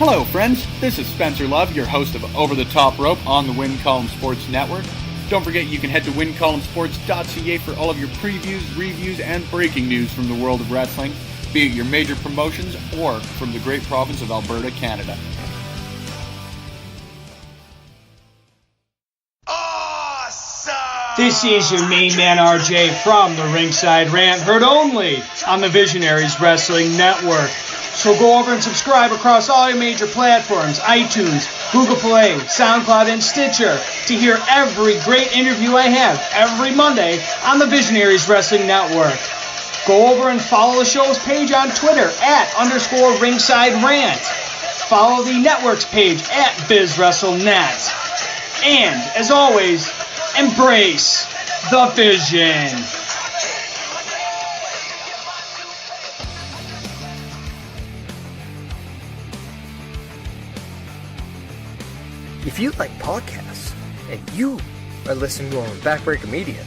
Hello, friends. This is Spencer Love, your host of Over the Top Rope on the Win Column Sports Network. Don't forget you can head to wincolumnsports.ca for all of your previews, reviews, and breaking news from the world of wrestling, be it your major promotions or from the great province of Alberta, Canada. This is your main man RJ from the Ringside Rant, heard only on the Visionaries Wrestling Network. So go over and subscribe across all your major platforms, iTunes, Google Play, SoundCloud, and Stitcher to hear every great interview I have every Monday on the Visionaries Wrestling Network. Go over and follow the show's page on Twitter @_Ringside Rant. Follow the network's page @BizWrestleNet. And, as always, embrace the vision. If you like podcasts and you are listening to them on Backbreaker Media,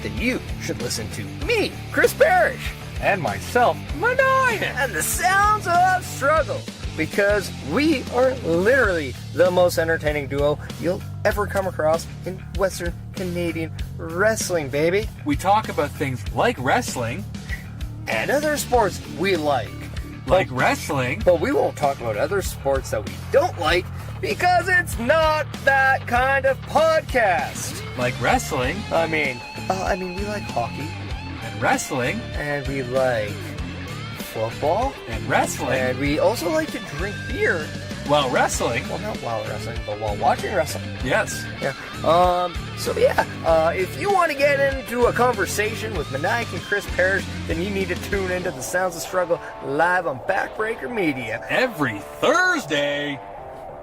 then you should listen to me, Chris Parrish, and myself, Maniah, and the Sounds of Struggle, because we are literally the most entertaining duo you'll ever come across in Western Canadian wrestling, baby. We talk about things like wrestling and other sports we like. Wrestling. But we won't talk about other sports that we don't like, because it's not that kind of podcast. Like wrestling. I mean, we like hockey. And wrestling. And we like football. And wrestling. And we also like to drink beer. While wrestling. Well, not while wrestling, but while watching wrestling. Yes. Yeah. If you want to get into a conversation with Maniac and Chris Parrish, then you need to tune into the Sounds of Struggle live on Backbreaker Media. Every Thursday.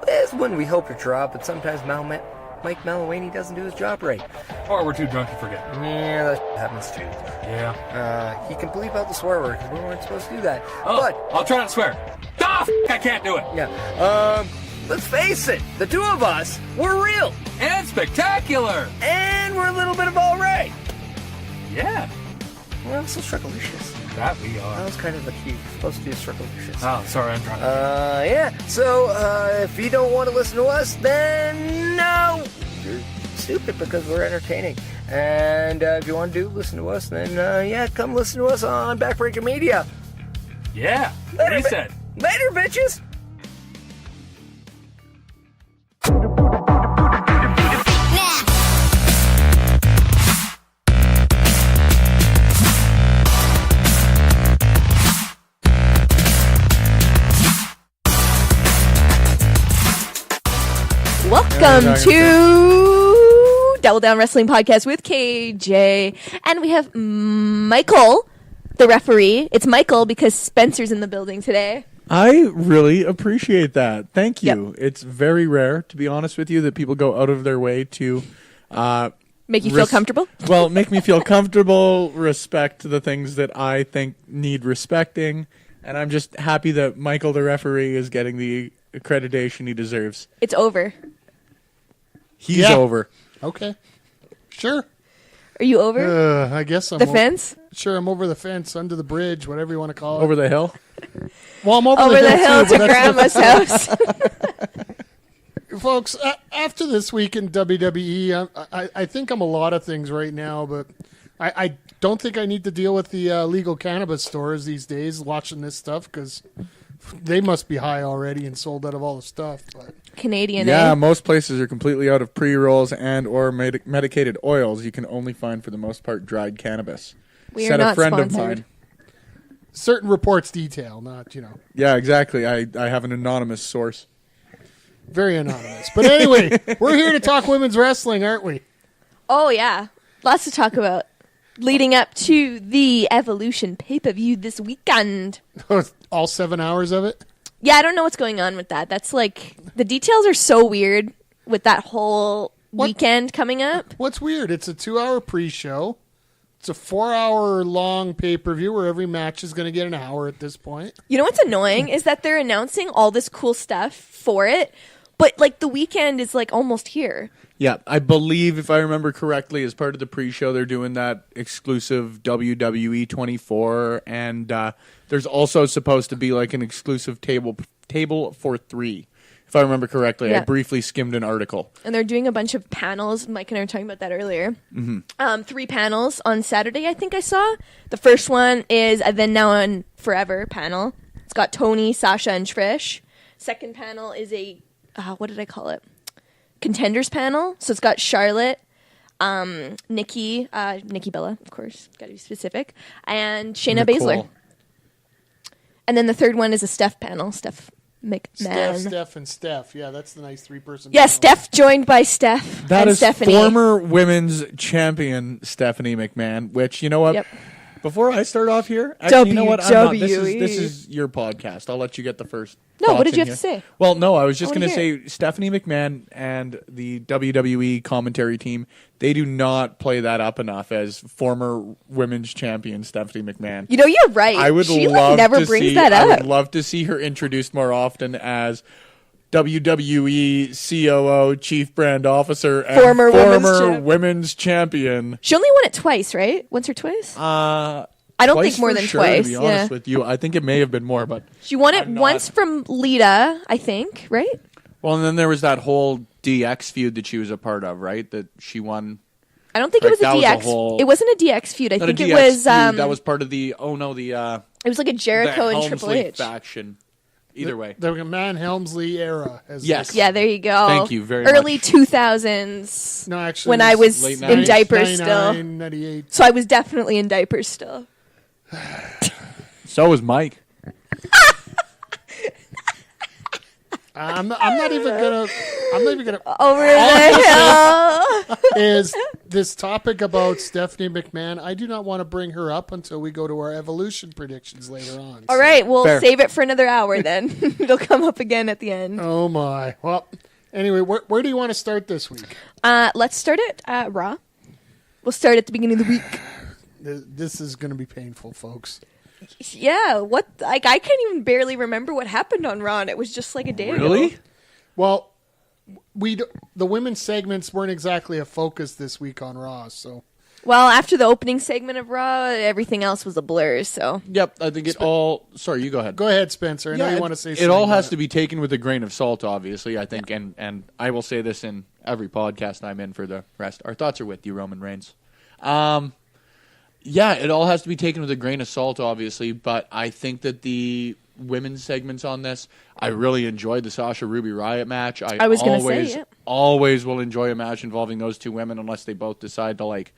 Is when we hope to drop, but sometimes Mike Malawany doesn't do his job right. Or we're too drunk to forget. Yeah, that happens too. Yeah. He can bleep out the swear word, because we weren't supposed to do that. Oh, but I'll try not to swear. I can't do it. Yeah. Let's face it, the two of us, we're real. And spectacular. And we're a little bit of all right. Yeah. Well, so strugglicious. That we are. That was kind of the key. Supposed to be strugglicious. Oh, sorry, I'm drunk. Yeah. So, if you don't want to listen to us, then no, you're stupid, because we're entertaining. And if you want to listen to us, then come listen to us on Backbreaker Media. Yeah. Later, he said. Later, bitches. Welcome to Double Down Wrestling Podcast with KJ. And we have Michael, the referee. It's Michael because Spencer's in the building today. I really appreciate that. Thank you. Yep. It's very rare, to be honest with you, that people go out of their way to make you feel comfortable? Well, make me feel comfortable, respect the things that I think need respecting, and I'm just happy that Michael, the referee, is getting the accreditation he deserves. It's over. He's over. Okay. Sure. Are you over? I guess I'm the fence? Sure, I'm over the fence, under the bridge, whatever you want to call it. Over the hill? Well, I'm over the hill to Grandma's house. Folks, after this week in WWE, I think I'm a lot of things right now, but I don't think I need to deal with the legal cannabis stores these days watching this stuff, because they must be high already and sold out of all the stuff. But Canadian, yeah, most places are completely out of pre-rolls and or medicated oils. You can only find, for the most part, dried cannabis. We are not sponsored. Certain reports detail, not, Yeah, exactly. I have an anonymous source. Very anonymous. But anyway, we're here to talk women's wrestling, aren't we? Oh, yeah. Lots to talk about. Leading up to the Evolution pay-per-view this weekend. All 7 hours of it? Yeah, I don't know what's going on with that. That's like, the details are so weird with that whole weekend coming up. What's weird? It's a 2-hour pre-show. It's a 4-hour-long pay-per-view where every match is going to get an hour at this point. You know what's annoying is that they're announcing all this cool stuff for it, but like the weekend is like almost here. Yeah, I believe, if I remember correctly, as part of the pre-show, they're doing that exclusive WWE 24, and there's also supposed to be like an exclusive table for 3, if I remember correctly. Yeah. I briefly skimmed an article. And they're doing a bunch of panels. Mike and I were talking about that earlier. 3 panels on Saturday, I think I saw. The first one is a Then, Now, and Forever panel. It's got Tony, Sasha, and Trish. Second panel is a, what did I call it? Contenders panel. So it's got Charlotte, Nikki Bella, of course, got to be specific, and Shayna Nicole. Baszler. And then the third one is a Steph panel. Steph McMahon. Steph, and Steph. Yeah, that's the nice 3-person. Yeah, panel. Steph joined by Steph That and is Stephanie. former women's champion Stephanie McMahon, which, you know what? Yep. Before I start off here, actually, you know what? I'm not. This WWE. is your podcast. I'll let you get the first. No, what thoughts did you in have to here. say? Well, no, I was just I going wanna to hear say Stephanie McMahon and the WWE commentary team, they do not play that up enough as former women's champion Stephanie McMahon. You know, you're right. I would she love never to brings see. that I up. would love to see her introduced more often as WWE COO, Chief Brand Officer, and Former women's women's champion. She only won it twice, right? Once or twice? I don't Twice think more for than sure, twice. To be honest Yeah. with you, I think it may have been more, but She won it I'm not- once from Lita, I think, right? well, and then there was that whole DX feud that she was a part of, right? That she won. I don't think Like, it was a that was a DX. whole- It wasn't a DX feud. I Not a think it DX was. feud, that was part of the. It was like a Jericho the and Triple Helmsley H. faction. Either way, The McMahon Helmsley era. As Yes. Yeah, there you go. Thank you very Early much. 2000s. No, actually, when it I was late in 90s. diapers still. 99, 98. So I was definitely in diapers still. so was Mike. I'm not even gonna. Over the hill. Is this topic about Stephanie McMahon? I do not want to bring her up until we go to our evolution predictions later on. All right, we'll Fair. save it for another hour then. It'll come up again at the end. Oh my. Well, anyway, where do you want to start this week? Let's start it at Raw. We'll start at the beginning of the week. This is going to be painful, folks. Yeah, what? Like, I can't even barely remember what happened on Raw. And it was just like a day ago. Really? Well, the women's segments weren't exactly a focus this week on Raw, so. Well, after the opening segment of Raw, everything else was a blur. So Yep, I think it all. Sorry, you go ahead. Go ahead, Spencer. I know you want to say something. It all has about to be taken with a grain of salt, obviously, I think, and I will say this in every podcast I'm in for the rest. Our thoughts are with you, Roman Reigns. Yeah, it all has to be taken with a grain of salt, obviously, but I think that the women's segments on this, I really enjoyed the Sasha Ruby Riot match. I was going to say, yeah. always will enjoy a match involving those two women unless they both decide to, like,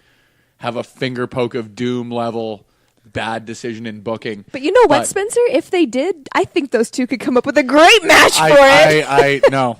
have a finger poke of doom level bad decision in booking. But you know what, Spencer? If they did, I think those two could come up with a great match for it. I no.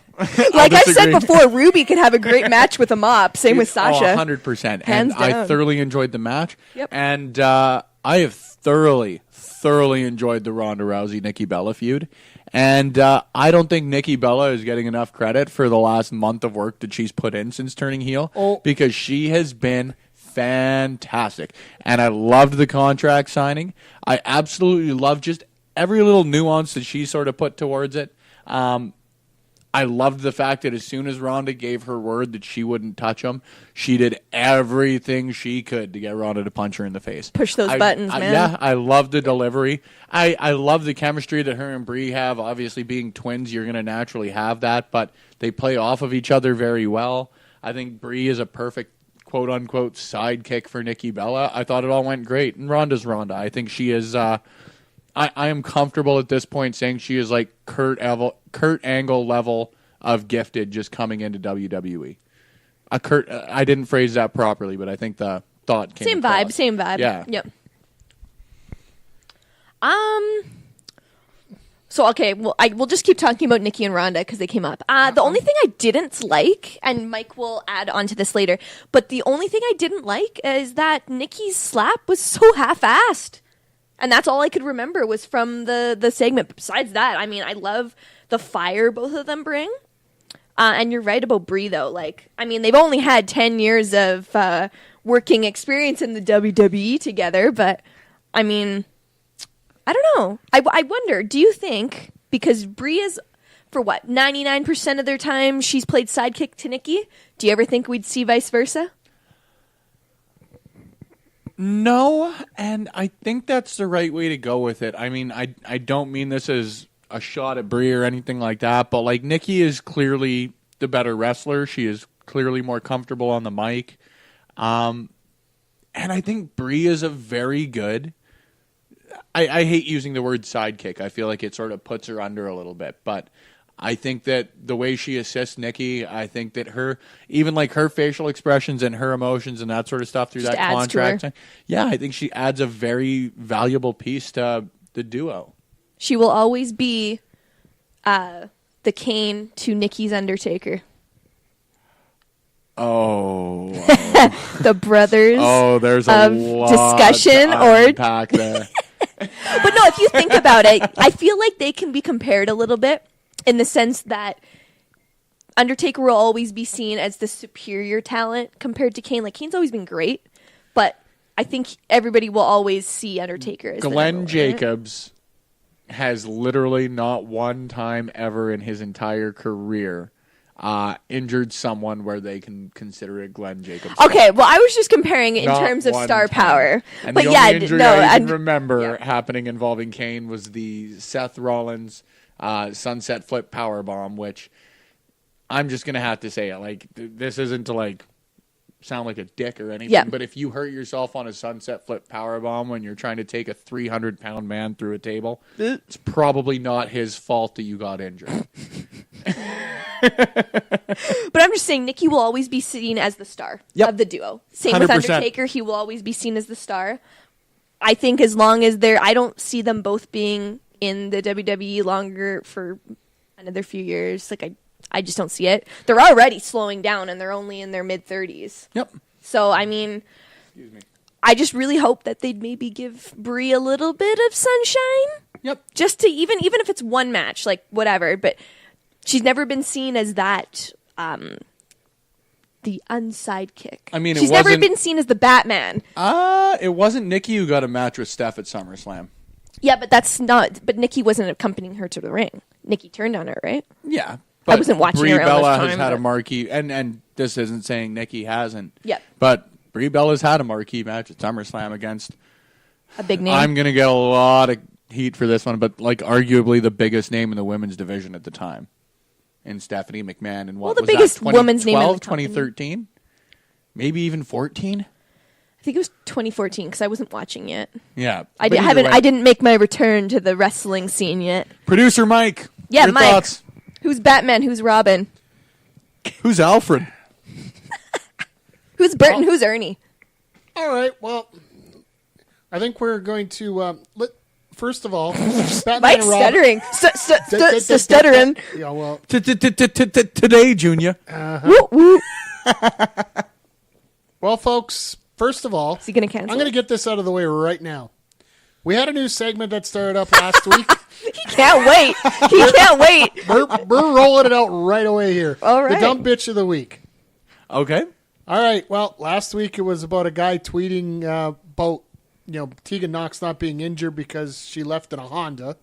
Like I've said before, Ruby could have a great match with a mop. Same with Sasha. 100%. Hands And I down. thoroughly enjoyed the match. Yep. And I have thoroughly enjoyed the Ronda Rousey-Nikki Bella feud. And I don't think Nikki Bella is getting enough credit for the last month of work that she's put in since turning heel. Because she has been fantastic. And I loved the contract signing. I absolutely loved just every little nuance that she sort of put towards it. I loved the fact that as soon as Ronda gave her word that she wouldn't touch him, she did everything she could to get Ronda to punch her in the face. Push those buttons, man. Yeah, I love the delivery. I love the chemistry that her and Brie have. Obviously, being twins, you're going to naturally have that, but they play off of each other very well. I think Brie is a perfect quote-unquote sidekick for Nikki Bella. I thought it all went great. And Ronda's Ronda. I think she is... I am comfortable at this point saying she is like Kurt Angle level of gifted just coming into WWE. I didn't phrase that properly, but I think the thought came across. Same vibe. Yeah. Yep. So, okay, well, we'll just keep talking about Nikki and Ronda because they came up. The only thing I didn't like, and Mike will add on to this later, but the only thing I didn't like is that Nikki's slap was so half-assed. And that's all I could remember was from the segment. Besides that, I mean, I love the fire both of them bring. And you're right about Brie, though. Like, I mean, they've only had 10 years of working experience in the WWE together. But, I mean, I don't know. I wonder, do you think, because Brie is, for what, 99% of their time she's played sidekick to Nikki, do you ever think we'd see vice versa? No, and I think that's the right way to go with it. I mean, I don't mean this as a shot at Brie or anything like that, but like Nikki is clearly the better wrestler. She is clearly more comfortable on the mic. And I think Brie is a very good... I hate using the word sidekick. I feel like it sort of puts her under a little bit, but I think that the way she assists Nikki, I think that even like her facial expressions and her emotions and that sort of stuff through Just that adds contract. to her. Yeah, I think she adds a very valuable piece to the duo. She will always be the Kane to Nikki's Undertaker. Oh. The brothers. Oh, there's a of lot discussion to or unpack there. But no, if you think about it, I feel like they can be compared a little bit in the sense that Undertaker will always be seen as the superior talent compared to Kane. Like, Kane's always been great, but I think everybody will always see Undertaker as the Glenn number one. Jacobs has literally not one time ever in his entire career injured someone where they can consider it Glenn Jacobs. Okay, well, I was just comparing it in Not terms of one star time. power. And But the yeah, only injury no, I can and- remember yeah. happening involving Kane was the Seth Rollins sunset flip powerbomb, which I'm just going to have to say it. Like, this isn't to, like, sound like a dick or anything, Yeah. but if you hurt yourself on a sunset flip powerbomb when you're trying to take a 300-pound man through a table, it's probably not his fault that you got injured. But I'm just saying, Nikki will always be seen as the star of the duo. Same with 100%. Undertaker, he will always be seen as the star. I think as long as I don't see them both being in the WWE longer for another few years. Like, I just don't see it. They're already slowing down, and they're only in their mid-30s. Yep. So, I mean, I just really hope that they'd maybe give Brie a little bit of sunshine. Yep. Just to even if it's one match, like, whatever. But she's never been seen as that, the unsidekick. I mean, it she's never wasn't- been seen as the Batman. It wasn't Nikki who got a match with Steph at SummerSlam. Yeah, but that's not. But Nikki wasn't accompanying her to the ring. Nikki turned on her, right? Yeah. I wasn't watching Brie around Bella this time, has had a but- marquee, and this isn't saying Nikki hasn't. Yep. But Brie Bella's had a marquee match at SummerSlam against. A big name. I'm gonna get a lot of heat for this one, but like arguably the biggest name in the women's division at the time, in Stephanie McMahon, and what Well, the was biggest that, woman's name in the 2012, company. 2013, maybe even 14. I think it was 2014 because I wasn't watching yet. Yeah, I but either haven't. way. I didn't make my return to the wrestling scene yet. Producer Mike. Yeah, your Mike. thoughts? Who's Batman? Who's Robin? Who's Alfred? Who's Burton? Who's Ernie? All right. Well, I think we're going to first of all, Batman Mike's and Robin. stuttering. Stuttering. Yeah. Well, Today, Junior. Woo, woo. well, folks. First of all, Is he gonna cancel? I'm going to get this out of the way right now. We had a new segment that started up last week. He can't wait. He can't wait. We're rolling it out right away here. All right. The dumb bitch of the week. Okay. All right. Well, last week it was about a guy tweeting about Tegan Knox not being injured because she left in a Honda.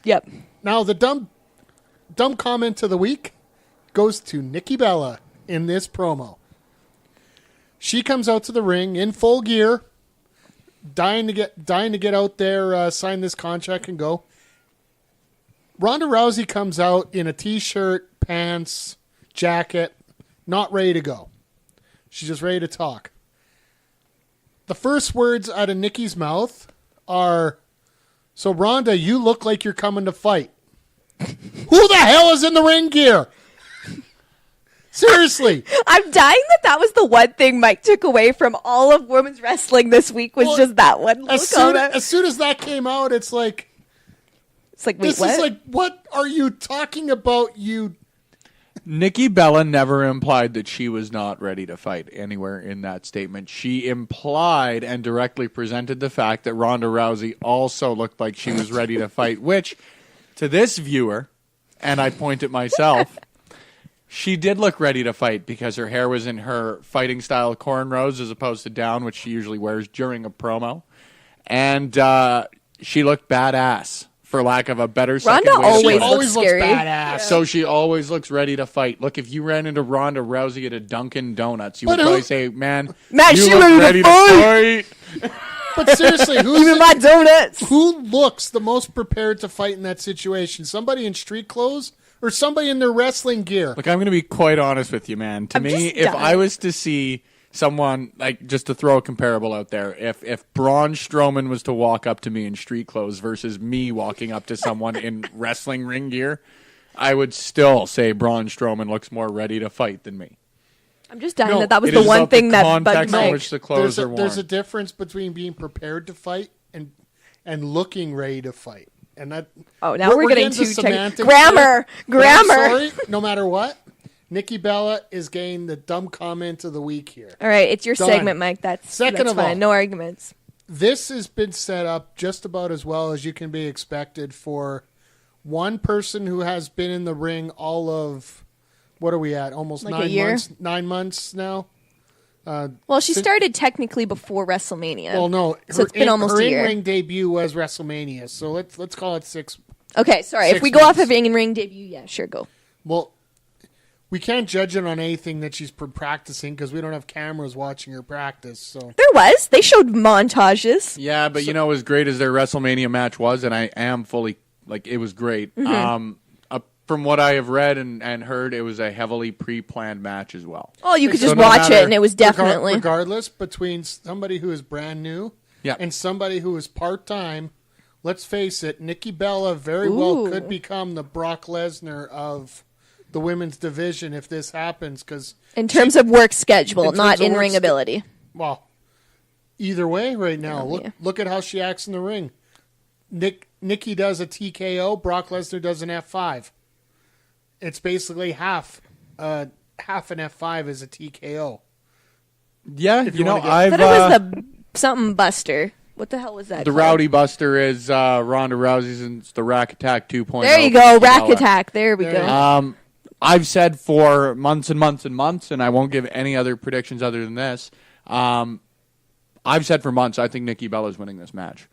Yep. Now the dumb comment of the week goes to Nikki Bella in this promo. She comes out to the ring in full gear, dying to get out there, sign this contract and go. Ronda Rousey comes out in a t-shirt, pants, jacket, not ready to go. She's just ready to talk. The first words out of Nikki's mouth are, "So Ronda, you look like you're coming to fight." Who the hell is in the ring gear? Seriously. I'm dying that was the one thing Mike took away from all of women's wrestling this week was Well, just that one little comment. As soon as that came out, it's like, It's like, wait, this what? is like, what are you talking about, you... Nikki Bella never implied that she was not ready to fight anywhere in that statement. She implied and directly presented the fact that Ronda Rousey also looked like she was ready to fight, which, to this viewer, and I point at myself, she did look ready to fight because her hair was in her fighting style cornrows as opposed to down, which she usually wears during a promo. And she looked badass, for lack of a better second Ronda way to always put it. looks always looks scary. badass. So she always looks ready to fight. Look, if you ran into Ronda Rousey at a Dunkin' Donuts, you would But who- probably say, man, Man, you she look ready to ready to fight. But seriously, Even my donuts. who looks the most prepared to fight in that situation? Somebody in street clothes or somebody in their wrestling gear? Look, I'm going to be quite honest with you, man. To I'm me, just if done. I was to see someone, like, just to throw a comparable out there, if Braun Strowman was to walk up to me in street clothes versus me walking up to someone in wrestling ring gear, I would still say Braun Strowman looks more ready to fight than me. I'm just dying No, that was It the is one about thing the that bugged context in Mike. which the clothes are worn. There's a difference between being prepared to fight and looking ready to fight. And that Oh, now we're getting into too semantics grammar. here. But I'm Grammar. sorry, no matter what, Nikki Bella is getting the dumb comment of the week here. All right, it's your Done. segment, Mike. That's Second that's of fine. all- No arguments. This has been set up just about as well as you can be expected for one person who has been in the ring all of, what are we at? Almost Like a 9 year? months. 9 months now. Well, she started technically before WrestleMania. Well, no, So it's been almost her a year. in-ring debut was WrestleMania, so let's call it 6. Okay, sorry. If 6 we go off months. of in-ring debut, yeah, sure, go. Well, we can't judge it on anything that she's practicing because we don't have cameras watching her practice. So There was. They showed montages. Yeah, but you know, as great as their WrestleMania match was, and I am fully, like, it was great. From what I have read and heard, it was a heavily pre-planned match as well. Oh, you could So just no watch it, matter- and it was definitely. regardless, between somebody who is brand new Yeah. and somebody who is part-time, let's face it, Nikki Bella very well Ooh. could become the Brock Lesnar of the women's division if this happens. Because in terms of work schedule, in not terms of in-ring work sch- ability. well, either way, right now, Yeah. look at how she acts in the ring. Nikki does a TKO, Brock Lesnar does an F5. It's basically half an F5 is a TKO. Yeah, If you you know, wanna get- I I've thought it was the something buster. What the hell was that? the called? Rowdy Buster is Ronda Rousey's, and it's the Rack Attack 2.0. There you go, Rack Attack. There we There go. you go. I've said for months and months and months, and I won't give any other predictions other than this. I've said for months I think Nikki Bella's winning this match.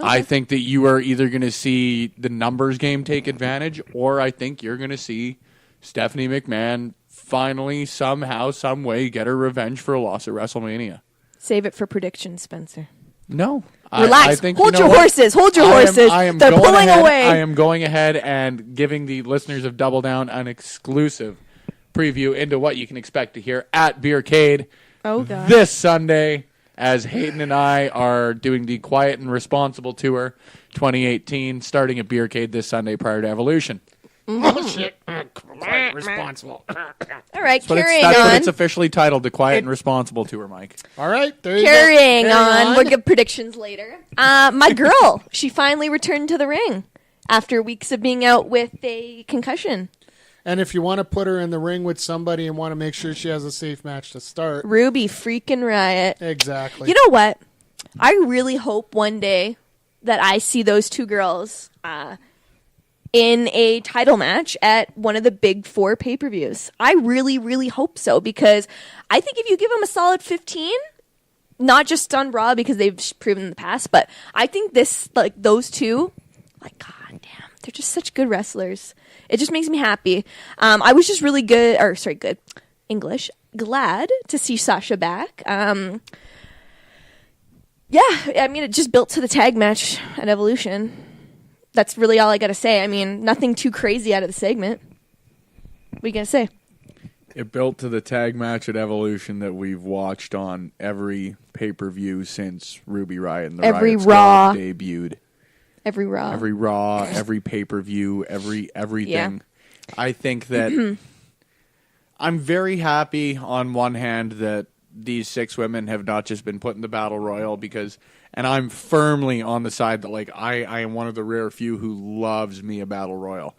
I think that you are either going to see the numbers game take advantage, or I think you're going to see Stephanie McMahon finally, somehow, some way, get her revenge for a loss at WrestleMania. Save it for predictions, Spencer. No. Relax. I think, Hold you know your what? horses. Hold your horses. I am They're going pulling ahead, away. I am going ahead and giving the listeners of Double Down an exclusive preview into what you can expect to hear at Beercade Oh, God. this Sunday, as Hayden and I are doing the Quiet and Responsible Tour 2018, starting at Beercade this Sunday prior to Evolution. Oh, shit. Quite responsible. All right, But carrying that's what on. it's officially titled, the Quiet and Responsible Tour, Mike. All right, there you Carrying go. on. We'll give predictions later. My girl, she finally returned to the ring after weeks of being out with a concussion. And if you want to put her in the ring with somebody and want to make sure she has a safe match to start, Ruby freaking Riot. exactly. You know what? I really hope one day that I see those two girls in a title match at one of the big 4 pay-per-views. I really, really hope so, because I think if you give them a solid 15, not just on Raw because they've proven in the past, but I think those two, like, god damn, they're just such good wrestlers. It just makes me happy. I was just really glad to see Sasha back. Yeah, I mean, it just built to the tag match at Evolution. That's really all I got to say. I mean, nothing too crazy out of the segment. What are you going to say? It built to the tag match at Evolution that we've watched on every pay-per-view since Ruby Riott and the Every Riott Raw. Squad debuted. Every Raw. Every Raw, every pay-per-view, everything. Yeah. I think that I'm very happy on one hand that these 6 women have not just been put in the Battle Royal and I'm firmly on the side that, like, I am one of the rare few who loves me a Battle Royal.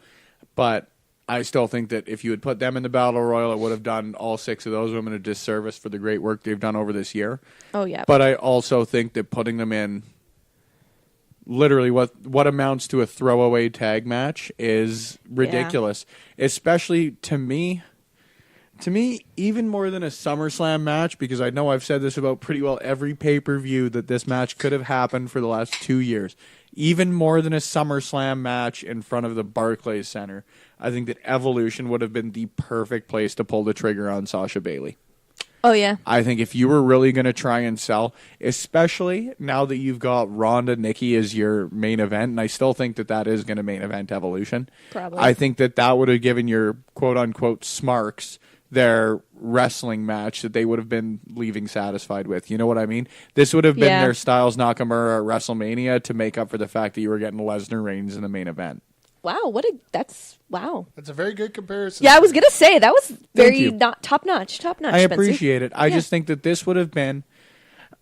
But I still think that if you had put them in the Battle Royal, it would have done all 6 of those women a disservice for the great work they've done over this year. Oh, yeah. But I also think that putting them in literally what amounts to a throwaway tag match is ridiculous. Especially to me, even more than a SummerSlam match, because I know I've said this about pretty well every pay-per-view that this match could have happened for the last 2 years. Even more than a SummerSlam match in front of the Barclays Center, I think that Evolution would have been the perfect place to pull the trigger on Sasha Bailey. Oh, yeah. I think if you were really going to try and sell, especially now that you've got Ronda, Nikki as your main event, and I still think that is going to main event Evolution. Probably. I think that would have given your quote-unquote smarks their wrestling match that they would have been leaving satisfied with. You know what I mean? This would have been their Styles Nakamura at WrestleMania to make up for the fact that you were getting Lesnar Reigns in the main event. Wow, That's a very good comparison. Yeah, I was going to say, that was very you. not top-notch, I Spencer. appreciate it. I just think that this would have been,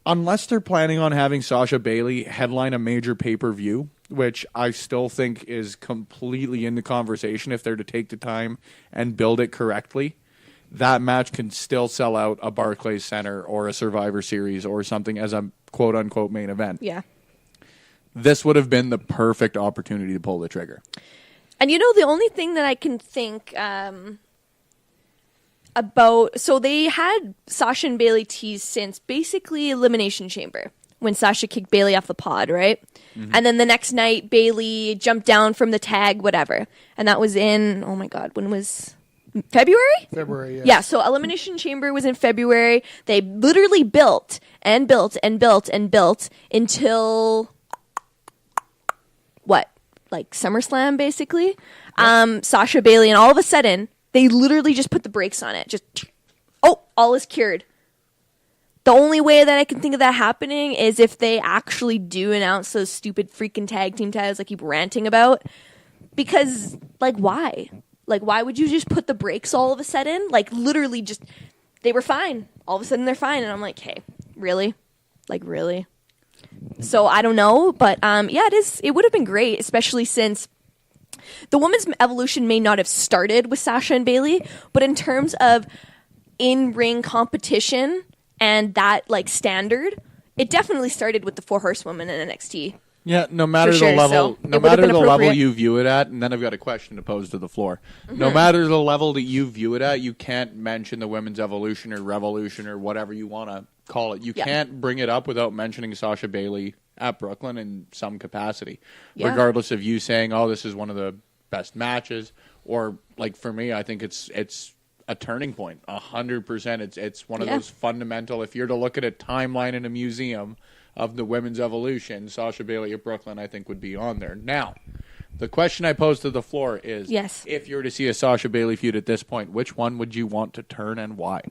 unless they're planning on having Sasha Bailey headline a major pay-per-view, which I still think is completely in the conversation if they're to take the time and build it correctly, that match can still sell out a Barclays Center or a Survivor Series or something as a quote-unquote main event. Yeah. This would have been the perfect opportunity to pull the trigger. And the only thing that I can think about, so they had Sasha and Bailey teased since basically Elimination Chamber when Sasha kicked Bailey off the pod, right? Mm-hmm. And then the next night, Bailey jumped down from the tag, whatever. And that was in, oh my God, when was February? February, yeah. Yeah, so Elimination Chamber was in February. They literally built and built and built and built until what? Like SummerSlam, basically. Yep. Sasha Bailey, and all of a sudden, they literally just put the brakes on it. Just, all is cured. The only way that I can think of that happening is if they actually do announce those stupid freaking tag team titles I keep ranting about. Because, why? Why would you just put the brakes all of a sudden? Literally just, they were fine. All of a sudden, they're fine. And I'm like, hey, really? Really? So I don't know, but it would have been great, especially since the women's evolution may not have started with Sasha and Bailey, but in terms of in-ring competition and that standard, it definitely started with the 4 Horsewomen in NXT. Yeah, no matter sure, the level, so no matter the level you view it at, and then I've got a question to pose to the floor. Mm-hmm. No matter the level that you view it at, you can't mention the women's evolution or revolution or whatever you want to call it. You can't bring it up without mentioning Sasha Bailey at Brooklyn in some capacity, regardless of you saying, "Oh, this is one of the best matches," or for me, I think it's a turning point. 100%, it's one of those fundamental. If you're to look at a timeline in a museum of the women's evolution, Sasha Bailey at Brooklyn, I think, would be on there. Now, the question I pose to the floor is, if you were to see a Sasha Bailey feud at this point, which one would you want to turn and why?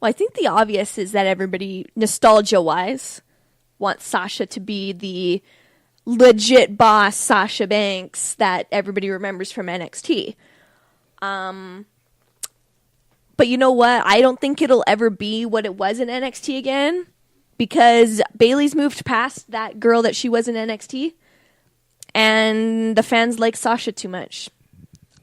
Well, I think the obvious is that everybody, nostalgia-wise, wants Sasha to be the legit boss Sasha Banks that everybody remembers from NXT. But you know what? I don't think it'll ever be what it was in NXT again, because Bayley's moved past that girl that she was in NXT, and the fans like Sasha too much.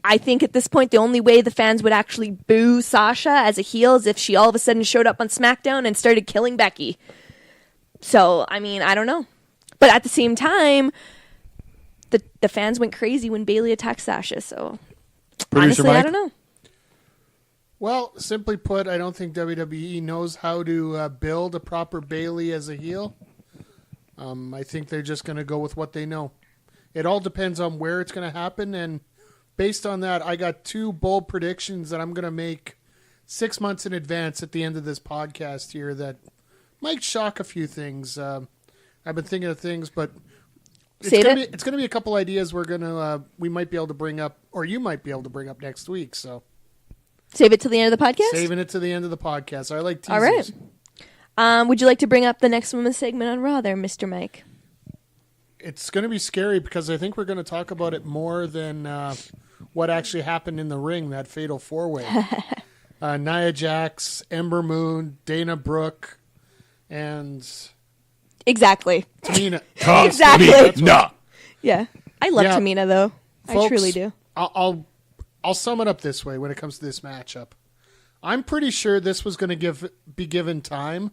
I think at this point, the only way the fans would actually boo Sasha as a heel is if she all of a sudden showed up on SmackDown and started killing Becky. So, I mean, I don't know. But at the same time, the fans went crazy when Bayley attacked Sasha, so Producer honestly, Mike? I don't know. Well, simply put, I don't think WWE knows how to build a proper Bayley as a heel. I think they're just going to go with what they know. It all depends on where it's going to happen, and based on that, I got 2 bold predictions that I'm going to make 6 months in advance at the end of this podcast here that might shock a few things. I've been thinking of things, but it's going to be a couple ideas we might be able to bring up, or you might be able to bring up next week. So save it to the end of the podcast? Saving it to the end of the podcast. I like teasers. All right. Would you like to bring up the next women's segment on Raw there, Mr. Mike? It's going to be scary because I think we're going to talk about it more than what actually happened in the ring, that fatal 4-way. Nia Jax, Ember Moon, Dana Brooke, and exactly. Tamina. Exactly. Nah. Yeah. I love Tamina, though. Folks, I truly do. I'll sum it up this way when it comes to this matchup. I'm pretty sure this was going to be given time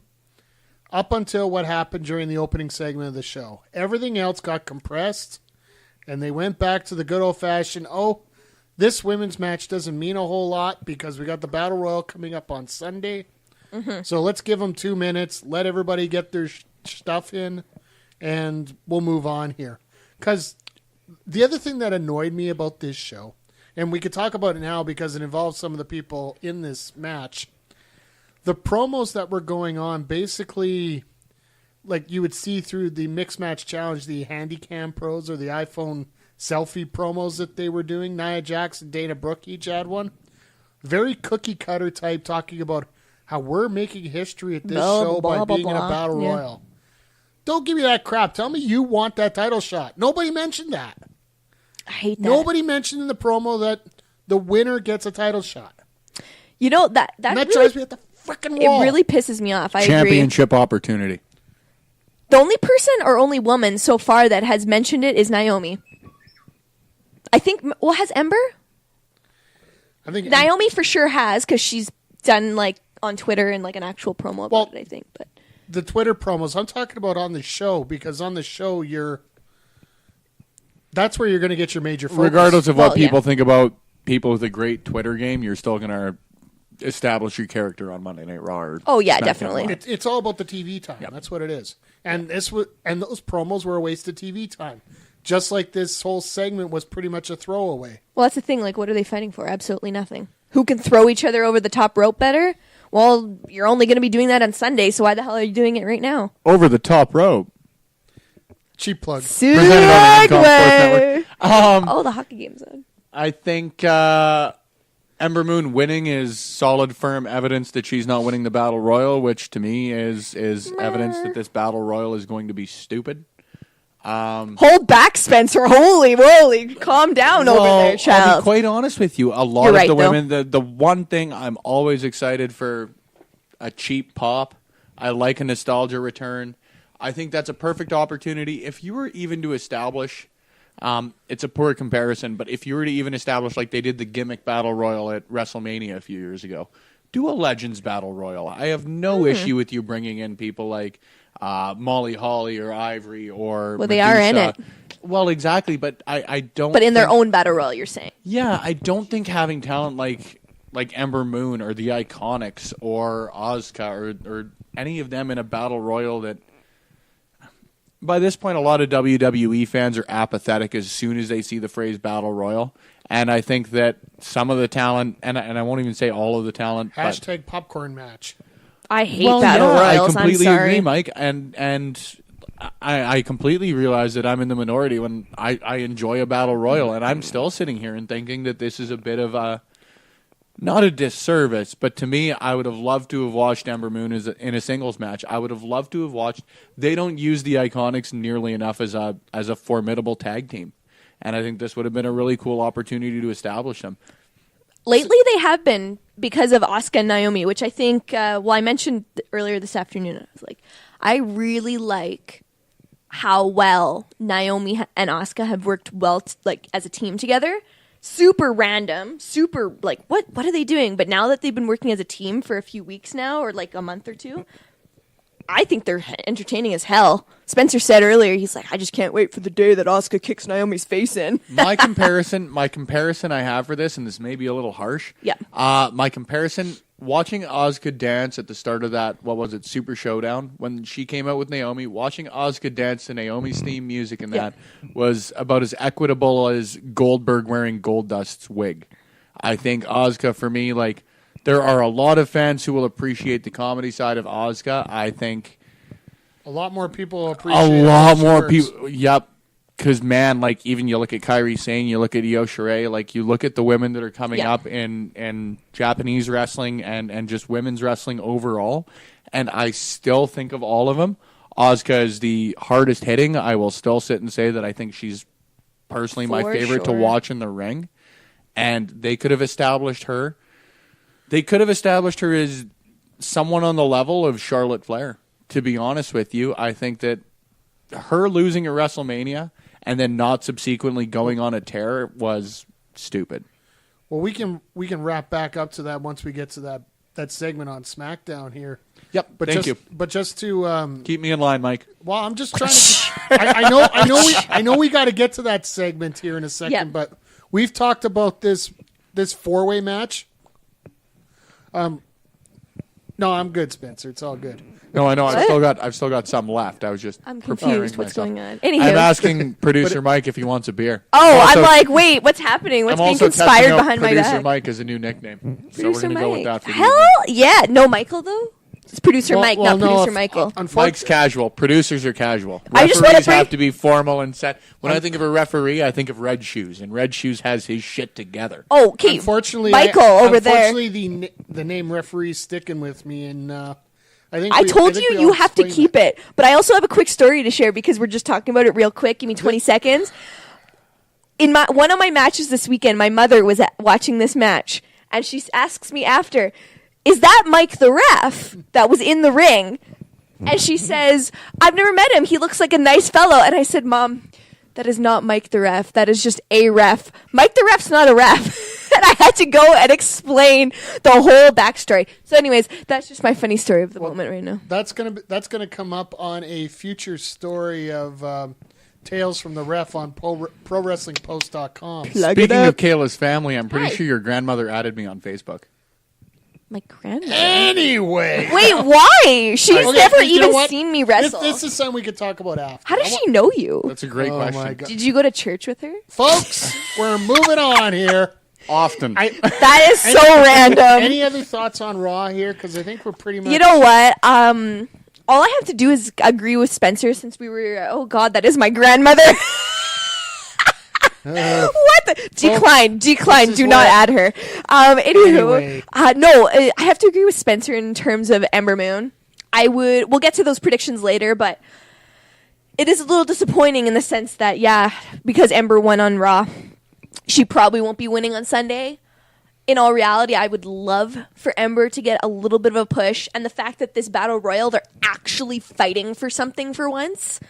up until what happened during the opening segment of the show. Everything else got compressed, and they went back to the good old-fashioned, this women's match doesn't mean a whole lot because we got the Battle Royal coming up on Sunday. Mm-hmm. So let's give them 2 minutes, let everybody get their stuff in, and we'll move on here. Because the other thing that annoyed me about this show and we could talk about it now because it involves some of the people in this match. The promos that were going on, basically, like you would see through the Mixed Match Challenge, the Handycam pros or the iPhone selfie promos that they were doing. Nia Jax and Dana Brooke each had one. Very cookie cutter type, talking about how we're making history at this show by being in a battle royal. Don't give me that crap. Tell me you want that title shot. Nobody mentioned that. I hate that. Nobody mentioned in the promo that the winner gets a title shot. You know, that And that really, drives me at the freaking wall. it really pisses me off. I agree. Championship opportunity. The only person or only woman so far that has mentioned it is Naomi. I think, well, has Ember? I think Naomi for sure has, because she's done, like, on Twitter and, like, an actual promo about it, I think. But the Twitter promos, I'm talking about on the show, because on the show, that's where you're going to get your major focus. Regardless of what Well, yeah. people think about people with a great Twitter game, you're still going to establish your character on Monday Night Raw. Or Oh, yeah, SmackDown definitely. Live. It's all about the TV time. Yep. That's what it is. And those promos were a waste of TV time. Just like this whole segment was pretty much a throwaway. Well, that's the thing. Like, what are they fighting for? Absolutely nothing. Who can throw each other over the top rope better? Well, you're only going to be doing that on Sunday, so why the hell are you doing it right now? Over the top rope. Cheap plug. Presented on the Income Sports Network. Oh, the hockey game's on. I think Ember Moon winning is solid, firm evidence that she's not winning the Battle Royal, which to me is evidence that this Battle Royal is going to be stupid. Hold back, Spencer. Holy moly. Calm down over there, I'll child. be quite honest with you. A lot You're of right, the though. women, the one thing I'm always excited for, a cheap pop. I like a nostalgia return. I think that's a perfect opportunity. If you were even to establish, it's a poor comparison, but if you were to even establish like they did the gimmick Battle Royal at WrestleMania a few years ago, do a Legends Battle Royal. I have no issue with you bringing in people like Molly Holly or Ivory or Well, they are in Medusa. it. Well, exactly, but I don't. But in their think- own battle royal, you're saying. Yeah, I don't think having talent like Ember Moon or the Iconics or Asuka or any of them in a battle royal that. By this point, a lot of WWE fans are apathetic as soon as they see the phrase Battle Royal. And I think that some of the talent, and I won't even say all of the talent. Hashtag popcorn match. I hate battle royals. I I'm completely sorry. agree, Mike. And I completely realize that I'm in the minority when I enjoy a Battle Royal. And I'm still sitting here and thinking that this is a bit of a, not a disservice, but to me, I would have loved to have watched Ember Moon in a singles match. I would have loved to have watched. They don't use the Iconics nearly enough as a formidable tag team, and I think this would have been a really cool opportunity to establish them. Lately, they have been because of Asuka and Naomi, which I think, I mentioned earlier this afternoon. I was like, I really like how well Naomi and Asuka have worked well, as a team together. Super random, super what are they doing? But now that they've been working as a team for a few weeks now, or like a month or two, I think they're entertaining as hell. Spencer said earlier, he's like, I just can't wait for the day that Asuka kicks Naomi's face in. My comparison I have for this, and this may be a little harsh. Yeah. My comparison, watching Asuka dance at the start of that, Super Showdown, when she came out with Naomi, watching Asuka dance to Naomi's theme music and that was about as equitable as Goldberg wearing Goldust's wig. I think Asuka, for me, there are a lot of fans who will appreciate the comedy side of Asuka. I think A lot more people appreciate a it lot than she more works. people. Yep. Because, man, even you look at Kairi Sane, you look at Io Shirai, you look at the women that are coming up in Japanese wrestling and just women's wrestling overall, and I still think of all of them. Asuka is the hardest hitting. I will still sit and say that I think she's personally my For favorite to sure. watch in the ring, and they could have established her. They could have established her as someone on the level of Charlotte Flair, to be honest with you. I think that her losing at WrestleMania and then not subsequently going on a tear was stupid. Well, we can wrap back up to that once we get to that segment on SmackDown here. Yep, But thank you. But just to Keep me in line, Mike. well, I'm just trying to. I know we got to get to that segment here in a second, Yeah. but we've talked about this four-way match. No, I'm good, Spencer. It's all good. No, I know. What? I've still got some left. I was just. I'm preparing confused. What's myself. going on? Anywho. I'm asking producer Mike if he wants a beer. Oh, Also- I'm like, wait, what's happening? What's I'm being also conspired testing out behind my producer back? Mike as a new nickname. So we're Producer going to go with that for the Hell yeah. No Michael, though? It's producer Mike, not no, producer Michael. Mike's casual. Producers are casual. I just Referees wanna have to be formal and set. When I think of a referee, I think of Red Shoes, and Red Shoes has his shit together. Oh, okay. Unfortunately, Michael over there. Unfortunately, the name referee's sticking with me, and I think I told think we you all have to explained keep that. it. But I also have a quick story to share because we're just talking about it real quick. Give me 20 seconds. In one of my matches this weekend, my mother was watching this match, and she asks me after, "Is that Mike the ref that was in the ring?" And she says, "I've never met him. He looks like a nice fellow." And I said, "Mom, that is not Mike the ref. That is just a ref. Mike the ref's not a ref." And I had to go and explain the whole backstory. So anyways, that's just my funny story of the moment right now. That's gonna come up on a future story of Tales from the Ref on ProWrestlingPost.com. Speaking of Kayla's family, I'm pretty Hi. sure your grandmother added me on Facebook. My grandmother. Anyway, Wait, why? She's Okay, never you know even what? seen me wrestle. This is something we could talk about after. How does she know you? That's a great Oh question. my God. Did you go to church with her? Folks, we're moving on here. Often. That is so random. Any other thoughts on Raw here? Because I think we're pretty much. You know what? All I have to do is agree with Spencer since we were. Oh God, that is my grandmother. What the? Decline. this Do is not what- add her. Anywho, Anyway. no, I have to agree with Spencer in terms of Ember Moon. We'll get to those predictions later, but it is a little disappointing in the sense that, yeah, because Ember won on Raw, she probably won't be winning on Sunday. In all reality, I would love for Ember to get a little bit of a push, and the fact that this Battle Royal, they're actually fighting for something for once.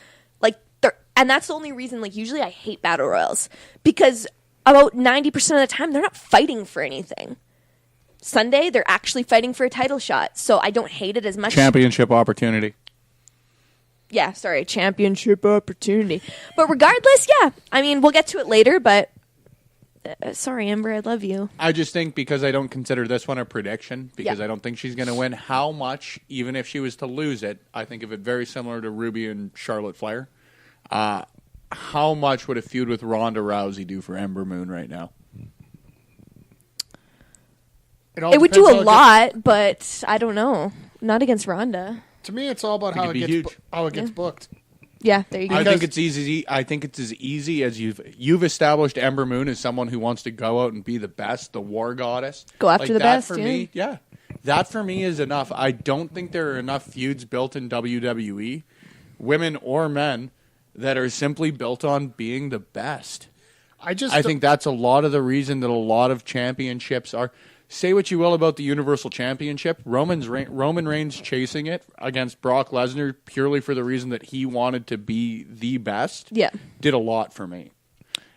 And that's the only reason, usually I hate Battle Royals, because about 90% of the time, they're not fighting for anything. Sunday, they're actually fighting for a title shot, so I don't hate it as much. Championship opportunity. Yeah, sorry, championship opportunity. But regardless, yeah, I mean, we'll get to it later, but sorry, Ember, I love you. I just think because I don't consider this one a prediction, because Yeah. I don't think she's going to win, how much, even if she was to lose it, I think of it very similar to Ruby and Charlotte Flair. How much would a feud with Ronda Rousey do for Ember Moon right now? all It would depends do how a lot, but I don't know. Not against Ronda. To me, it's all about Think how it'd it be gets huge. how it gets booked. Yeah, there you go. I think it's easy. I think it's as easy as you've established Ember Moon as someone who wants to go out and be the best, the war goddess. Go after the that best, for yeah. me. Yeah, that for me is enough. I don't think there are enough feuds built in WWE, women or men, that are simply built on being the best. I think that's a lot of the reason that a lot of championships are. Say what you will about the Universal Championship. Roman Reigns chasing it against Brock Lesnar purely for the reason that he wanted to be the best Yeah. did a lot for me.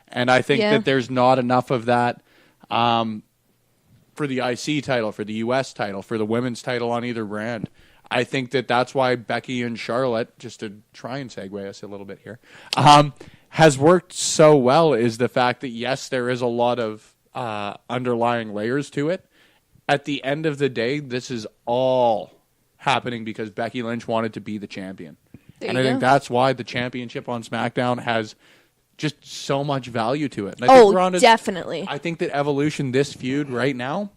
And I think Yeah. that there's not enough of that for the IC title, for the US title, for the women's title on either brand. I think that that's why Becky and Charlotte, just to try and segue us a little bit here, has worked so well is the fact that, yes, there is a lot of underlying layers to it. At the end of the day, this is all happening because Becky Lynch wanted to be the champion. There And you I think go. that's why the championship on SmackDown has just so much value to it. And I think Ronda's- definitely. I think that Evolution, this feud right now,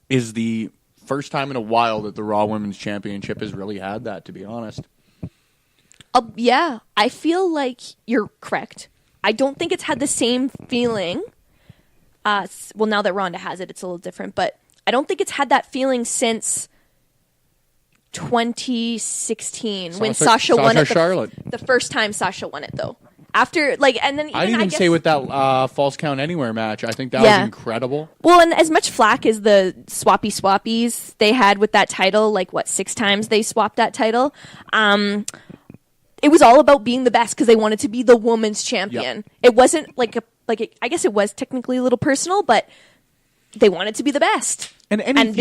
is the first time in a while that the Raw Women's Championship has really had that, to be honest. Yeah, I feel like you're correct. I don't think it's had the same feeling. Well, now that Ronda has it, it's a little different. But I don't think it's had that feeling since 2016 when Sasha won it. Charlotte. The first time Sasha won it, though. After, and then even, I'd even guess, say with that False Count Anywhere match, I think that Yeah. was incredible. Well, and as much flack as the swappies they had with that title, 6 times they swapped that title. It was all about being the best because they wanted to be the woman's champion. Yep. It wasn't I guess it was technically a little personal, but they wanted to be the best. And any being feud-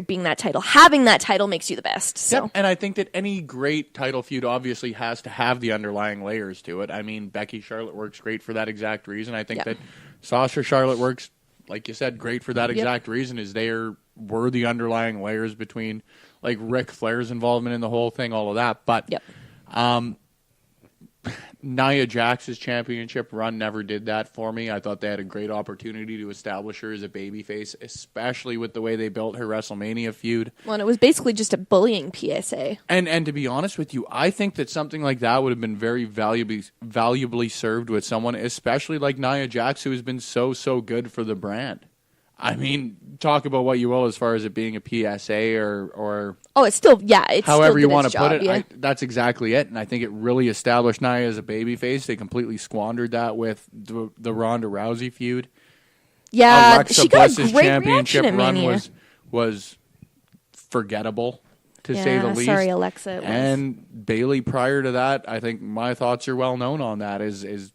being that title, having that title makes you the best. So Yep. And I think that any great title feud obviously has to have the underlying layers to it. I mean, Becky Charlotte works great for that exact reason. I think Yeah. that Sasha Charlotte works, like you said, great for that exact reason. Is they're were the underlying layers between like Ric Flair's involvement in the whole thing, all of that. But Nia Jax's championship run never did that for me. I thought they had a great opportunity to establish her as a babyface, especially with the way they built her WrestleMania feud. Well, and it was basically just a bullying PSA. And to be honest with you, I think that something like that would have been very valuably served with someone, especially like Nia Jax, who has been so good for the brand. I mean, talk about what you will as far as it being a PSA or it's still it's however still you did want its to put job, it. yeah. That's exactly it, and I think it really established Nia as a babyface. They completely squandered that with the Ronda Rousey feud. Yeah, Alexa she got Bliss's a great championship reaction at run Mania. was forgettable, to say the least. Sorry, Alexa. It was. And Bayley, prior to that, I think my thoughts are well known on that, is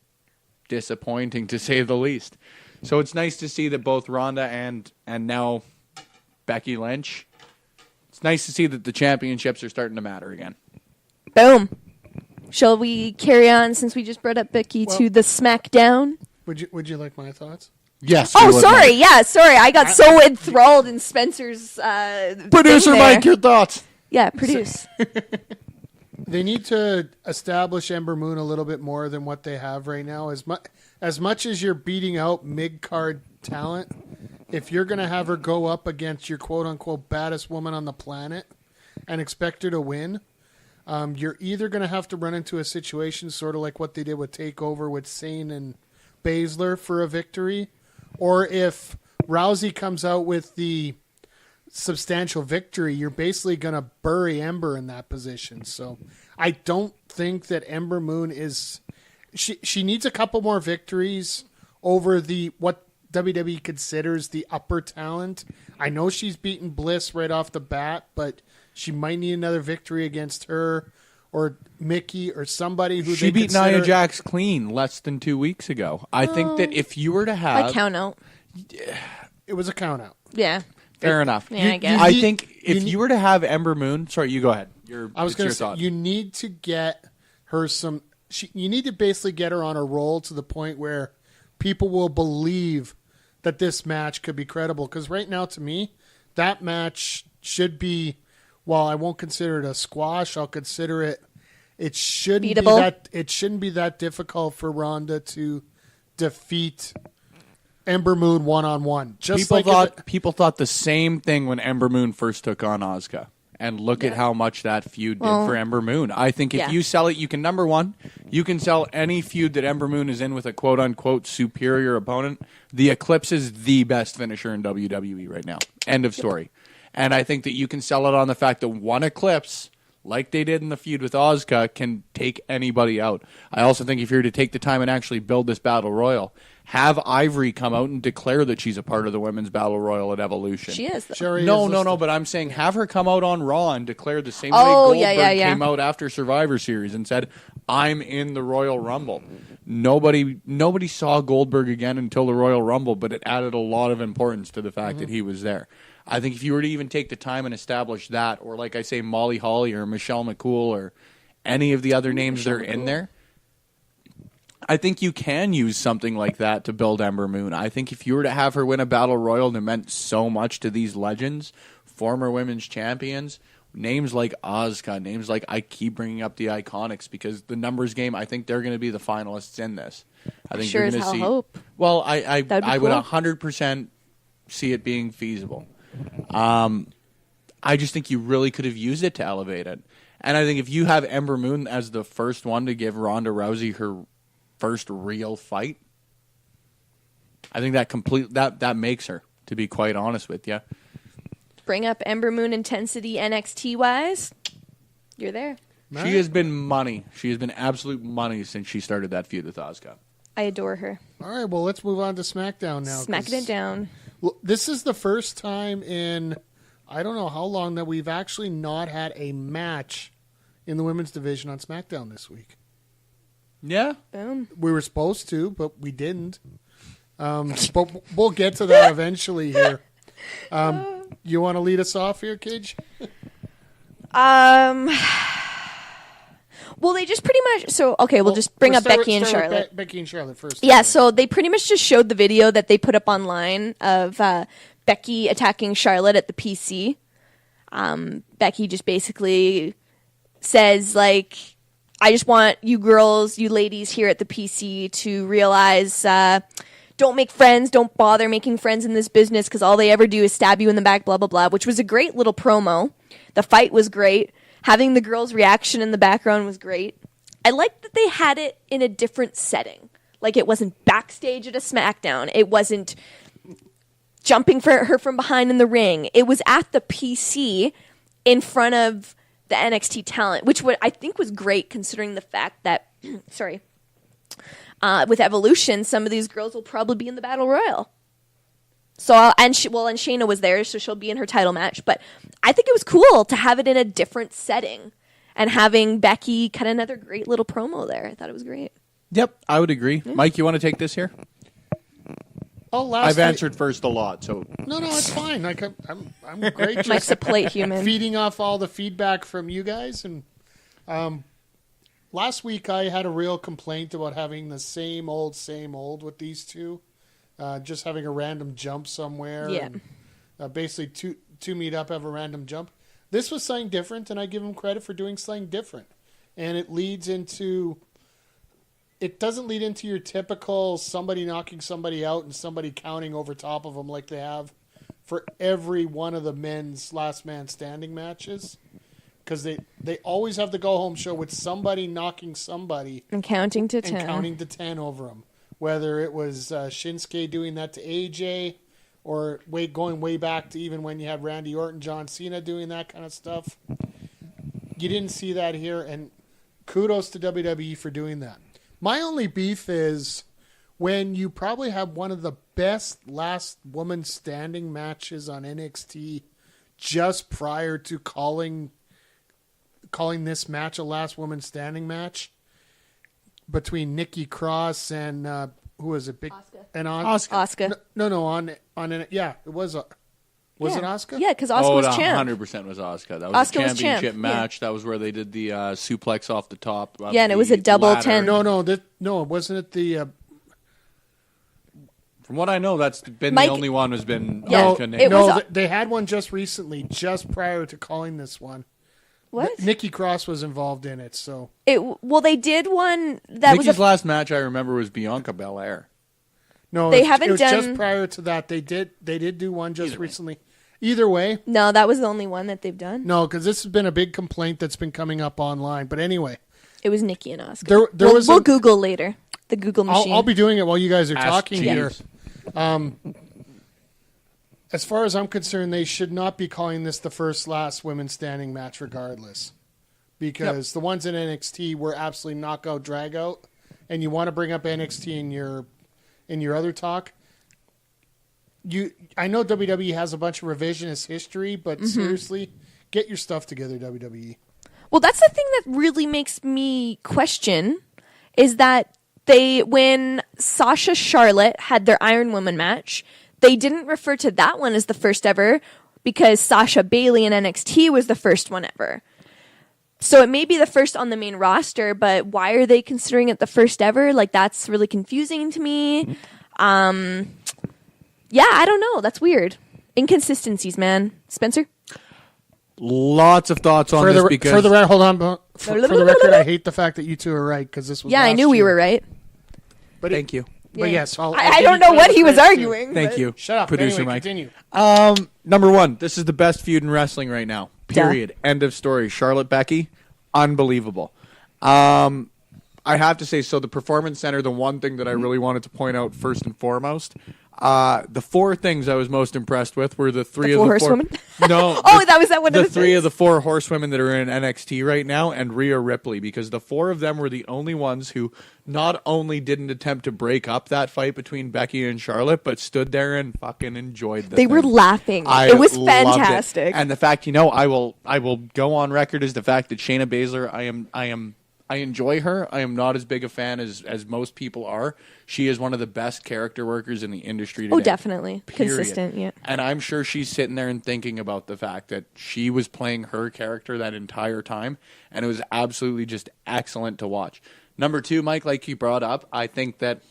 disappointing, to say the least. So it's nice to see that both Ronda and now Becky Lynch, it's nice to see that the championships are starting to matter again. Boom. Shall we carry on, since we just brought up Becky, to the SmackDown? Would you like my thoughts? Yes. Oh, sorry. Yeah, sorry. I got so enthralled in Spencer's Producer thing there. Mike, your thoughts. Yeah, produce. They need to establish Ember Moon a little bit more than what they have right now. As much as you're beating out mid-card talent, if you're going to have her go up against your quote-unquote baddest woman on the planet and expect her to win, you're either going to have to run into a situation sort of like what they did with TakeOver with Sane and Baszler for a victory, or if Rousey comes out with the substantial victory, you're basically going to bury Ember in that position. So I don't think that Ember Moon is... She needs a couple more victories over what WWE considers the upper talent. I know she's beaten Bliss right off the bat, but she might need another victory against her or Mickey or somebody who she beat Nia Jax clean less than 2 weeks ago. I think that if you were to have... A count out. It was a count out. Yeah. Fair enough. Yeah, I guess. I think if you were to have Ember Moon... Sorry, you go ahead. I was going to say, you need to get her some... you need to basically get her on a roll to the point where people will believe that this match could be credible. Because right now, to me, that match should be... While I won't consider it a squash, I'll consider it... It shouldn't be that difficult for Ronda to defeat Ember Moon one-on-one. People thought the same thing when Ember Moon first took on Asuka. And look at how much that feud did for Ember Moon. I think if you sell it, you can, number one, you can sell any feud that Ember Moon is in with a quote-unquote superior opponent. The Eclipse is the best finisher in WWE right now. End of story. And I think that you can sell it on the fact that one Eclipse, like they did in the feud with Asuka, can take anybody out. I also think if you're to take the time and actually build this Battle Royal, have Ivory come out and declare that she's a part of the Women's Battle Royal at Evolution. She is, though. No, but I'm saying have her come out on Raw and declare the same way Goldberg came out after Survivor Series and said, I'm in the Royal Rumble. Nobody saw Goldberg again until the Royal Rumble, but it added a lot of importance to the fact that he was there. I think if you were to even take the time and establish that, or like I say, Molly Holly or Michelle McCool or any of the other names that are in there, I think you can use something like that to build Ember Moon. I think if you were to have her win a Battle Royal that meant so much to these legends, former women's champions, names like Asuka, names like, I keep bringing up the Iconics because the numbers game, I think they're going to be the finalists in this. I think sure you're going to see. Hope. Well, I cool. would 100% see it being feasible. I just think you really could have used it to elevate it. And I think if you have Ember Moon as the first one to give Ronda Rousey her first real fight, I think that makes her, to be quite honest with you. Bring up Ember Moon intensity NXT wise, you're there. She has been money. She has been absolute money since she started that feud with Asuka. I adore her. All right, well, let's move on to SmackDown now. Smacking it down. Well, this is the first time in I don't know how long that we've actually not had a match in the women's division on SmackDown this week. Yeah. Boom. We were supposed to, but we didn't. But we'll get to that eventually here. You want to lead us off here, Cage? Well, they just pretty much... So, okay, we'll just bring up Becky and Charlotte. Becky and Charlotte first. Yeah, so they pretty much just showed the video that they put up online of Becky attacking Charlotte at the PC. Becky just basically says, like, I just want you girls, you ladies here at the PC to realize, don't make friends, don't bother making friends in this business because all they ever do is stab you in the back, blah, blah, blah, which was a great little promo. The fight was great. Having the girls' reaction in the background was great. I liked that they had it in a different setting. Like, it wasn't backstage at a SmackDown. It wasn't jumping for her from behind in the ring. It was at the PC in front of the NXT talent, which I think was great considering the fact that, with Evolution, some of these girls will probably be in the Battle Royal. So, and Shayna was there, so she'll be in her title match. But I think it was cool to have it in a different setting and having Becky cut another great little promo there. I thought it was great. Yep, I would agree. Mike, you want to take this here? I've answered first a lot, so No, it's fine. Like I'm great. Mike's a polite human. Feeding off all the feedback from you guys, and last week I had a real complaint about having the same old with these two, just having a random jump somewhere. Yeah. And, basically, two meet up, have a random jump. This was something different, and I give them credit for doing something different. And it leads into. It doesn't lead into your typical somebody knocking somebody out and somebody counting over top of them like they have for every one of the men's last man standing matches. Because they always have the go-home show with somebody knocking somebody. And counting to 10. And counting to 10 over them. Whether it was Shinsuke doing that to AJ or going way back to even when you had Randy Orton, John Cena doing that kind of stuff. You didn't see that here, and kudos to WWE for doing that. My only beef is when you probably have one of the best last woman standing matches on NXT just prior to calling this match a last woman standing match between Nikki Cross and who was it? Asuka. And Asuka. No, on yeah, it was it Asuka? Yeah, because Asuka was champ. 100% was Asuka. That was Asuka a was champ, championship match. Yeah. That was where they did the suplex off the top. Yeah, and it was a double ladder. 10. No, wasn't it the? From what I know, that's been Mike, the only one who's been. Yeah, they had one just recently, just prior to calling this one. What? Nikki Cross was involved in it, so. They did one that Nikki's was last match I remember was Bianca Belair. No, they it was just prior to that. They did do one just recently. Either way. No, that was the only one that they've done. No, because this has been a big complaint that's been coming up online. But anyway. It was Nikki and Asuka. We'll Google later. The Google machine. I'll be doing it while you guys are talking James. here. As far as I'm concerned, they should not be calling this the first last women standing match regardless. Because the ones in NXT were absolutely knockout, drag out. And you want to bring up NXT in your other talk. I know WWE has a bunch of revisionist history, but seriously, get your stuff together, WWE. Well, that's the thing that really makes me question is that when Sasha Charlotte had their Iron Woman match, they didn't refer to that one as the first ever because Sasha Bayley in NXT was the first one ever. So it may be the first on the main roster, but why are they considering it the first ever? Like, that's really confusing to me. Yeah, I don't know. That's weird. Inconsistencies, man. Spencer? Lots of thoughts on this because... For the record, hold on. For the record, I hate the fact that you two are right because this was I knew we were right. But Thank you. But yes, I don't know what he was arguing. Thank you. Shut up. Producer Anyway, Mike. continue. Number one, this is the best feud in wrestling right now. Period. End of story. Charlotte Becky, unbelievable. I have to say, so the Performance Center, the one thing that I really wanted to point out first and foremost, the four things I was most impressed with were the three of the horsewomen? No. Was that one of the three things? of the four horsewomen that are in NXT right now and Rhea Ripley, because the four of them were the only ones who not only didn't attempt to break up that fight between Becky and Charlotte, but stood there and fucking enjoyed the They were laughing. It was fantastic. And the fact, I will go on record as the fact that Shayna Baszler, I enjoy her. I am not as big a fan as most people are. She is one of the best character workers in the industry today. Oh, definitely. Period. Consistent, yeah. And I'm sure she's sitting there and thinking about the fact that she was playing her character that entire time, and it was absolutely just excellent to watch. Number two, Mike, like you brought up, I think that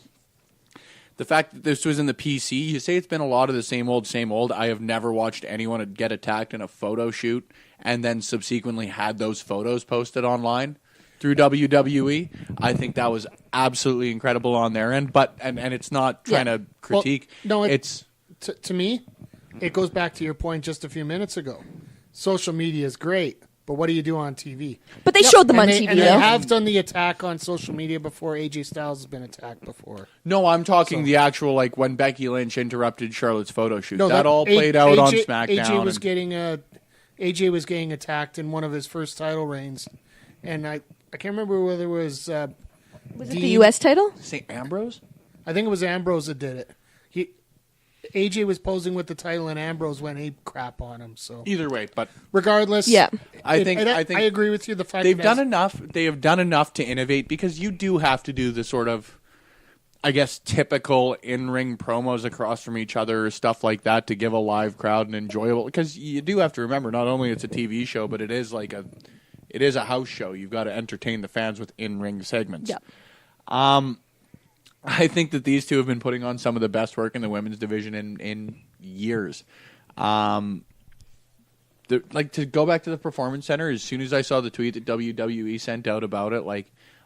the fact that this was in the PC, you say it's been a lot of the same old, same old. I have never watched anyone get attacked in a photo shoot and then subsequently had those photos posted online through WWE. I think that was absolutely incredible on their end. But and it's not trying to critique. Well, no, it's to me, it goes back to your point just a few minutes ago. Social media is great, but what do you do on TV? But they showed them on TV, and though. they have done the attack on social media before. AJ Styles has been attacked before. no. I'm talking the actual like when Becky Lynch interrupted Charlotte's photo shoot. No, that all played out on SmackDown. AJ was getting attacked in one of his first title reigns, and I can't remember whether it was Was it the U.S. title? St. Ambrose. I think it was Ambrose that did it. AJ was posing with the title, and Ambrose went ape crap on him. So Either way, but regardless, Yeah. I think I agree with you. The fact they've that done enough. They have done enough to innovate because you do have to do the sort of, I guess, typical in-ring promos across from each other or stuff like that to give a live crowd an enjoyable. Because you do have to remember, not only it's a TV show, but it is a house show. You've got to entertain the fans with in-ring segments. Yeah. I think that these two have been putting on some of the best work in the women's division in years. To go back to the Performance Center, as soon as I saw the tweet that WWE sent out about it,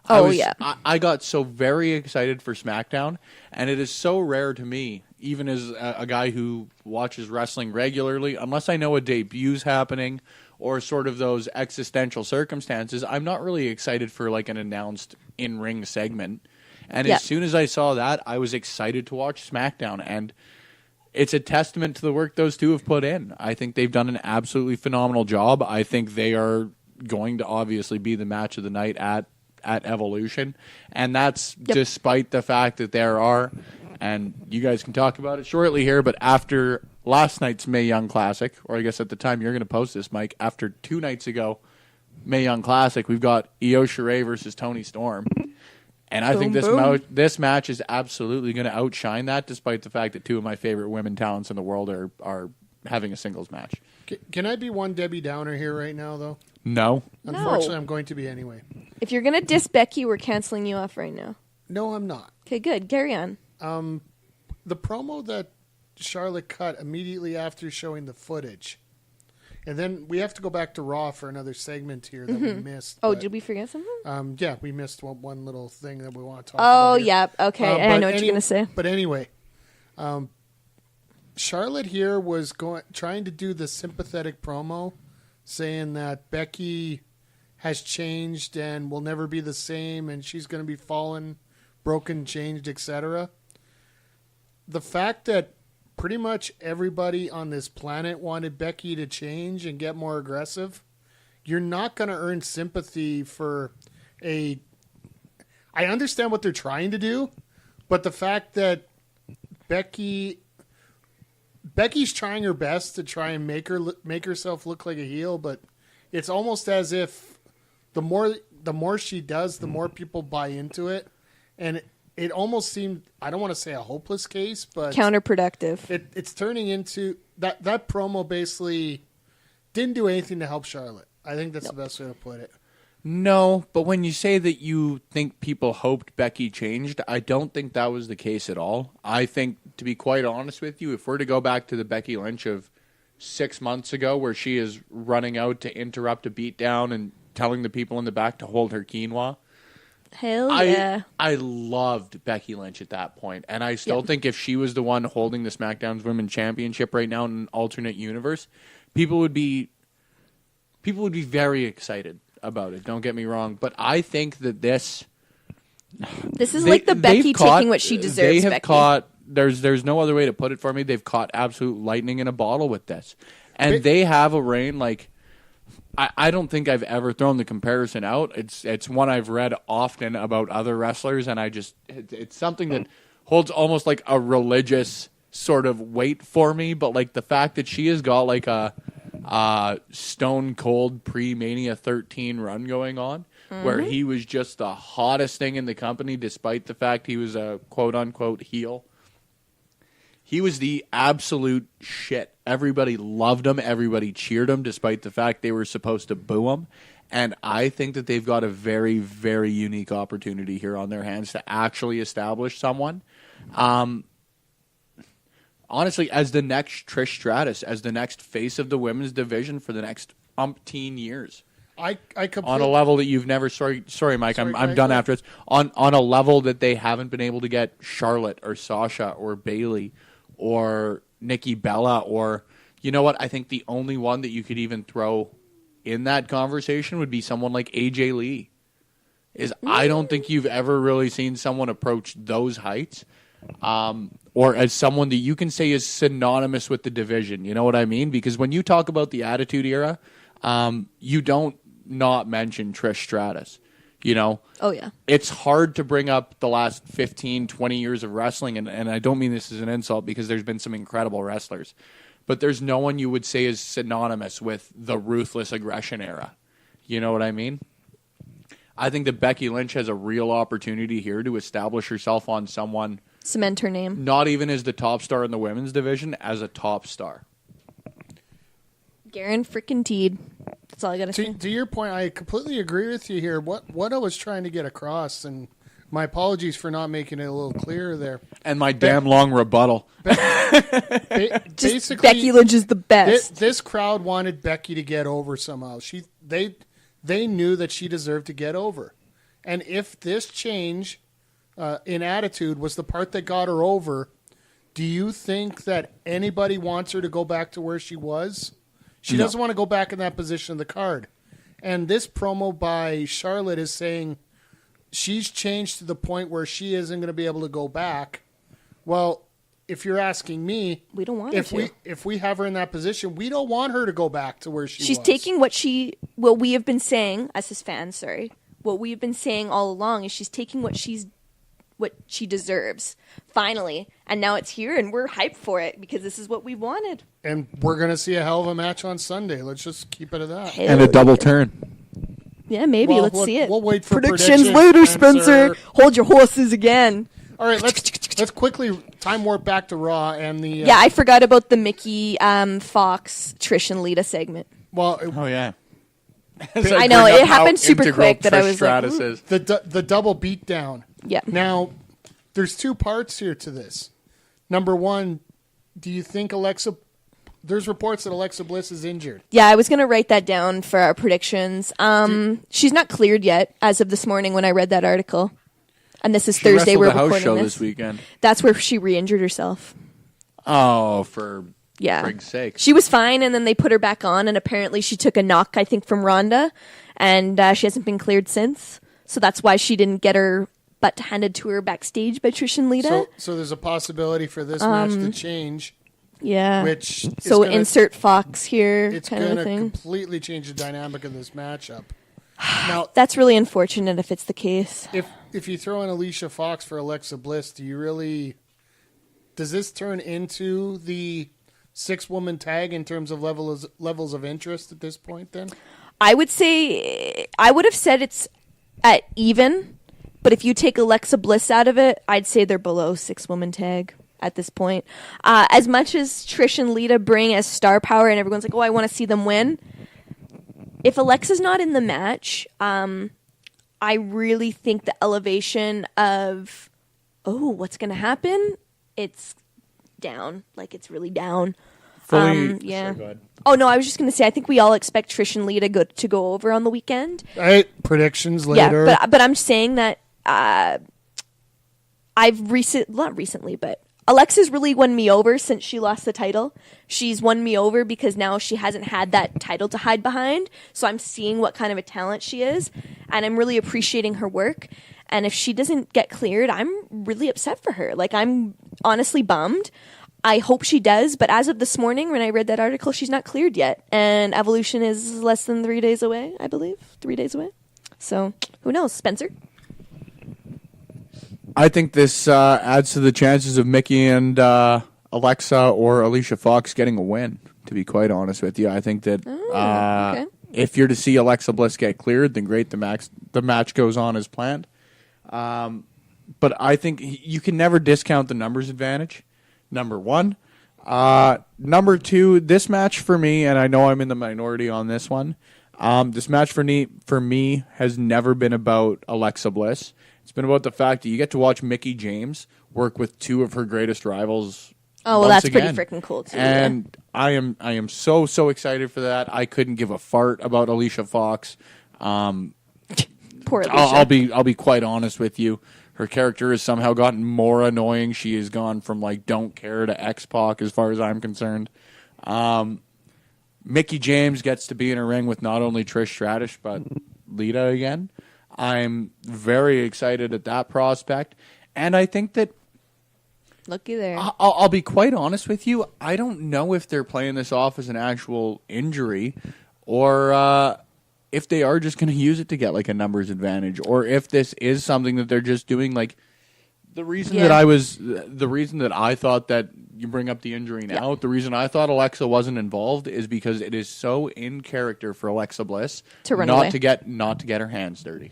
I got so very excited for SmackDown, and it is so rare to me, even as a guy who watches wrestling regularly, unless I know a debut's happening or sort of those existential circumstances, I'm not really excited for like an announced in-ring segment. And as soon as I saw that, I was excited to watch SmackDown. And it's a testament to the work those two have put in. I think they've done an absolutely phenomenal job. I think they are going to obviously be the match of the night at Evolution. And that's despite the fact that there are, and you guys can talk about it shortly here, but after last night's Mae Young Classic, or I guess at the time you're going to post this, Mike, after 2 nights ago, Mae Young Classic, we've got Io Shirai versus Toni Storm. And I think this match is absolutely going to outshine that, despite the fact that 2 of my favorite women talents in the world are having a singles match. Can I be one Debbie Downer here right now, though? No. Unfortunately, I'm going to be anyway. If you're going to diss Becky, we're canceling you off right now. No, I'm not. Okay, good. Carry on. The promo that Charlotte cut immediately after showing the footage. And then we have to go back to Raw for another segment here that we missed. Oh, did we forget something? Yeah, we missed one little thing that we want to talk about. Oh, here. yeah. Okay, I know what you're going to say. But anyway, Charlotte here was trying to do the sympathetic promo, saying that Becky has changed and will never be the same, and she's going to be fallen, broken, changed, etc. The fact that pretty much everybody on this planet wanted Becky to change and get more aggressive, you're not going to earn sympathy for I understand what they're trying to do, but the fact that Becky's trying her best to try and make herself look like a heel, but it's almost as if the more she does, the more people buy into it, and it almost seemed, I don't want to say a hopeless case, but counterproductive. It's turning into that promo basically didn't do anything to help Charlotte. I think that's the best way to put it. No, but when you say that you think people hoped Becky changed, I don't think that was the case at all. I think, to be quite honest with you, if we're to go back to the Becky Lynch of 6 months ago, where she is running out to interrupt a beatdown and telling the people in the back to hold her quinoa, Hell yeah. I loved Becky Lynch at that point, and I still think if she was the one holding the SmackDown's Women's Championship right now in an alternate universe, people would be very excited about it. Don't get me wrong, but I think that this is like the Becky taking what she deserves. They have Becky. caught. There's no other way to put it for me. They've caught absolute lightning in a bottle with this, and they have a reign like. I don't think I've ever thrown the comparison out. It's one I've read often about other wrestlers, and it's something that holds almost like a religious sort of weight for me. But like the fact that she has got like a Stone Cold pre-Mania 13 run going on, where he was just the hottest thing in the company, despite the fact he was a quote-unquote heel. He was the absolute shit. Everybody loved him. Everybody cheered him, despite the fact they were supposed to boo him. And I think that they've got a very, very unique opportunity here on their hands to actually establish someone Honestly, as the next Trish Stratus, as the next face of the women's division for the next umpteen years. I completely, On a level that you've never. Sorry, Mike. I'm done after this. On a level that they haven't been able to get Charlotte or Sasha or Bayley or Nikki Bella or, you know what? I think the only one that you could even throw in that conversation would be someone like AJ Lee. I don't think you've ever really seen someone approach those heights, or as someone that you can say is synonymous with the division. You know what I mean? Because when you talk about the Attitude Era, you don't not mention Trish Stratus. You know? Oh, yeah. It's hard to bring up the last 15, 20 years of wrestling, and I don't mean this as an insult because there's been some incredible wrestlers, but there's no one you would say is synonymous with the Ruthless Aggression Era. You know what I mean? I think that Becky Lynch has a real opportunity here to establish herself on someone. Cement her name. Not even as the top star in the women's division, as a top star. Garen frickin' Teed. That's all I gotta say. To your point, I completely agree with you here. What I was trying to get across, and my apologies for not making it a little clearer there. And my damn long rebuttal. Basically, Becky Lynch is the best. This crowd wanted Becky to get over somehow. They knew that she deserved to get over. And if this change in attitude was the part that got her over, do you think that anybody wants her to go back to where she was? She doesn't want to go back in that position of the card. And this promo by Charlotte is saying she's changed to the point where she isn't going to be able to go back. Well, if you're asking me, we don't want her to. If we have her in that position, we don't want her to go back to where She's was. taking what we have been saying as his fans, what we have been saying all along is she's taking what she deserves, finally. And now it's here, and we're hyped for it because this is what we wanted. And we're going to see a hell of a match on Sunday. Let's just keep it at that. And a double turn. Yeah, maybe. Well, let's see it. We'll wait for predictions later, Spencer. Hold your horses again. All right, let's quickly time warp back to Raw and the. Yeah, I forgot about the Mickey Fox, Trish and Lita segment. Well, oh yeah. I know it happened super quick that I was like, the double beatdown. Yeah. Now, there's two parts here to this. Number one, do you think Alexa? There's reports that Alexa Bliss is injured. Yeah, I was going to write that down for our predictions. She's not cleared yet, as of this morning when I read that article. And this is Thursday. We're recording house show this this weekend. That's where she re-injured herself. Oh, for yeah, frig's sake. She was fine, and then they put her back on, and apparently she took a knock, I think, from Ronda, and she hasn't been cleared since. So that's why she didn't get her butt handed to her backstage by Trish and Lita. So there's a possibility for this match to change. Yeah. Which is so insert Fox here. It's going to completely change the dynamic of this matchup. Now that's really unfortunate if it's the case. If you throw in Alicia Fox for Alexa Bliss, does this turn into the 6-woman tag in terms of levels of interest at this point then? I would have said it's at even, but if you take Alexa Bliss out of it, I'd say they're below 6-woman tag at this point. As much as Trish and Lita bring as star power and everyone's like, oh, I want to see them win. If Alexa's not in the match, I really think the elevation of, what's going to happen? It's down. Like, it's really down. Yeah. Sorry, go ahead. Oh, no, I was just going to say, I think we all expect Trish and Lita to go over on the weekend. All right, predictions later. Yeah, but I'm saying that not recently, but Alexa's really won me over since she lost the title. She's won me over because now she hasn't had that title to hide behind. So I'm seeing what kind of a talent she is, and I'm really appreciating her work. And if she doesn't get cleared, I'm really upset for her. Like, I'm honestly bummed. I hope she does, but as of this morning, when I read that article, she's not cleared yet. And Evolution is less than 3 days away, I believe. 3 days away. So, who knows? Spencer? I think this adds to the chances of Mickey and Alexa or Alicia Fox getting a win, to be quite honest with you. I think that okay. If you're to see Alexa Bliss get cleared, then great, the match goes on as planned. But I think you can never discount the numbers advantage, number one. Number two, this match for me, and I know I'm in the minority on this one, this match for me has never been about Alexa Bliss. It's been about the fact that you get to watch Mickie James work with two of her greatest rivals. Oh, well, once that's pretty again. freaking cool too. And I am so excited for that. I couldn't give a fart about Alicia Fox. Poor Alicia. I'll be quite honest with you. Her character has somehow gotten more annoying. She has gone from like don't care to X-Pac as far as I'm concerned. Mickie James gets to be in a ring with not only Trish Stratus but Lita again. I'm very excited at that prospect, and I think that Looky there. I'll be quite honest with you. I don't know if they're playing this off as an actual injury, or if they are just going to use it to get like a numbers advantage, or if this is something that they're just doing. Like the reason that I thought that you bring up the injury now, the reason I thought Alexa wasn't involved is because it is so in character for Alexa Bliss to run not away. to get her hands dirty.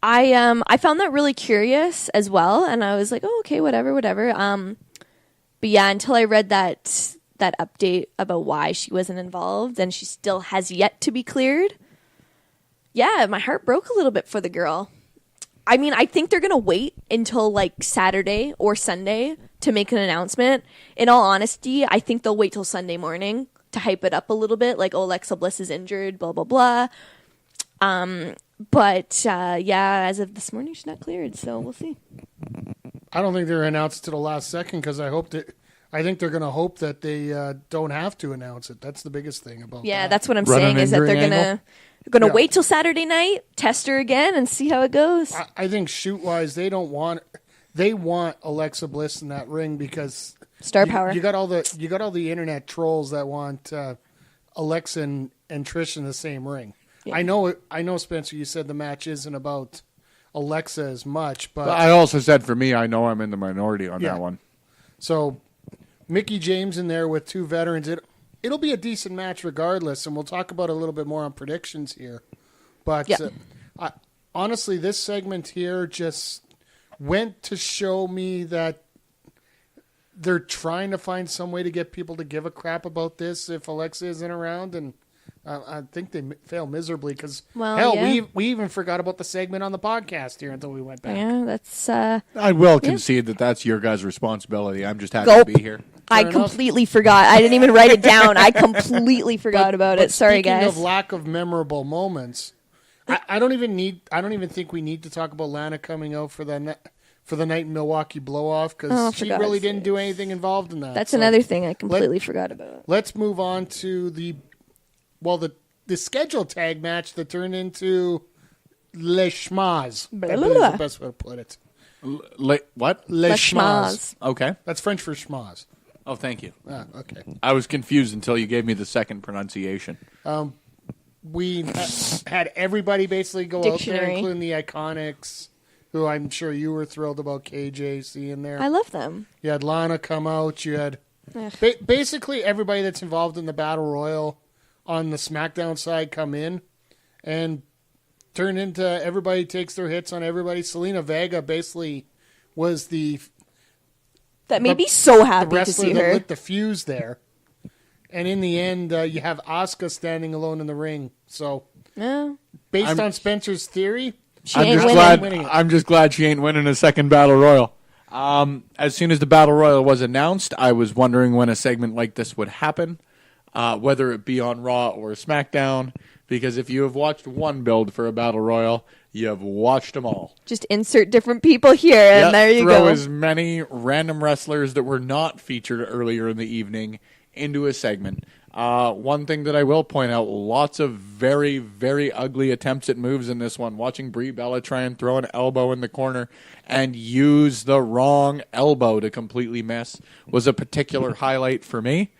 I found that really curious as well, and I was like, oh, okay, whatever. But yeah, until I read that update about why she wasn't involved and she still has yet to be cleared. Yeah, my heart broke a little bit for the girl. I mean, I think they're going to wait until like Saturday or Sunday to make an announcement. In all honesty, I think they'll wait till Sunday morning to hype it up a little bit. Like, oh, Alexa Bliss is injured, blah, blah, blah. But yeah, as of this morning, she's not cleared, so we'll see. I don't think they're announced to the last second because I think they're going to hope that they don't have to announce it. That's the biggest thing about Yeah, that. that's what I'm Run saying an is that they're injury gonna Yeah. wait till Saturday night, test her again, and see how it goes. I think shoot-wise, they want Alexa Bliss in that ring because Star power. You got all the internet trolls that want Alexa and Trish in the same ring. Yeah. I know, Spencer. You said the match isn't about Alexa as much, but I also said for me, I know I'm in the minority on Yeah. that one. so Mickie James in there with two veterans. It'll be a decent match regardless, and we'll talk about it a little bit more on predictions here. But Yeah. honestly, this segment here just went to show me that they're trying to find some way to get people to give a crap about this if Alexa isn't around, and I think they fail miserably because, hell, yeah. we even forgot about the segment on the podcast here until we went back. Yeah, that's I will concede that that's your guys' responsibility. I'm just happy Gulp. to be here. I Fair enough. completely forgot. I didn't even write it down. I completely forgot about But it. Sorry, speaking guys. of lack of memorable moments, I don't even think we need to talk about Lana coming out for the night in Milwaukee blow off because Oh, she for really God's didn't do anything involved in that. That's So another thing I completely forgot about. Let's move on to the scheduled tag match that turned into Le Schmaz. Blah, I blah, believe is blah. the best way to put it. What? Le Le Schmaz. Schmaz. Okay. That's French for schmaz. Oh, thank you. Ah, okay. I was confused until you gave me the second pronunciation. We had everybody basically go out there, Dictionary. including the Iconics, who I'm sure you were thrilled about KJ seeing there. I love them. You had Lana come out. You had Ugh. basically everybody that's involved in the Battle Royal on the SmackDown side come in and turn into everybody takes their hits on everybody. Selena Vega basically was the That made me so happy to wrestler see that her. lit the fuse there. And in the end, you have Asuka standing alone in the ring. So, Yeah. based on Spencer's theory, She ain't winning. winning it. I'm just glad she ain't winning a second battle royal. As soon as the battle royal was announced, I was wondering when a segment like this would happen, whether it be on Raw or SmackDown. Because if you have watched one build for a battle royal, you have watched them all. Just insert different people here, and Yep, there you throw go. as many random wrestlers that were not featured earlier in the evening into a segment. One thing that I will point out, lots of very, very ugly attempts at moves in this one. Watching Brie Bella try and throw an elbow in the corner and use the wrong elbow to completely miss was a particular highlight for me.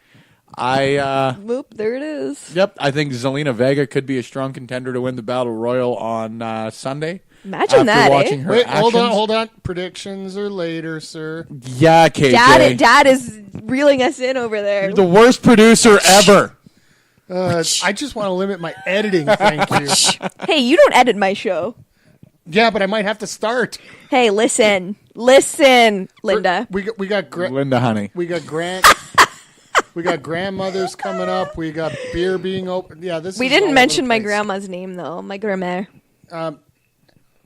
Whoop, there it is. Yep, I think Zelina Vega could be a strong contender to win the Battle Royal on Sunday. Imagine after that, watching eh? her Wait, actions. hold on. Predictions are later, sir. Yeah, KJ. Dad is reeling us in over there. You're the worst producer ever. I just want to limit my editing, thank you. Hey, you don't edit my show. Yeah, but I might have to start. Hey, listen, Linda. We got Linda, honey. we got Grant. We got grandmothers coming up. We got beer being open. Yeah, this. We is all didn't over mention the my place. grandma's name though. My grandma.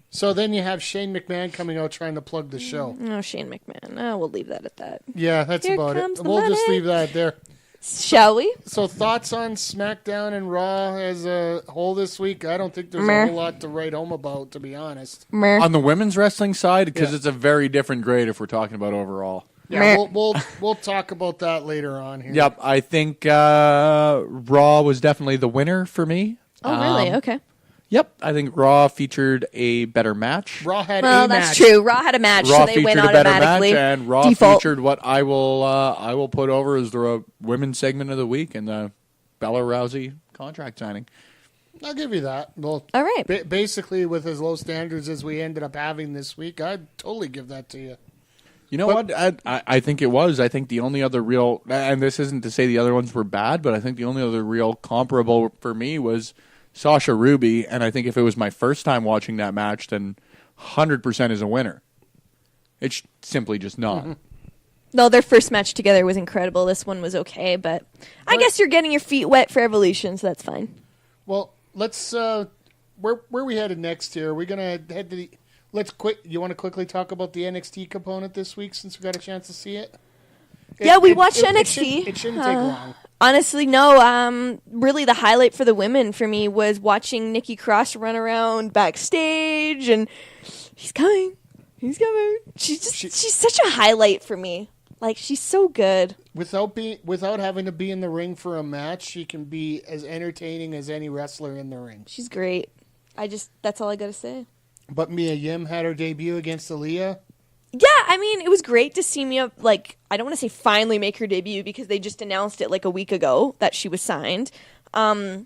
So then you have Shane McMahon coming out trying to plug the show. Oh, Shane McMahon. Oh, we'll leave that at that. Yeah, that's Here about it. comes the We'll just money. leave that there. Shall we? So thoughts on SmackDown and Raw as a whole this week? I don't think there's Meh. a whole lot to write home about, to be honest. Meh. On the women's wrestling side, because Yeah. it's a very different grade if we're talking about overall. Yeah, Meh. we'll talk about that later on here. Yep, I think Raw was definitely the winner for me. Oh, really? Okay. Yep, I think Raw featured a better match. Raw had Well, a that's match. true. Raw had a match, Raw so they win featured a better match, automatically. and Raw Default. featured what I will put over as the women's segment of the week in the Bella Rousey contract signing. I'll give you that. Well, All right. basically, with as low standards as we ended up having this week, I'd totally give that to you. You know what? I think it was. I think the only other real, and this isn't to say the other ones were bad, but I think the only other real comparable for me was Sasha Ruby, and I think if it was my first time watching that match, then 100% is a winner. It's simply just not. Mm-hmm. No, their first match together was incredible. This one was okay, but I guess you're getting your feet wet for Evolution, so that's fine. Well, let's where we headed next here. We're gonna head to the. You want to quickly talk about the NXT component this week since we got a chance to see it? Yeah, we watched NXT. It shouldn't take long. Honestly, no. Really, the highlight for the women for me was watching Nikki Cross run around backstage, and he's coming. He's coming. She's such a highlight for me. Like, she's so good. Without having to be in the ring for a match, she can be as entertaining as any wrestler in the ring. She's great. That's all I gotta say. But Mia Yim had her debut against Aaliyah. Yeah, I mean, it was great to see Mia, I don't want to say finally make her debut because they just announced it a week ago that she was signed. I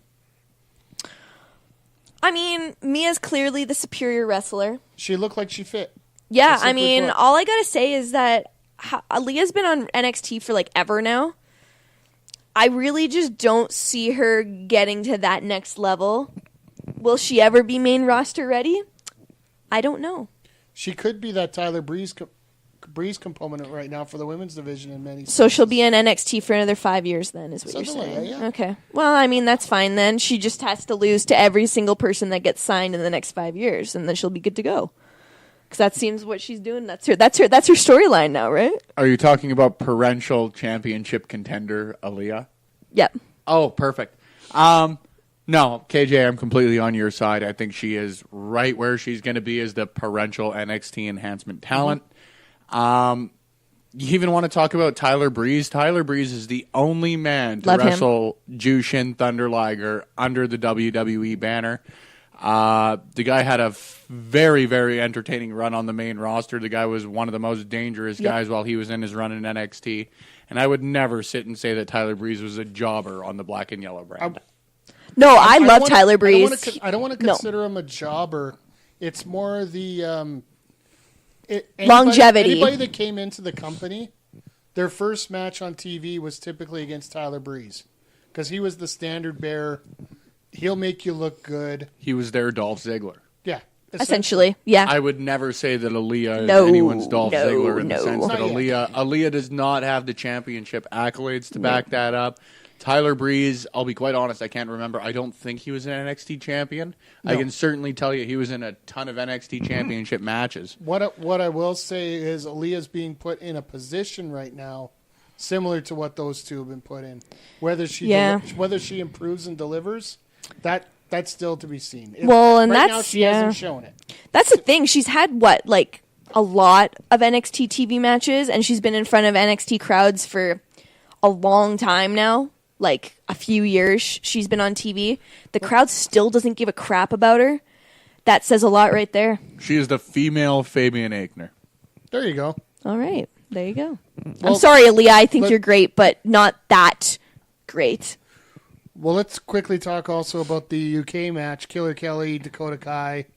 mean, Mia's clearly the superior wrestler. She looked like she fit. Yeah, That's I simply mean, put. all I gotta say is that Aaliyah's been on NXT for ever now. I really just don't see her getting to that next level. Will she ever be main roster ready? I don't know. She could be that Tyler Breeze component right now for the women's division in many. So she'll be in NXT for another 5 years then, is what Something you're like saying. that, yeah. Okay. Well, I mean, that's fine then. She just has to lose to every single person that gets signed in the next 5 years, and then she'll be good to go. Because that seems what she's doing. That's her storyline now, right? Are you talking about parental championship contender Aaliyah? Yep. Oh, perfect. No, KJ, I'm completely on your side. I think she is right where she's going to be as the parental NXT enhancement talent. You even want to talk about Tyler Breeze? Tyler Breeze is the only man to Love him. wrestle Jushin Thunder Liger under the WWE banner. The guy had a very, very entertaining run on the main roster. The guy was one of the most dangerous guys while he was in his run in NXT. And I would never sit and say that Tyler Breeze was a jobber on the black and yellow brand. No, I love wanna- Tyler Breeze. I don't want to No. consider him a jobber. It's more the Longevity. Anybody that came into the company, their first match on TV was typically against Tyler Breeze because he was the standard bearer. He'll make you look good. He was their Dolph Ziggler. Yeah, Essentially, yeah. I would never say that Aaliyah No, is anyone's Dolph no, Ziggler in the no. sense that Not yet. Aaliyah does not have the championship accolades to back that up. Tyler Breeze, I'll be quite honest, I can't remember. I don't think he was an NXT champion. I can certainly tell you he was in a ton of NXT championship matches. What I will say is Aaliyah's being put in a position right now similar to what those two have been put in. Whether she improves and delivers, that's still to be seen. Well, and right now that's- she yeah. hasn't shown it. That's the thing. She's had, a lot of NXT TV matches, and she's been in front of NXT crowds for a long time now. A few years she's been on TV. The crowd still doesn't give a crap about her. That says a lot right there. She is the female Fabian Aichner. There you go. All right. There you go. Well, I'm sorry, Aaliyah. I think let- you're great, but not that great. Well, let's quickly talk also about the UK match, Killer Kelly, Dakota Kai.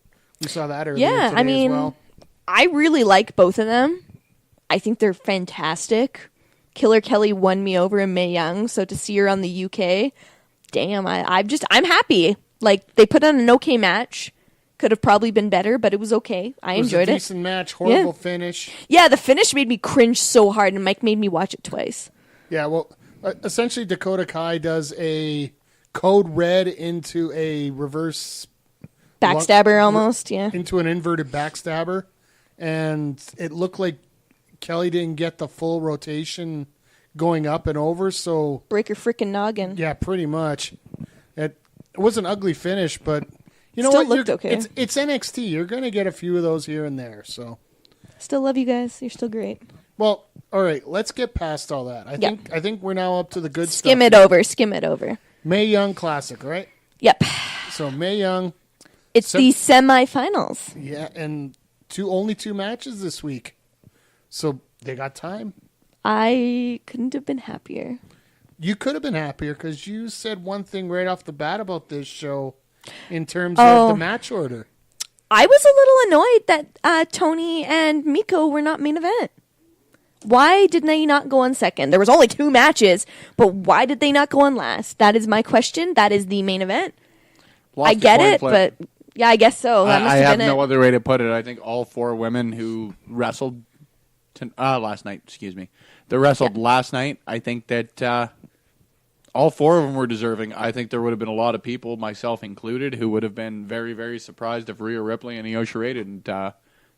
We saw that earlier Yeah, today I mean, as well. I really like both of them. I think they're fantastic. Killer Kelly won me over in Mae Young, so to see her on the UK, damn, I'm happy. They put on an okay match. Could have probably been better, but it was okay. I enjoyed It was a it. decent match, horrible finish. Yeah, the finish made me cringe so hard, and Mike made me watch it twice. Yeah, well, essentially Dakota Kai does a code red into a reverse Backstabber almost, yeah. into an inverted backstabber, and it looked like Kelly didn't get the full rotation going up and over, so Break your freaking noggin. yeah, pretty much. It was an ugly finish, but you know Still what? looked okay. It's NXT. You're going to get a few of those here and there. So, Still love you guys. You're still great. well, all right. Let's get past all that. I think we're now up to the good Skim stuff. Skim it over. Mae Young Classic, right? Yep. So Mae Young, It's the semifinals. yeah, and only two matches this week, so they got time. I couldn't have been happier. You could have been happier because you said one thing right off the bat about this show in terms of the match order. I was a little annoyed that Tony and Miko were not main event. Why did they not go on second? There was only 2 matches, but why did they not go on last? That is my question. That is the main event. Lost I the get coin it, flip. but yeah, I guess so. That must I have have been no it. other way to put it. I think all 4 women who wrestled last night, they wrestled last night. I think that all 4 of them were deserving. I think there would have been a lot of people, myself included, who would have been very, very surprised if Rhea Ripley and Io Shirai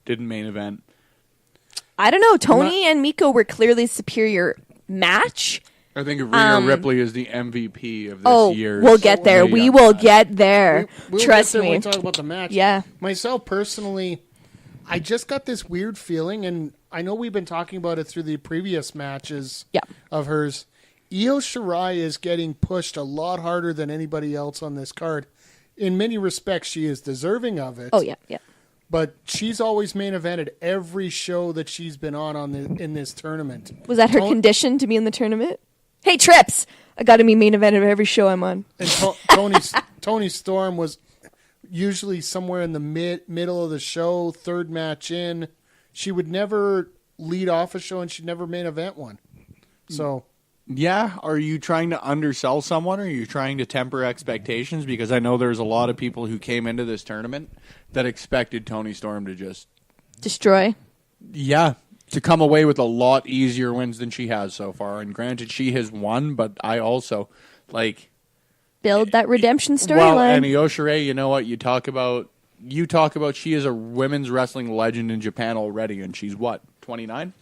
didn't main event. I don't know. Tony and Miko were clearly superior match. I think Rhea Ripley is the MVP of this year. We'll get there. We will get there. We'll Trust get there me. when we talk about the match. Yeah. Myself personally, I just got this weird feeling, and I know we've been talking about it through the previous matches of hers. Io Shirai is getting pushed a lot harder than anybody else on this card. In many respects, she is deserving of it. Oh, yeah, yeah. But she's always main evented every show that she's been on in this tournament. Was that her condition to be in the tournament? Hey, Trips, I got to be main event of every show I'm on. And Tony Storm was usually somewhere in the middle of the show, third match in. She would never lead off a show, and she'd never main event one. So, yeah, are you trying to undersell someone, or are you trying to temper expectations? Because I know there's a lot of people who came into this tournament that expected Tony Storm to just destroy. Yeah, to come away with a lot easier wins than she has so far. And granted, she has won, but I also build that redemption storyline. Well, and Io Shirai, you know what? You talk about she is a women's wrestling legend in Japan already, and she's what, 29?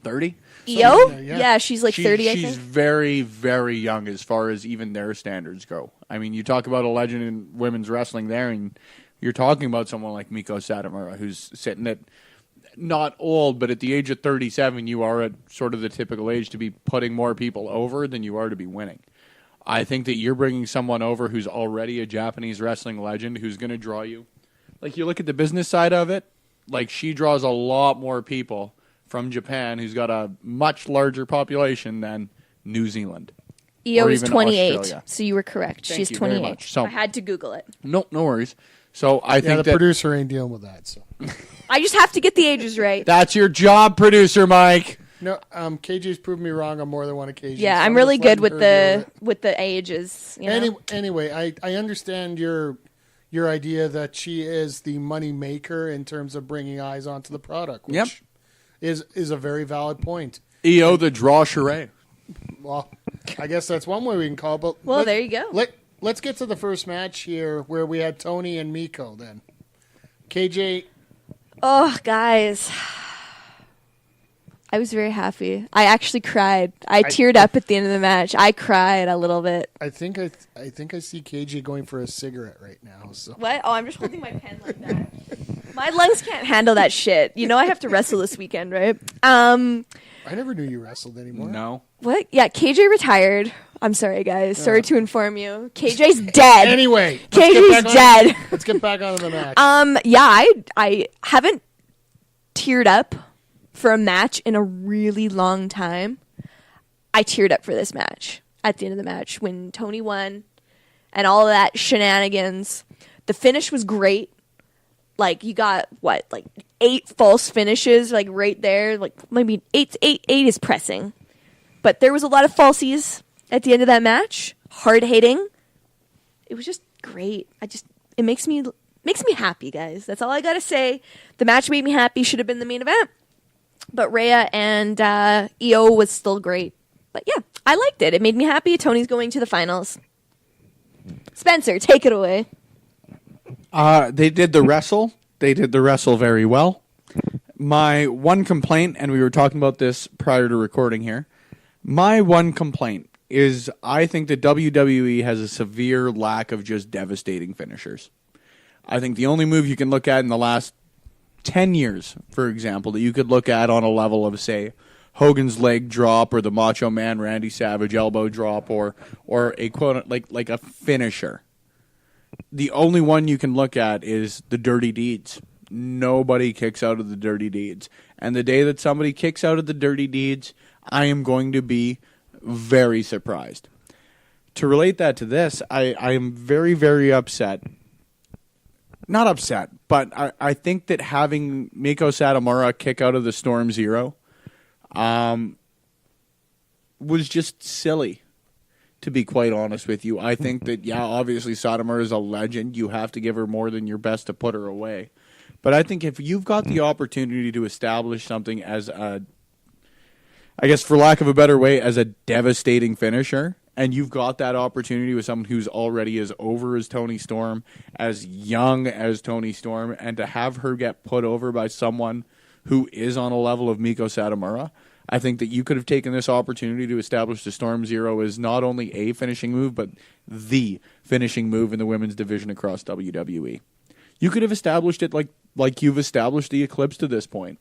30? Io? Yeah, she's like 30, I think. She's very, very young as far as even their standards go. I mean, you talk about a legend in women's wrestling there, and you're talking about someone like Miko Satomura, who's sitting at not old, but at the age of 37, you are at sort of the typical age to be putting more people over than you are to be winning. I think that you're bringing someone over who's already a Japanese wrestling legend who's going to draw you. Like, you look at the business side of it, like, she draws a lot more people from Japan, who's got a much larger population than New Zealand. Io is 28, Australia. So you were correct. Thank She's you very 28. much. So, I had to Google it. No worries. So I think the that producer ain't dealing with that. So I just have to get the ages right. that's your job, producer Mike. no, KJ's proved me wrong on more than one occasion. Yeah, so I'm really just good letting with her deal the ages. You know? Anyway, I understand your idea that she is the money maker in terms of bringing eyes onto the product, which is a very valid point. Io the draw charade. Well, I guess that's one way we can call it. But Well, there you go. Let's get to the first match here where we had Tony and Miko then. KJ. Oh, guys. I was very happy. I actually cried. I teared up at the end of the match. I cried a little bit. I think I see KJ going for a cigarette right now. So What? Oh, I'm just holding my pen like that. My lungs can't handle that shit. You know I have to wrestle this weekend, right? I never knew you wrestled anymore. No. What? Yeah, KJ retired. I'm sorry, guys. Sorry to inform you. KJ's dead. Anyway, KJ's dead. Let's get back onto the match. Yeah, I haven't teared up for a match in a really long time. I teared up for this match at the end of the match when Tony won and all of that shenanigans. The finish was great. Like, you got, 8 false finishes, like, right there. Like, maybe 8 is pressing. But there was a lot of falsies at the end of that match. Hard hitting. It was just great. It makes me happy, guys. That's all I gotta say. The match made me happy. Should have been the main event. But Rhea and Io was still great. But yeah, I liked it. It made me happy. Tony's going to the finals. Spencer, take it away. They did the wrestle. They did the wrestle very well. My one complaint, and we were talking about this prior to recording here, my one complaint is I think that WWE has a severe lack of just devastating finishers. I think the only move you can look at in the last 10 years, for example, that you could look at on a level of, say, Hogan's leg drop or the Macho Man Randy Savage elbow drop or a quote like a finisher. The only one you can look at is the Dirty Deeds. Nobody kicks out of the Dirty Deeds. And the day that somebody kicks out of the Dirty Deeds, I am going to be very surprised. To relate that to this, I am very, very upset. Not upset, but I think that having Miko Satomura kick out of the Storm Zero was just silly, to be quite honest with you. I think that, yeah, obviously Satomura is a legend. You have to give her more than your best to put her away. But I think if you've got the opportunity to establish something as a, I guess for lack of a better way, as a devastating finisher, and you've got that opportunity with someone who's already as over as Toni Storm, as young as Toni Storm, and to have her get put over by someone who is on a level of Miko Satomura, I think that you could have taken this opportunity to establish the Storm Zero as not only a finishing move, but the finishing move in the women's division across WWE. You could have established it like you've established the Eclipse to this point.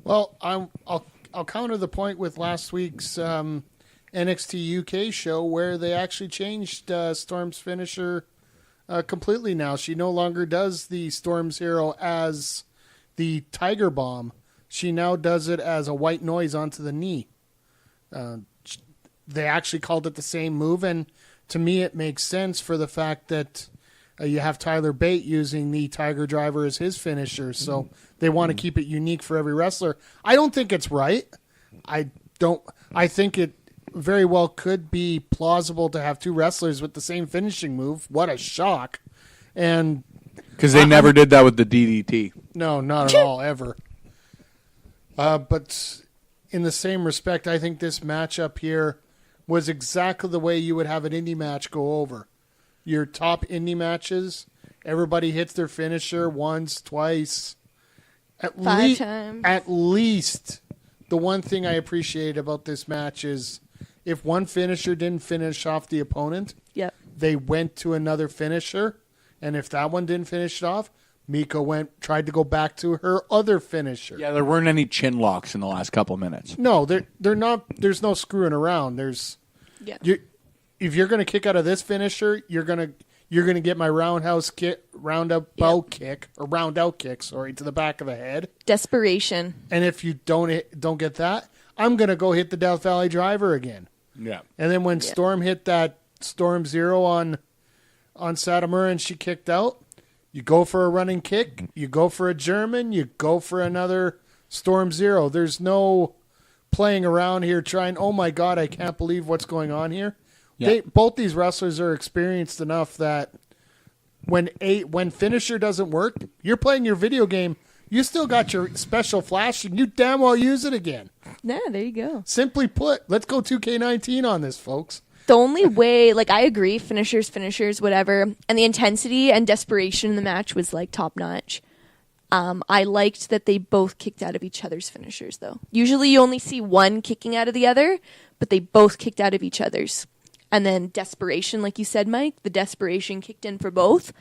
Well, I'll counter the point with last week's NXT UK show where they actually changed Storm's finisher completely now. She no longer does the Storm Zero as the Tiger Bomb. She now does it as a white noise onto the knee. They actually called it the same move, and to me it makes sense for the fact that you have Tyler Bate using the Tiger Driver as his finisher, so they want to keep it unique for every wrestler. I don't think it's right. I think it very well could be plausible to have two wrestlers with the same finishing move. What a shock. And because they never did that with the DDT. No, not at all, ever. But in the same respect, I think this matchup here was exactly the way you would have an indie match go over. Your top indie matches, everybody hits their finisher once, twice. Five times. At least the one thing I appreciate about this match is if one finisher didn't finish off the opponent, Yep. they went to another finisher. And if that one didn't finish it off, Miko tried to go back to her other finisher. Yeah, there weren't any chin locks in the last couple minutes. No, they're not. There's no screwing around. If you're going to kick out of this finisher, you're going to get my roundout kick to the back of the head. Desperation. And if you don't get that, I'm going to go hit the Death Valley Driver again. Yeah. And then when Storm hit that Storm Zero on Satomura and she kicked out, you go for a running kick, you go for a German, you go for another Storm Zero. There's no playing around here trying, oh my God, I can't believe what's going on here. Yeah. Both these wrestlers are experienced enough that when finisher doesn't work, you're playing your video game, you still got your special flash, and you damn well use it again. Yeah, there you go. Simply put, let's go 2K19 on this, folks. The only way, I agree, finishers, whatever, and the intensity and desperation in the match was, top notch. I liked that they both kicked out of each other's finishers, though. Usually you only see one kicking out of the other, but they both kicked out of each other's. And then desperation, like you said, Mike, the desperation kicked in for both.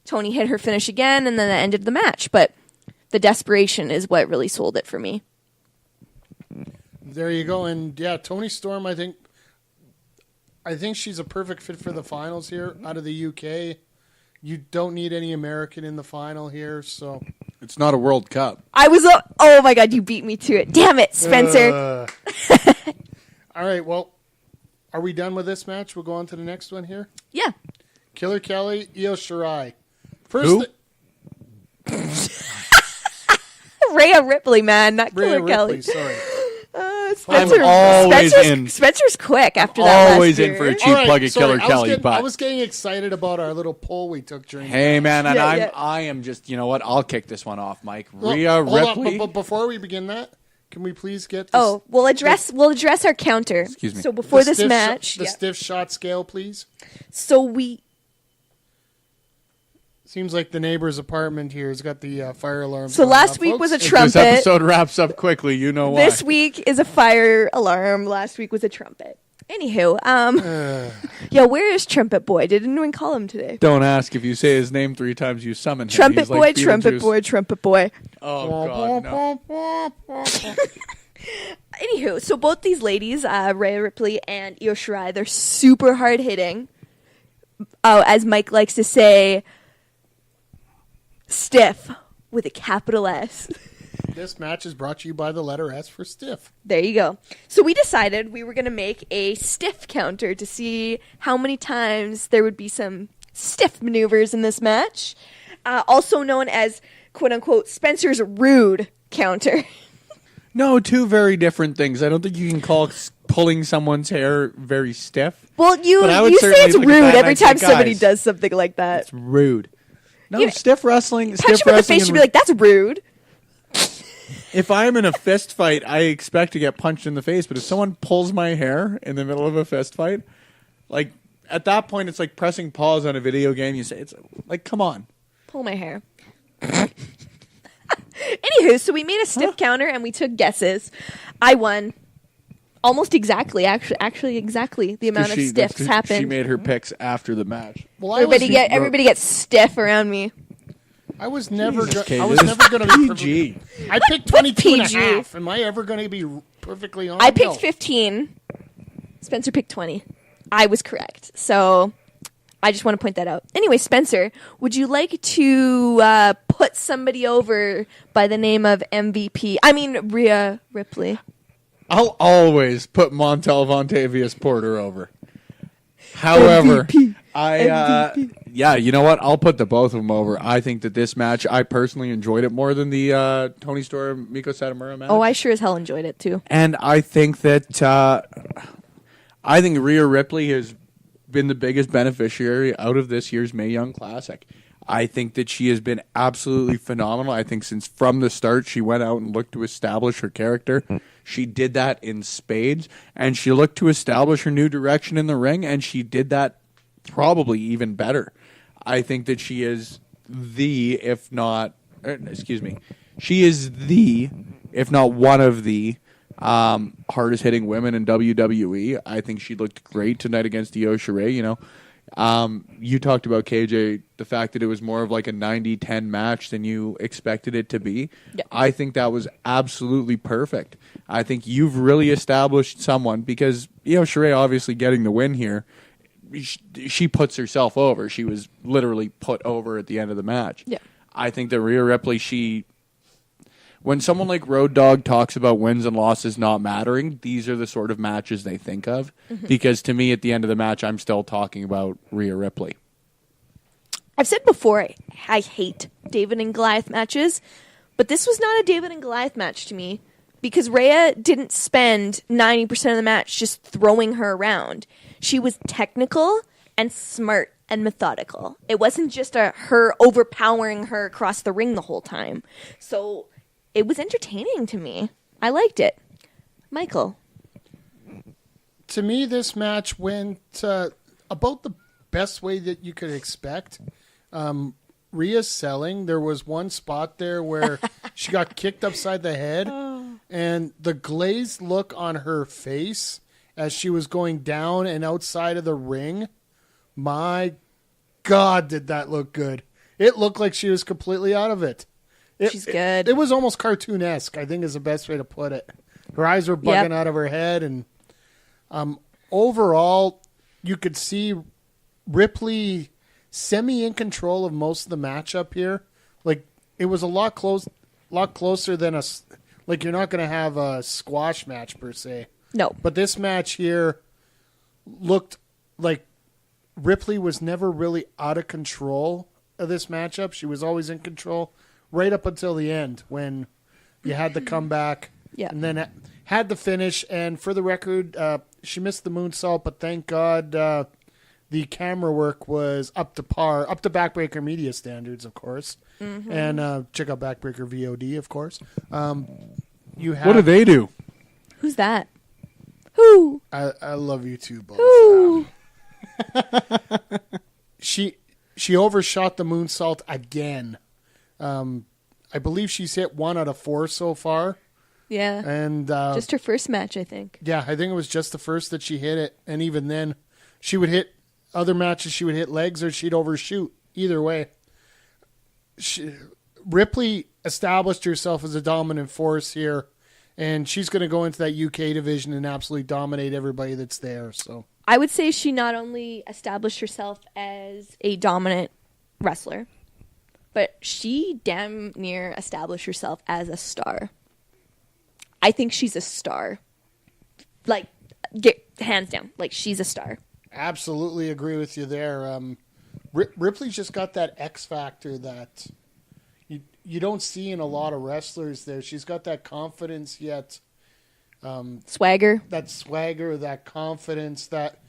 Toni hit her finish again, and then that ended the match. But the desperation is what really sold it for me. There you go. And, yeah, Toni Storm, I think she's a perfect fit for the finals here out of the UK. You don't need any American in the final here, so... It's not a World Cup. Oh, my God, you beat me to it. Damn it, Spencer. All right, well... Are we done with this match? We'll go on to the next one here. Yeah. Killer Kelly, Io Shirai. Who? Rhea Ripley, man, not Rhea Killer Kelly. Sorry. Spencer's quick after that. Always in for a cheap plug at Killer Kelly. I was getting excited about our little poll we took during. Hey man, and I am just, you know what? I'll kick this one off, Mike. Rhea Ripley. But before we begin that, can we please get? We'll address our counter. Excuse me. So before this match, stiff shot scale, please. So we. Seems like the neighbor's apartment here has got the fire alarm. So last week was a If this trumpet. episode wraps up quickly, you know why. This week is a fire alarm. Last week was a trumpet. Anywho, yeah, where is Trumpet Boy? Did anyone call him today? Don't ask. If you say his name 3 times, you summon him. Trumpet He's Boy, like Trumpet Beetlejuice. Boy, Trumpet Boy. Oh, God, no. Anywho, so both these ladies, Rhea Ripley and Io Shirai, they're super hard hitting. As Mike likes to say, stiff with a capital S. This match is brought to you by the letter S for stiff. There you go. So we decided we were going to make a stiff counter to see how many times there would be some stiff maneuvers in this match. Also known as, quote-unquote, Spencer's rude counter. No, 2 very different things. I don't think you can call pulling someone's hair very stiff. Well, you But I would say it's certainly look at rude that and every I'd say, time somebody "Guys, does something like that. It's rude. No, You- stiff wrestling. Punch Stiff him in the wrestling. face, you'd be like, that's rude. If I'm in a fist fight, I expect to get punched in the face. But if someone pulls my hair in the middle of a fist fight, like at that point, it's like pressing pause on a video game. You say, it's like, come on. Pull my hair. Anywho, so we made a stiff counter and we took guesses. I won almost exactly, actually exactly the amount of stiffs happened. She made her picks after the match. Well, Everybody gets stiff around me. I was never going Okay, to be PG. I picked 22 and a PG? half. Am I ever going to be perfectly honest? I picked 15. Spencer picked 20. I was correct. So I just want to point that out. Anyway, Spencer, would you like to put somebody over by the name of MVP? I mean, Rhea Ripley. I'll always put Montel Vontavious Porter over. However, yeah, you know what? I'll put the both of them over. I think that this match, I personally enjoyed it more than the Tony Storm Miko Satomura match. Oh, I sure as hell enjoyed it too. And I think that I think Rhea Ripley has been the biggest beneficiary out of this year's Mae Young Classic. I think that she has been absolutely phenomenal. I think since from the start she went out and looked to establish her character. She did that in spades, and she looked to establish her new direction in the ring, and she did that probably even better. I think that she is she is the, if not one of the hardest hitting women in WWE. I think she looked great tonight against Io Shirai. You know, you talked about KJ, the fact that it was more of like a 90-10 match than you expected it to be. Yeah. I think that was absolutely perfect. I think you've really established someone, because Io Shirai obviously getting the win here, she puts herself over. She was literally put over at the end of the match. Yeah. I think that Rhea Ripley, when someone like Road Dogg talks about wins and losses not mattering, these are the sort of matches they think of. Mm-hmm. Because to me, at the end of the match, I'm still talking about Rhea Ripley. I've said before, I hate David and Goliath matches, but this was not a David and Goliath match to me, because Rhea didn't spend 90% of the match just throwing her around. She was technical and smart and methodical. It wasn't just her overpowering her across the ring the whole time. So it was entertaining to me. I liked it. Michael. To me, this match went about the best way that you could expect. Rhea's selling. There was one spot there where she got kicked upside the head, and the glazed look on her face as she was going down and outside of the ring. My God, did that look good. It looked like she was completely out of it. She's good. It was almost cartoonesque, I think is the best way to put it. Her eyes were bugging out of her head, and overall, you could see Ripley semi in control of most of the matchup here. Like, it was a lot closer than like, you're not going to have a squash match per se. No. But this match here looked like Ripley was never really out of control of this matchup. She was always in control right up until the end when you had the comeback. Yeah. And then had the finish. And for the record, she missed the moonsault, but thank God the camera work was up to par, up to Backbreaker Media standards, of course. Mm-hmm. And check out Backbreaker VOD, of course. You have, What do they do? Who's that? Who? I love you too, both. Who? she overshot the moonsault again. I believe she's hit 1 out of 4 so far. Yeah. And Just her first match, I think. yeah, I think it was just the first that she hit it. And even then, she would hit other matches. She would hit legs or she'd overshoot. Either way. Ripley established herself as a dominant force here. And she's going to go into that UK division and absolutely dominate everybody that's there. So I would say she not only established herself as a dominant wrestler, but she damn near established herself as a star. I think she's a star. Like, hands down. Like, she's a star. absolutely agree with you there. Ripley's just got that X factor that you don't see in a lot of wrestlers there. She's got that confidence yet. Swagger. That swagger, that confidence, that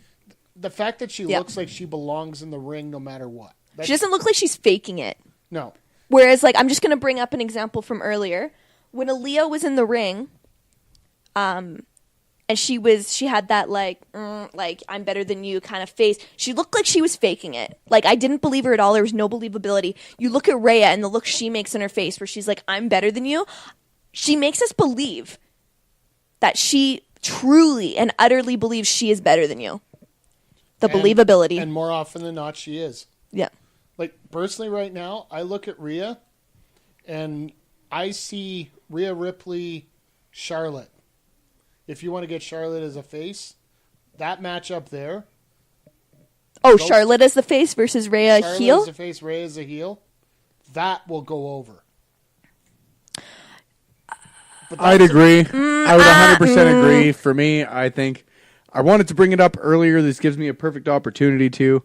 the fact that she looks like she belongs in the ring no matter what. She doesn't look like she's faking it. No. Whereas, like, I'm just going to bring up an example from earlier. When Aaliyah was in the ring, and she had that, like, I'm better than you kind of face. She looked like she was faking it. Like, I didn't believe her at all. There was no believability. You look at Rhea and the look she makes in her face where she's like, I'm better than you. She makes us believe that she truly and utterly believes she is better than you. Believability. And more often than not, she is. Yeah. Like, personally right now, I look at Rhea, and I see Rhea Ripley, Charlotte. If you want to get Charlotte as a face, that matchup there. Oh, Charlotte as the face versus Rhea Charlotte heel? as a face, Rhea as a heel. That will go over. I'd agree. I would 100% agree. For me, I think I wanted to bring it up earlier. This gives me a perfect opportunity to.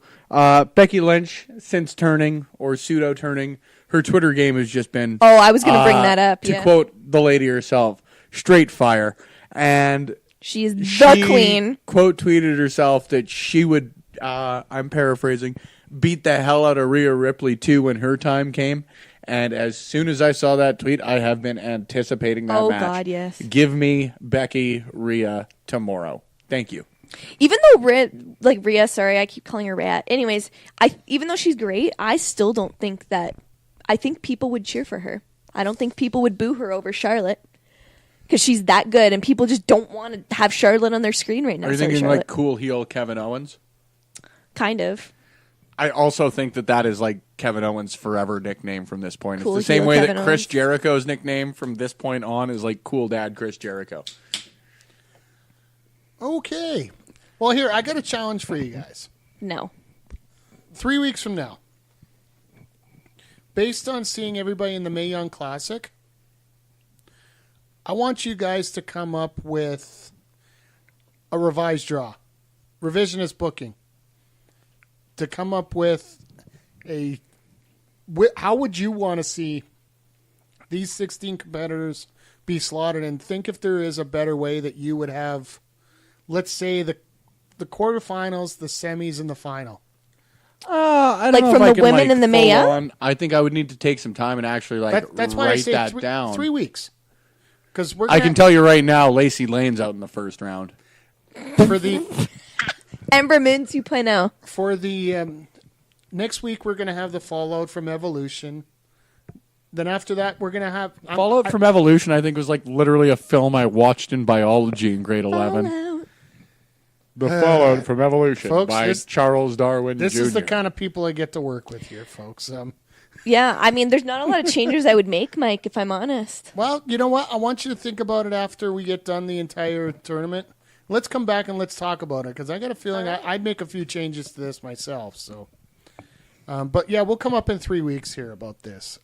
Becky Lynch, since turning or pseudo turning, her Twitter game has just been. Oh, I was going to bring that up. To quote the lady herself, straight fire. And she is the queen. Quote tweeted herself that she would, I'm paraphrasing, beat the hell out of Rhea Ripley too when her time came. And as soon as I saw that tweet, I have been anticipating that match. Oh, God, yes. Give me Becky Rhea tomorrow. Thank you. Even though Rhea, sorry, I keep calling her Rhea. Anyways, even though she's great, I still don't think that. I think people would cheer for her. I don't think people would boo her over Charlotte because she's that good, and people just don't want to have Charlotte on their screen right now. Are you thinking like cool heel Kevin Owens? Kind of. I also think that is like Kevin Owens' forever nickname from this point. Cool it's the same way Kevin that Chris Owens. Jericho's nickname from this point on is like Cool Dad Chris Jericho. Okay. Well, here, I got a challenge for you guys. No. 3 weeks from now, based on seeing everybody in the Mae Young Classic, I want you guys to come up with a revised draw, revisionist booking, to come up with how would you want to see these 16 competitors be slotted, and think if there is a better way that you would have, let's say, the quarterfinals, the semis, and the final. I don't Like know from if I the can, women in the Mae full Young? on. I think I would need to take some time and actually That's why I write say that down. 3 weeks. Because I can tell you right now, Lacey Lane's out in the first round. for the Ember Moon 2.0. for the next week we're going to have the fallout from Evolution. Then after that we're going to have Fallout from Evolution, I think, was like literally a film I watched in biology in grade 11. Fallout. The Fallout from Evolution folks, by Charles Darwin This Jr. is the kind of people I get to work with here, folks. Yeah, I mean, there's not a lot of changes I would make, Mike, if I'm honest. Well, you know what? I want you to think about it after we get done the entire tournament. Let's come back and let's talk about it, because I got a feeling I'd make a few changes to this myself. So, but yeah, we'll come up in 3 weeks here about this.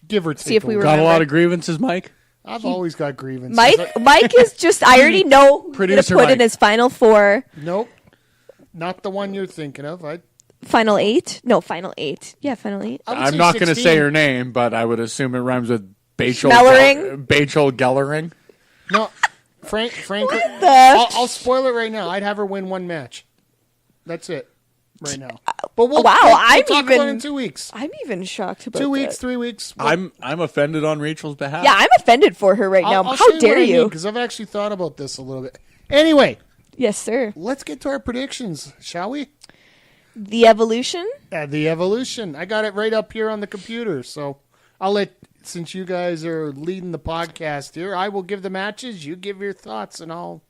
Give or take. See if we a week. Got a remember. lot of grievances, Mike? I've always got grievances. Mike is just, I already know who's going to Producer put Mike. in his final four. Nope. Not the one you're thinking of. Final eight? No, final eight. Yeah, final eight. I would I'm say not going to 16. say her name, but I would assume it rhymes with Bachel Gellering. No, frankly, the- I'll spoil it right now. I'd have her win one match. That's it, right now. But we'll Wow, we'll talk about it in 2 weeks. I'm even shocked about 2 weeks, that. 3 weeks. I'm offended on Rachel's behalf. Yeah, I'm offended for her right now. I'll How dare you? Because I've actually thought about this a little bit. Anyway, Yes, sir. let's get to our predictions, shall we? The Evolution? The Evolution. I got it right up here on the computer. So I'll let, since you guys are leading the podcast here, I will give the matches. You give your thoughts, and I'll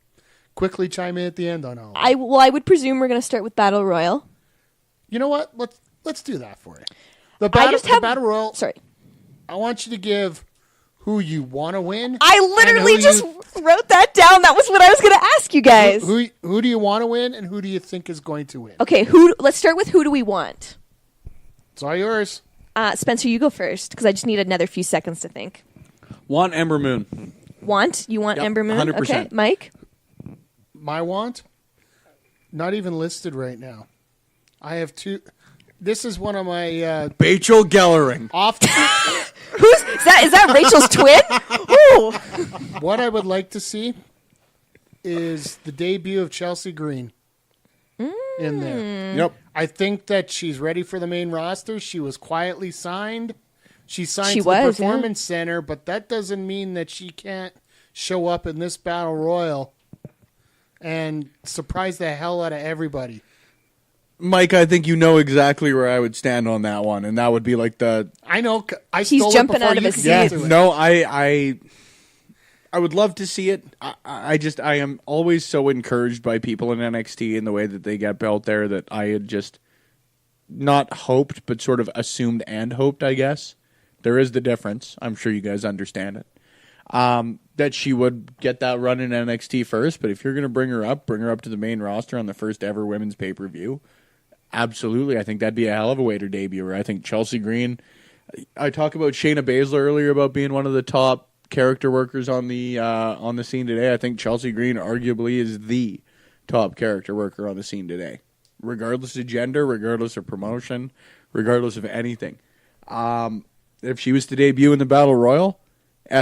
quickly chime in at the end on all. I would presume we're going to start with Battle Royal. You know what? Let's do that for you. The Battle Royal. Sorry. I want you to give who you want to win. I literally just wrote that down. That was what I was going to ask you guys. Who do you want to win, and who do you think is going to win? Okay, let's start with who do we want? It's all yours. Spencer, you go first, because I just need another few seconds to think. Want Ember Moon. You want Yep, Ember Moon? 100%. Okay, Mike? My want? Not even listed right now. I have two. This is one of my Rachel Gellering. off. Is that Rachel's twin? Ooh. What I would like to see is the debut of Chelsea Green in there. Yep. I think that she's ready for the main roster. She was quietly signed. She signed She to was, the Performance Center, but that doesn't mean that she can't show up in this Battle Royal and surprise the hell out of everybody. Mike, I think you know exactly where I would stand on that one, and that would be like the... I know. I He's stole jumping it before out of you his could seat. get to it. No, I would love to see it. I am always so encouraged by people in NXT and the way that they get built there that I had just not hoped, but sort of assumed and hoped, I guess. There is the difference. I'm sure you guys understand it. That she would get that run in NXT first, but if you're going to bring her up to the main roster on the first ever women's pay-per-view, absolutely. I think that'd be a hell of a way to debut her. I think Chelsea Green, I talked about Shayna Baszler earlier about being one of the top character workers on the scene today. I think Chelsea Green arguably is the top character worker on the scene today, regardless of gender, regardless of promotion, regardless of anything. If she was to debut in the Battle Royal,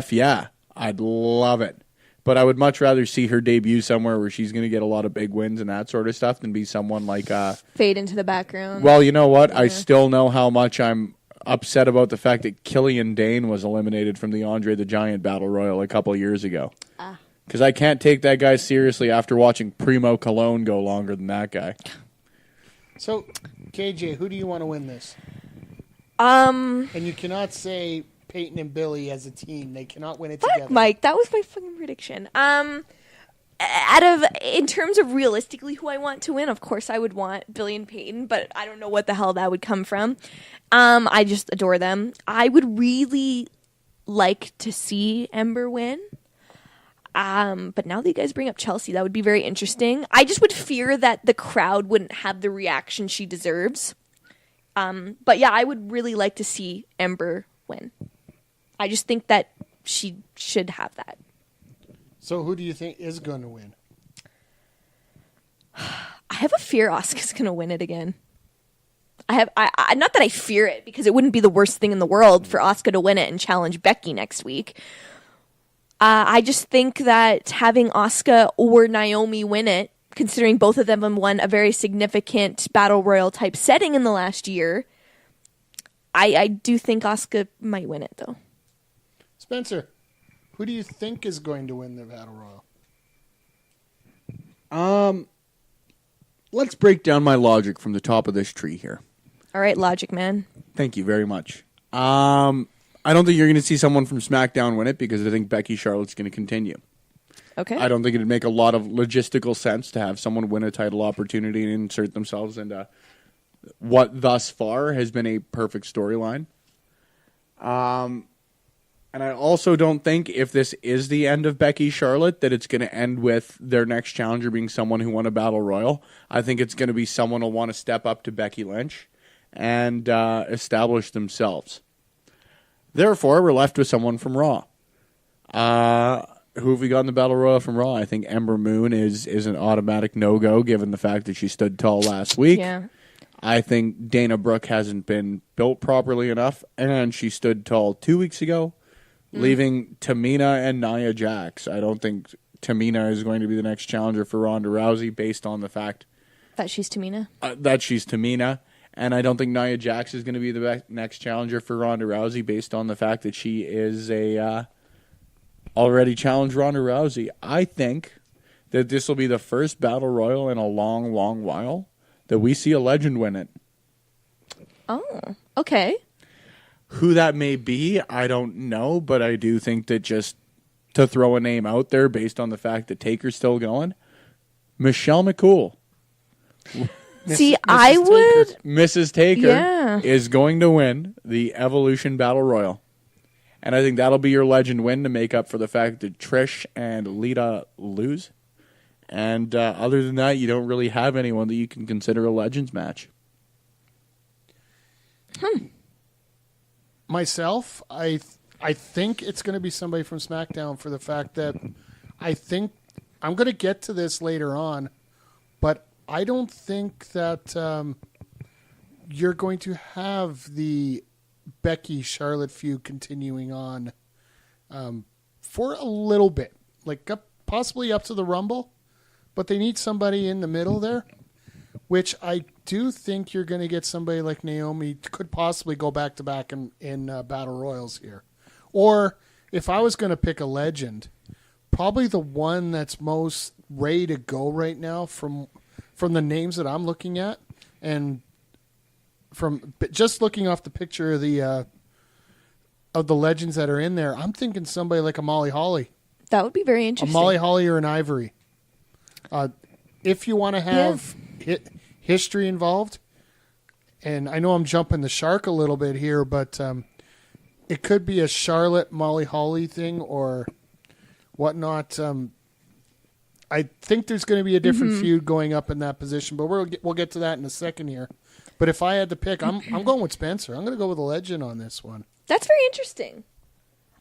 yeah, I'd love it. But I would much rather see her debut somewhere where she's going to get a lot of big wins and that sort of stuff than be someone like... Fade into the background. Well, you know what? Yeah. I still know how much I'm upset about the fact that Killian Dane was eliminated from the Andre the Giant Battle Royal a couple of years ago. Because I can't take that guy seriously after watching Primo Cologne go longer than that guy. So, KJ, who do you want to win this? And you cannot say Peyton and Billy as a team. They cannot win it fuck, together. Mike, that was my fucking prediction. In terms of realistically who I want to win, of course I would want Billy and Peyton, but I don't know what the hell that would come from. I just adore them. I would really like to see Ember win. But now that you guys bring up Chelsea, that would be very interesting. I just would fear that the crowd wouldn't have the reaction she deserves. But yeah, I would really like to see Ember win. I just think that she should have that. So who do you think is going to win? I have a fear Asuka's going to win it again. I not that I fear it, because it wouldn't be the worst thing in the world for Asuka to win it and challenge Becky next week. I just think that having Asuka or Naomi win it, considering both of them have won a very significant Battle Royal type setting in the last year, I do think Asuka might win it, though. Spencer, who do you think is going to win the Battle Royal? Let's break down my logic from the top of this tree here. All right, Logic Man. Thank you very much. I don't think you're going to see someone from SmackDown win it because I think Becky Charlotte's going to continue. Okay. I don't think it'd make a lot of logistical sense to have someone win a title opportunity and insert themselves into what thus far has been a perfect storyline. And I also don't think if this is the end of Becky Charlotte that it's going to end with their next challenger being someone who won a Battle Royal. I think it's going to be someone who'll want to step up to Becky Lynch and establish themselves. Therefore, we're left with someone from Raw. Who have we got in the Battle Royal from Raw? I think Ember Moon is an automatic no-go given the fact that she stood tall last week. Yeah. I think Dana Brooke hasn't been built properly enough, and she stood tall 2 weeks ago, leaving Tamina and Nia Jax. I don't think Tamina is going to be the next challenger for Ronda Rousey based on the fact That she's Tamina. that she's Tamina. And I don't think Nia Jax is going to be the next challenger for Ronda Rousey based on the fact that she is a already challenged Ronda Rousey. I think that this will be the first Battle Royal in a long, long while that we see a legend win it. Oh, okay. Who that may be, I don't know, but I do think that just to throw a name out there based on the fact that Taker's still going, Michelle McCool. See, I would. Mrs. Taker Yeah. is going to win the Evolution Battle Royal. And I think that'll be your legend win to make up for the fact that Trish and Lita lose. And other than that, you don't really have anyone that you can consider a Legends match. Myself, I think it's going to be somebody from SmackDown for the fact that I think I'm going to get to this later on, but I don't think that you're going to have the Becky-Charlotte feud continuing on for a little bit, like possibly up to the Rumble, but they need somebody in the middle there, which I do think you're going to get somebody like Naomi could possibly go back-to-back in Battle Royals here. Or if I was going to pick a legend, probably the one that's most ready to go right now from the names that I'm looking at, and from just looking off the picture of the legends that are in there, I'm thinking somebody like a Molly Holly. That would be very A interesting. Molly Holly or an Ivory. If you want to have history involved, and I know I'm jumping the shark a little bit here, but it could be a Charlotte Molly Holly thing or whatnot. I think there's going to be a different feud going up in that position, but we'll get to that in a second here. But if I had to pick, I'm going with Spencer. I'm going to go with a legend on this one. That's very interesting.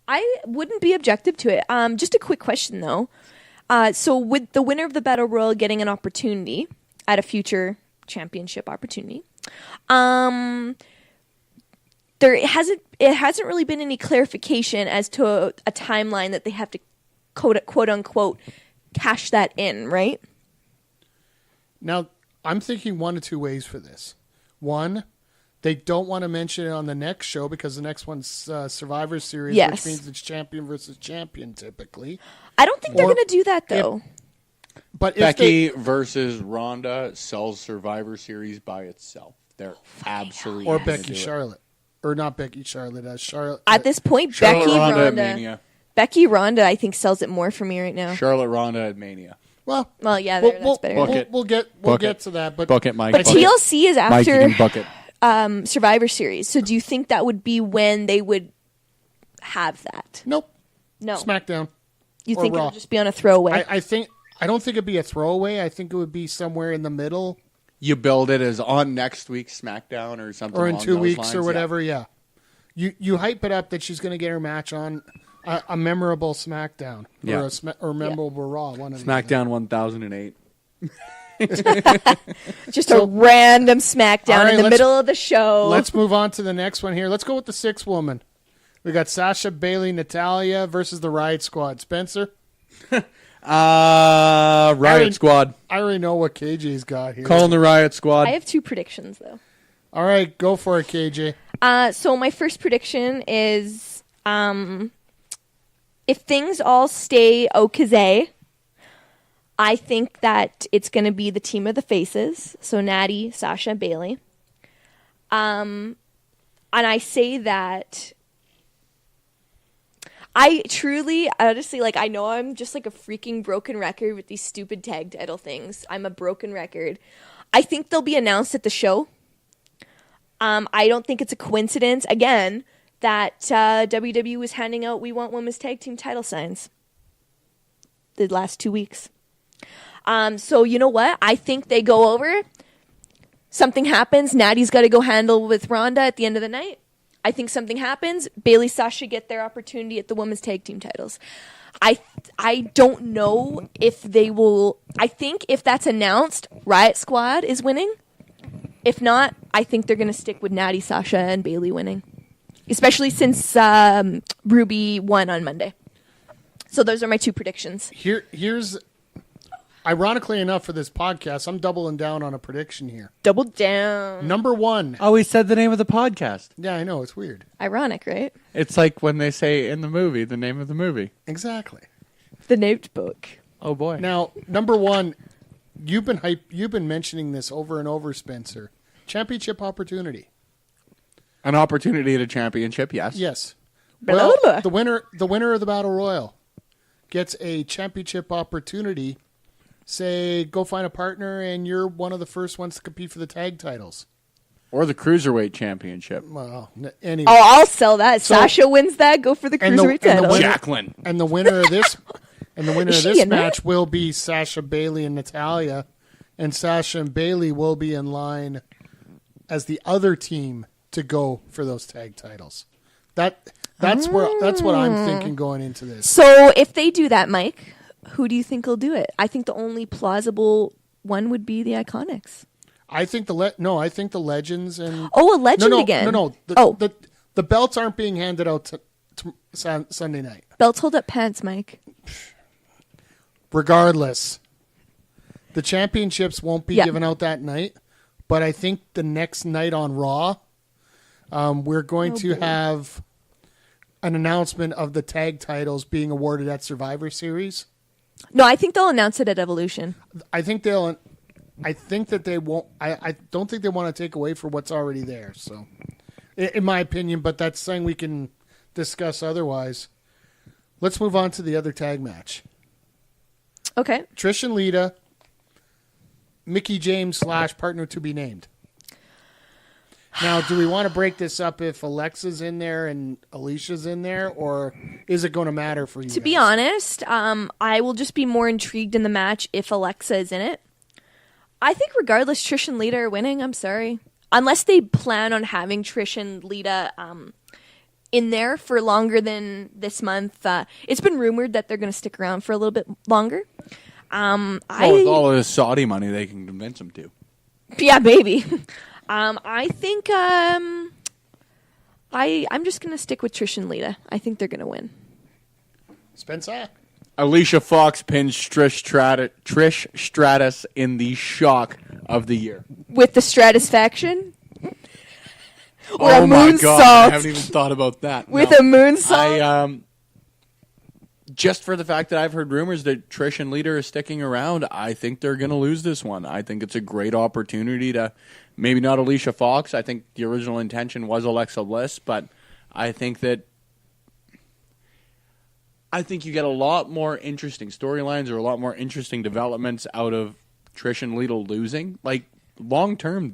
I wouldn't be objective to it. Just a quick question, though. So with the winner of the Battle Royal getting an opportunity at a future championship opportunity, it hasn't really been any clarification as to a timeline that they have to quote unquote cash that in, right? Now, I'm thinking one of two ways for this. One, they don't want to mention it on the next show because the next one's Survivor Series, which means it's champion versus champion typically. I don't think they're going to do that, though. But Becky versus Ronda sells Survivor Series by itself. They're absolutely or gonna Becky do it. Charlotte. Or not Becky Charlotte, Charlotte. At this point, Charlotte Becky Ronda at Ronda. Mania. Becky Ronda, I think, sells it more for me right now. Charlotte Ronda at Mania. Well, yeah, that's better. We'll get to that. But Book it, Mike. But Book it. TLC is Mike, you after can book it. Survivor Series. So do you think that would be when they would have that? Nope. No. SmackDown. You or think it Raw. would just be on a throwaway? I don't think it'd be a throwaway. I think it would be somewhere in the middle. You build it as on next week's SmackDown or something, Or in along 2 those weeks lines. or whatever, yeah. You hype it up that she's going to get her match on a memorable SmackDown Yeah. or a memorable Raw. One of SmackDown 1008. Just a random SmackDown All right, in the let's- middle of the show. Let's move on to the next one here. Let's go with the sixth woman. We got Sasha, Bailey, Natalia versus the Riot Squad. Spencer? Riot Squad. I already know what KJ's got here. Calling the Riot Squad. I have two predictions, though. All right, go for it, KJ. So my first prediction is if things all stay okay, I think that it's going to be the team of the faces. So Natty, Sasha, Bailey. And I say that honestly, I know I'm just like a freaking broken record with these stupid tag title things. I'm a broken record. I think they'll be announced at the show. I don't think it's a coincidence, again, that WWE was handing out We Want Women's Tag Team title signs the last 2 weeks. So you know what? I think they go over. Something happens. Natty's got to go handle with Ronda at the end of the night. I think something happens. Bailey, Sasha get their opportunity at the women's tag team titles. I don't know if they will. I think if that's announced, Riot Squad is winning. If not, I think they're going to stick with Natty, Sasha, and Bailey winning. Especially since Ruby won on Monday. So those are my two predictions. Here's, ironically enough, for this podcast, I'm doubling down on a prediction here. Double down. Number one. Oh, we said the name of the podcast. Yeah, I know. It's weird. Ironic, right? It's like when they say in the movie, the name of the movie. Exactly. The Notebook. Oh, boy. Now, number one, you've been mentioning this over and over, Spencer. Championship opportunity. An opportunity at a championship, yes. Yes. Blah, Well, blah. the winner of the Battle Royal gets a championship opportunity. Say, go find a partner, and you're one of the first ones to compete for the tag titles. Or the Cruiserweight Championship. Well, anyway. Oh, I'll sell that. So- Sasha wins that. Go for the And the- cruiserweight and the title. winner- Jacqueline. And the winner of this Is she in that? match will be Sasha, Bailey, and Natalya. And Sasha and Bailey will be in line as the other team to go for those tag titles. That's what I'm thinking going into this. So if they do that, Mike, who do you think will do it? I think the only plausible one would be the Iconics. I think the Legends and Oh, a legend again. No. Oh. The belts aren't being handed out to Sunday night. Belts hold up pants, Mike. Regardless, the championships won't be Yeah. given out that night. But I think the next night on Raw, we're going to have an announcement of the tag titles being awarded at Survivor Series. No, I think they'll announce it at Evolution. I think that they won't. I don't think they want to take away from what's already there. So, in my opinion, but that's something we can discuss otherwise. Let's move on to the other tag match. Okay. Trish and Lita, Mickey James / partner to be named. Now, do we want to break this up if Alexa's in there and Alicia's in there, or is it going to matter for you? To be honest, I will just be more intrigued in the match if Alexa is in it. I think regardless, Trish and Lita are winning. I'm sorry. Unless they plan on having Trish and Lita in there for longer than this month. It's been rumored that they're going to stick around for a little bit longer. With all of this Saudi money, they can convince them to. Yeah, maybe. I think I'm just going to stick with Trish and Lita. I think they're going to win. Spencer? Alicia Fox pins Trish Stratus in the shock of the year. With the Stratisfaction? Or Oh a my moonsault? god, I haven't even thought about that. With No. a moonsault? Just for the fact that I've heard rumors that Trish and Lita are sticking around, I think they're going to lose this one. I think it's a great opportunity to, maybe not Alicia Fox. I think the original intention was Alexa Bliss, but I think you get a lot more interesting storylines or a lot more interesting developments out of Trish and Lita losing. Like, long term,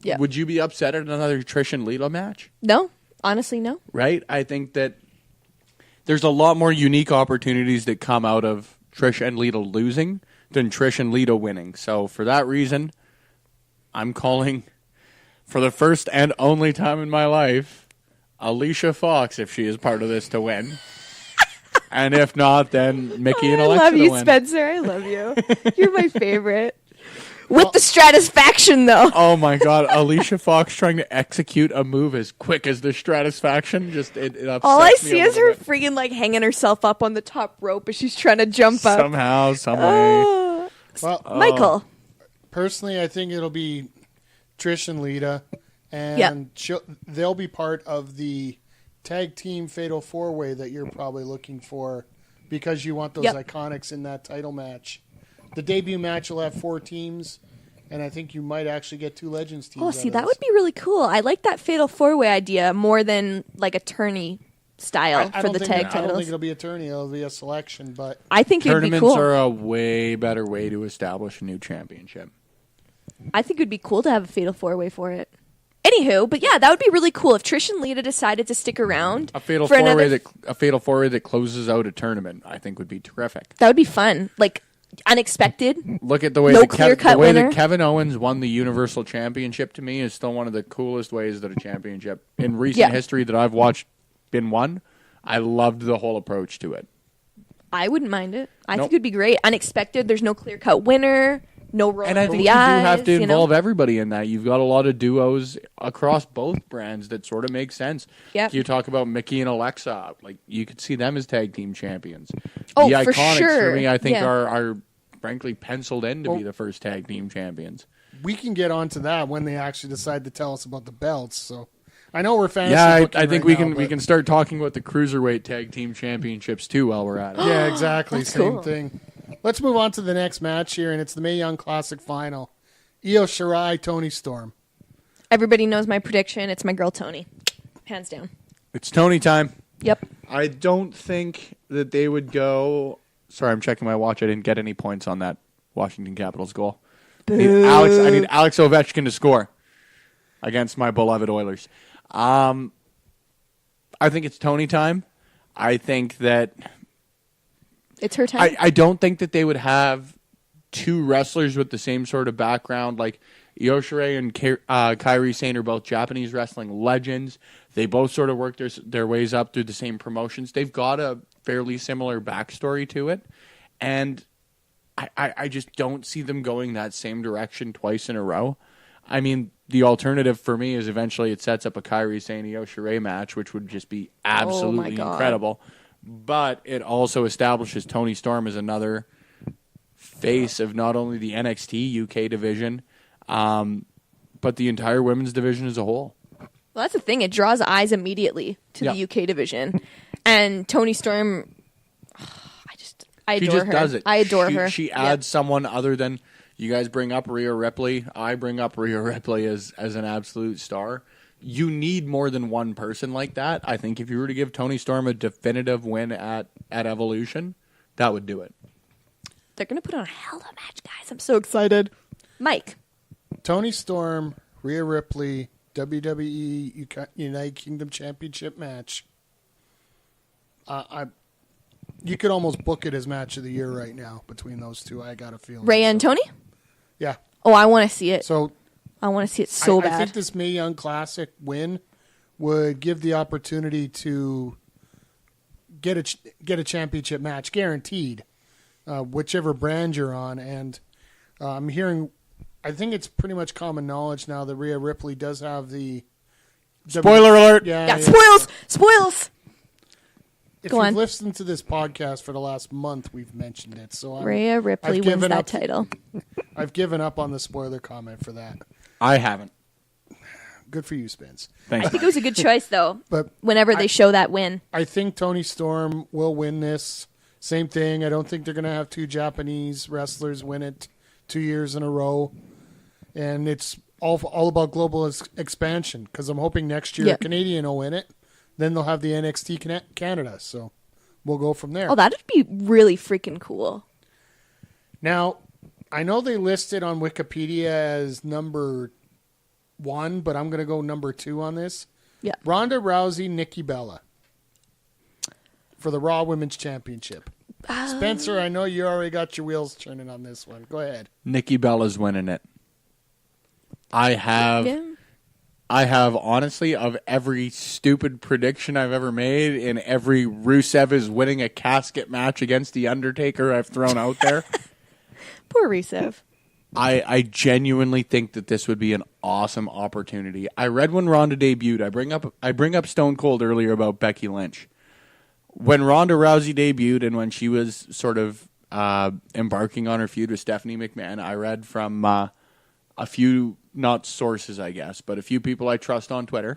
Yeah. would you be upset at another Trish and Lita match? No. Honestly, no. Right? I think that there's a lot more unique opportunities that come out of Trish and Lita losing than Trish and Lita winning. So for that reason, I'm calling, for the first and only time in my life, Alicia Fox, if she is part of this, to win. And if not, then Mickey and I Alexa love to you, win. Spencer. I love you. You're my favorite. With the Stratisfaction, though. Oh my God, Alicia Fox trying to execute a move as quick as the Stratisfaction, just it upsets All I me see a is little her bit. freaking like hanging herself up on the top rope as she's trying to jump up. Somehow, some way. Oh. Well, Michael. personally, I think it'll be Trish and Lita, and Yep. they'll be part of the tag team fatal four-way that you're probably looking for because you want those Yep. Iconics in that title match. The debut match will have 4 teams, and I think you might actually get 2 Legends teams. Oh, out see, of that this. would be really cool. I like that fatal 4-way idea more than like a tourney style I for don't the think tag I don't think titles. it'll be a tourney. It'll be a selection, but I think it would be Tournaments cool. are a way better way to establish a new championship. I think it would be cool to have a fatal 4-way for it. Anywho, but yeah, that would be really cool if Trish and Lita decided to stick around A fatal for four-way another. that closes out a tournament, I think, would be terrific. That would be fun. Like unexpected. Look at the way, No that, clear-cut the way winner. that Kevin Owens won the Universal Championship. To me, is still one of the coolest ways that a championship in recent Yeah. history that I've watched been won. I loved the whole approach to it. I wouldn't mind it. I Nope. think it'd be great. Unexpected. There's no clear cut winner. No roll And I over think the you do eyes. have to you know? involve everybody in that. You've got a lot of duos across both brands that sort of make sense. Yep. You talk about Mickey and Alexa. Like, you could see them as tag team champions. Oh, the for Iconics, sure. for me, I think Yeah. are frankly penciled in to Well- be the first tag team champions. we can get onto that when they actually decide to tell us about the belts. So I know we're fantasy. Yeah, booking I think right we now, can we but- can start talking about the Cruiserweight tag team championships too while we're at it. Yeah, exactly. That's Same cool. thing. Let's move on to the next match here, and it's the Mae Young Classic Final. Io Shirai, Toni Storm. Everybody knows my prediction. It's my girl Toni. Hands down. It's Tony time. Yep. I don't think that they would go. Sorry, I'm checking my watch. I didn't get any points on that Washington Capitals goal. I need Alex Ovechkin to score against my beloved Oilers. I think it's Tony time. I think that It's her time. I don't think that they would have two wrestlers with the same sort of background. Like Io Shirai and Kairi Sane are both Japanese wrestling legends. They both sort of work their ways up through the same promotions. They've got a fairly similar backstory to it. And I just don't see them going that same direction twice in a row. I mean, the alternative for me is eventually it sets up a Kairi Sane Io Shirai match, which would just be absolutely incredible. But it also establishes Toni Storm as another face of not only the NXT UK division, but the entire women's division as a whole. Well, that's the thing. It draws eyes immediately to the UK division. And Toni Storm, I She adore just her. does it. I adore her. She adds someone other than, you guys bring up Rhea Ripley. I bring up Rhea Ripley as an absolute star. You need more than one person like that. I think if you were to give Toni Storm a definitive win at Evolution, that would do it. They're going to put on a hell of a match, guys. I'm so excited. Mike. Toni Storm, Rhea Ripley, WWE United Kingdom Championship match. You could almost book it as match of the year right now between those two. I got a feeling. Rhea and Toni? Yeah. Oh, I want to see it. So I want to see it so bad. I think this Mae Young Classic win would give the opportunity to get a championship match guaranteed, whichever brand you're on. And I'm hearing, I think it's pretty much common knowledge now that Rhea Ripley does have the Spoiler alert! Yeah, spoils. If Go you've on. listened to this podcast for the last month, we've mentioned it. So Rhea Ripley I've wins given that up- title. I've given up on the spoiler comment for that. I haven't. Good for you, Spence. Thanks. I think it was a good choice, though, But whenever they show that win. I think Toni Storm will win this. Same thing. I don't think they're going to have two Japanese wrestlers win it 2 years in a row. And it's all about global expansion because I'm hoping next year a Canadian will win it. Then they'll have the NXT Canada. So we'll go from there. Oh, that'd be really freaking cool. Now, I know they listed on Wikipedia as number 1, but I'm going to go number 2 on this. Yeah. Ronda Rousey, Nikki Bella for the Raw Women's Championship. Spencer, I know you already got your wheels turning on this one. Go ahead. Nikki Bella's winning it. I have honestly, of every stupid prediction I've ever made, and every Rusev is winning a casket match against The Undertaker I've thrown out there, Poor Rusev. I genuinely think that this would be an awesome opportunity. I read when Ronda debuted. I bring up Stone Cold earlier about Becky Lynch. When Ronda Rousey debuted and when she was sort of embarking on her feud with Stephanie McMahon, I read from a few, not sources, I guess, but a few people I trust on Twitter,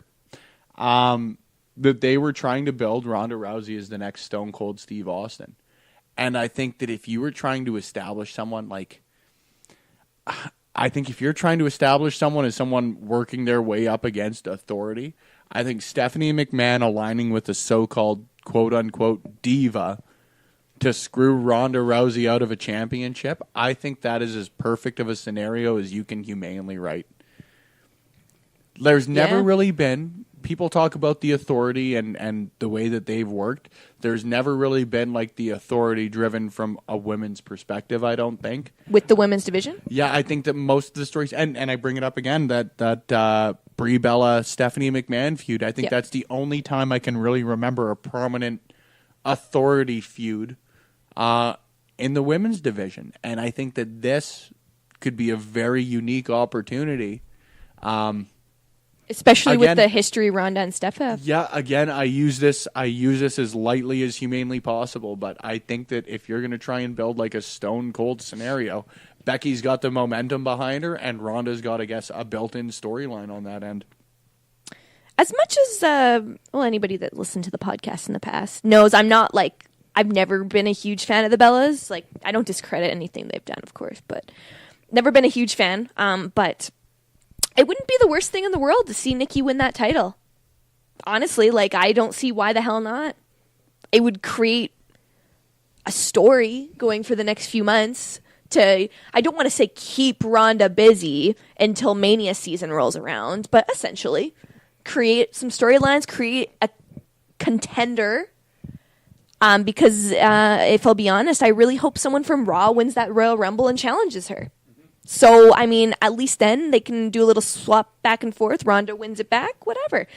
that they were trying to build Ronda Rousey as the next Stone Cold Steve Austin. And I think that if you were trying to establish someone if you're trying to establish someone as someone working their way up against authority, I think Stephanie McMahon aligning with a so-called quote-unquote diva to screw Ronda Rousey out of a championship, I think that is as perfect of a scenario as you can humanly write. There's never really been, people talk about the authority and the way that they've worked. There's never really been like the authority driven from a women's perspective, I don't think. With the women's division? Yeah, I think that most of the stories, and I bring it up again, that Brie Bella, Stephanie McMahon feud, I think that's the only time I can really remember a prominent authority feud in the women's division. And I think that this could be a very unique opportunity. Especially with the history Ronda and Steph have. Yeah, again, I use this as lightly as humanely possible, but I think that if you're going to try and build like a Stone Cold scenario, Becky's got the momentum behind her, and Ronda's got, I guess, a built-in storyline on that end. As much as, anybody that listened to the podcast in the past knows I'm not like I've never been a huge fan of the Bellas. Like, I don't discredit anything they've done, of course, but never been a huge fan. But it wouldn't be the worst thing in the world to see Nikki win that title. Honestly, like, I don't see why the hell not. It would create a story going for the next few months to, I don't want to say keep Ronda busy until Mania season rolls around, but essentially create some storylines, create a contender. Because if I'll be honest, I really hope someone from Raw wins that Royal Rumble and challenges her. So, I mean, at least then they can do a little swap back and forth. Ronda wins it back, whatever.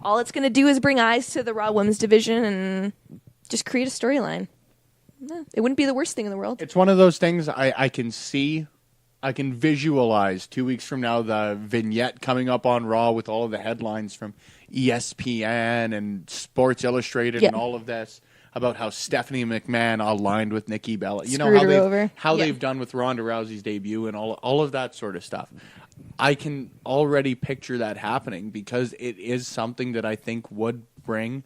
All it's going to do is bring eyes to the Raw Women's division and just create a storyline. No, it wouldn't be the worst thing in the world. It's one of those things I can see, I can visualize 2 weeks from now the vignette coming up on Raw with all of the headlines from ESPN and Sports Illustrated and all of this about how Stephanie McMahon aligned with Nikki Bella. You know how they've done with Ronda Rousey's debut and all of that sort of stuff. I can already picture that happening because it is something that I think would bring.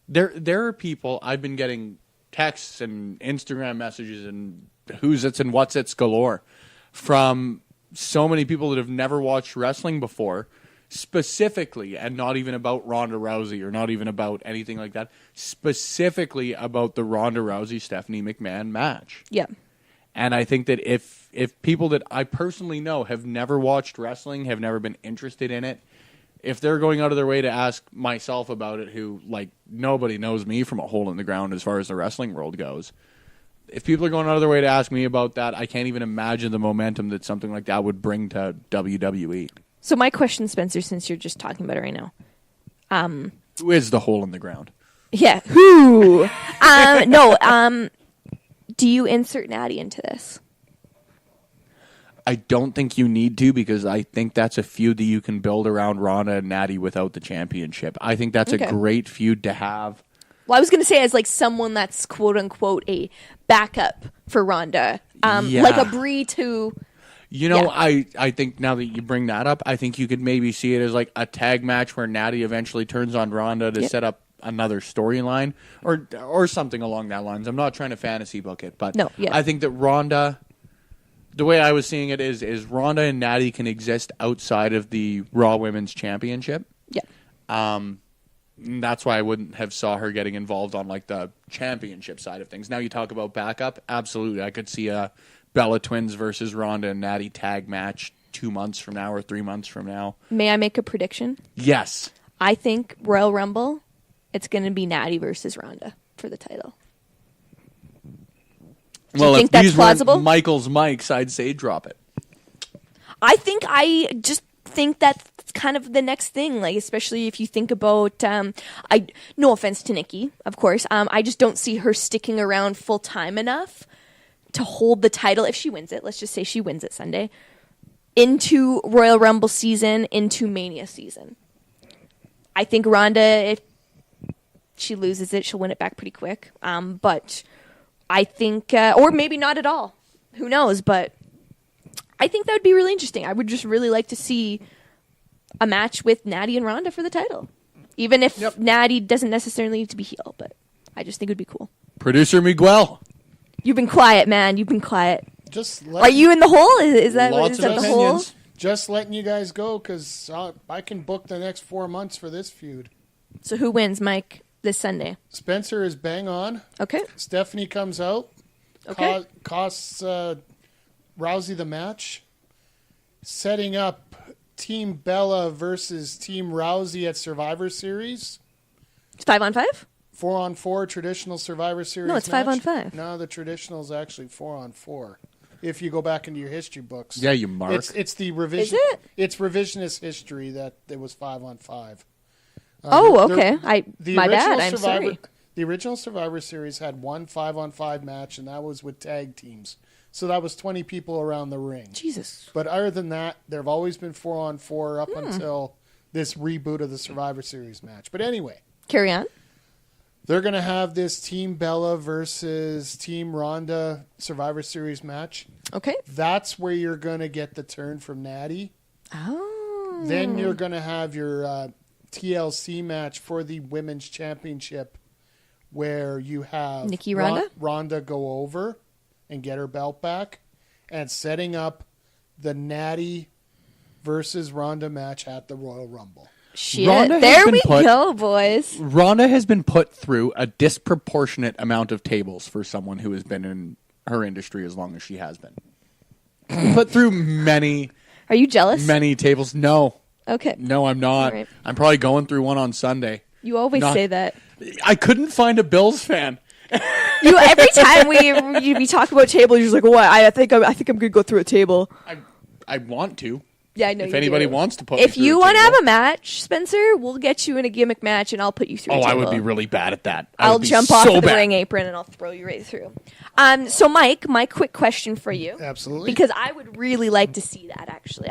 There are people, I've been getting texts and Instagram messages and who's it's and what's it's galore from so many people that have never watched wrestling before, specifically, and not even about Ronda Rousey or not even about anything like that, specifically about the Ronda Rousey-Stephanie McMahon match. Yeah. And I think that if people that I personally know have never watched wrestling, have never been interested in it, if they're going out of their way to ask myself about it, who, like, nobody knows me from a hole in the ground as far as the wrestling world goes, if people are going out of their way to ask me about that, I can't even imagine the momentum that something like that would bring to WWE. So my question, Spencer, since you're just talking about it right now. Who is the hole in the ground? Yeah, who? Do you insert Natty into this? I don't think you need to because I think that's a feud that you can build around Ronda and Natty without the championship. I think that's a great feud to have. Well, I was going to say as like someone that's quote-unquote a backup for Ronda. Like a Brie to... You know, I think now that you bring that up, I think you could maybe see it as like a tag match where Natty eventually turns on Ronda to set up another storyline or something along that lines. I'm not trying to fantasy book it, but I think that Ronda, the way I was seeing it is Ronda and Natty can exist outside of the Raw Women's Championship. Yeah. That's why I wouldn't have saw her getting involved on like the championship side of things. Now you talk about backup, absolutely. I could see a Bella Twins versus Ronda and Natty tag match 2 months from now or 3 months from now. May I make a prediction? Yes. I think Royal Rumble, it's going to be Natty versus Ronda for the title. Do you think that's plausible? Michael's mics, I'd say drop it. I just think that's kind of the next thing, like especially if you think about no offense to Nikki, of course. I just don't see her sticking around full time enough to hold the title if she wins it. Let's just say she wins it Sunday into Royal Rumble season, into Mania season. I think Ronda, if she loses it, she'll win it back pretty quick. But I think, or maybe not at all. Who knows? But I think that would be really interesting. I would just really like to see a match with Natty and Ronda for the title. Even if Natty doesn't necessarily need to be heel, but I just think it would be cool. Producer Miguel. You've been quiet, man. You've been quiet. Are you in the hole? Is that the hole? Just letting you guys go because I can book the next 4 months for this feud. So who wins, Mike, this Sunday? Spencer is bang on. Okay. Stephanie comes out. Okay. Costs Rousey the match. Setting up Team Bella versus Team Rousey at Survivor Series. It's 5-on-5? 4-on-4 traditional Survivor Series. No, it's match. 5-on-5. No, the traditional is actually 4-on-4. If you go back into your history books. Yeah, you mark. It's the revision. Is it? It's revisionist history that it was 5-on-5. Okay. My bad. I'm sorry. The original Survivor Series had one 5-on-5 match, and that was with tag teams. So that was 20 people around the ring. Jesus. But other than that, there have always been 4-on-4 up until this reboot of the Survivor Series match. But anyway. Carry on. They're going to have this Team Bella versus Team Ronda Survivor Series match. Okay. That's where you're going to get the turn from Natty. Oh. Then you're going to have your TLC match for the Women's Championship where you have Nikki Ronda? Ronda go over and get her belt back, and setting up the Natty versus Ronda match at the Royal Rumble. Shit. Ronda has There been we put- go, boys. Ronda has been put through a disproportionate amount of tables for someone who has been in her industry as long as she has been. Put through many Are you jealous? tables. No, Okay. no, I'm not. All right. I'm probably going through one on Sunday. You always Not- say that. I couldn't find a Bills fan. You every time we talk about tables, you're just like, "What? I think I'm gonna go through a table." I want to. Yeah, I know. If you anybody do. wants to put if me you through a want to have table. a match, Spencer, we'll get you in a gimmick match, and I'll put you through. Oh, a I table. would be really bad at that. I'll jump off so of the bad. ring apron and I'll throw you right through. So Mike, my quick question for you. Absolutely. Because I would really like to see that, actually.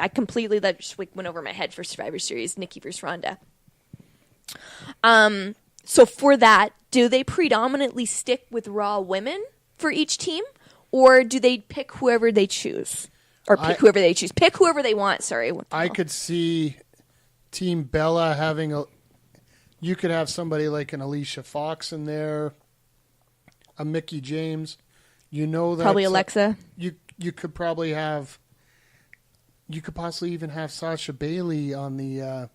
That just went over my head for Survivor Series, Nikki versus Ronda. So for that, do they predominantly stick with Raw women for each team? Or do they pick whoever they choose? Or pick whoever they choose. Pick whoever they want, sorry. What the I hell? could see Team Bella having a. You could have somebody like an Alicia Fox in there, a Mickey James. You know that Probably Alexa. You could probably have. You could possibly even have Sasha Bailey on the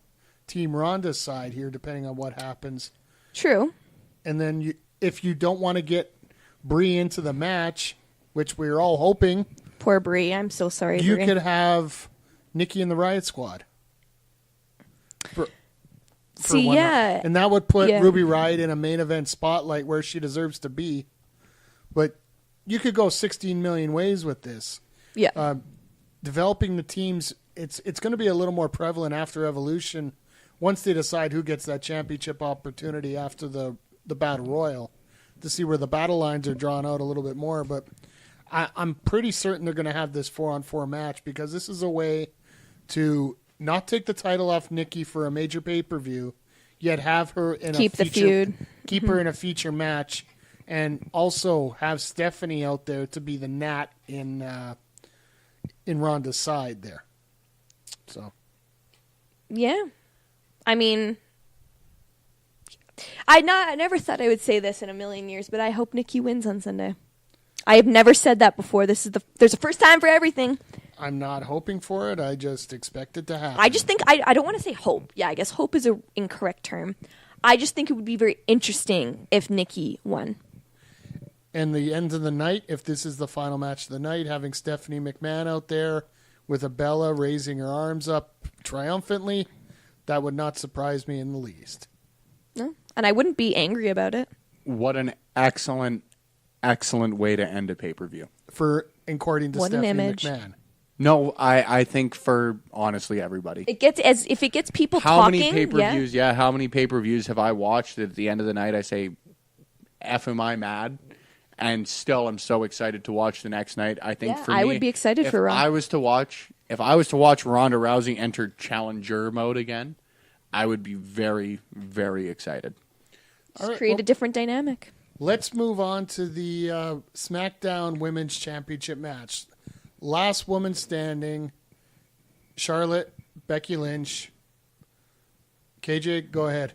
Team Ronda side here, depending on what happens. True. And then if you don't want to get Brie into the match, which we're all hoping, Poor Brie. I'm so sorry, you Brie. could have Nikki and the Riot Squad. For See, one yeah. night. And that would put Yeah. Ruby Riott in a main event spotlight where she deserves to be. But you could go 16 million ways with this. Yeah. Developing the teams, it's going to be a little more prevalent after Evolution once they decide who gets that championship opportunity after the Battle Royal to see where the battle lines are drawn out a little bit more. But I'm pretty certain they're going to have this 4-on-4 match because this is a way to not take the title off Nikki for a major pay-per-view, yet have her in Keep a the feature, feud. keep her in a feature match, and also have Stephanie out there to be the Nat in Ronda's side there. So Yeah. I mean, I never thought I would say this in a million years, but I hope Nikki wins on Sunday. I have never said that before. There's a first time for everything. I'm not hoping for it. I just expect it to happen. I just think I don't want to say hope. Yeah, I guess hope is an incorrect term. I just think it would be very interesting if Nikki won. And the end of the night, if this is the final match of the night, having Stephanie McMahon out there with a Bella raising her arms up triumphantly, that would not surprise me in the least. No, and I wouldn't be angry about it. What an excellent way to end a pay-per-view. According to What an Stephanie image. McMahon. No, I think for honestly everybody. If it gets people How talking. many pay-per-views? Yeah, how many pay-per-views have I watched that at the end of the night I say, "F am I mad?" And still I'm so excited to watch the next night. I think Yeah, for I me, would be excited if for Raw. I was to watch Ronda Rousey enter challenger mode again, I would be very, very excited. Just All right, create well- a different dynamic. Let's move on to the SmackDown Women's Championship match. Last woman standing, Charlotte, Becky Lynch. KJ, go ahead.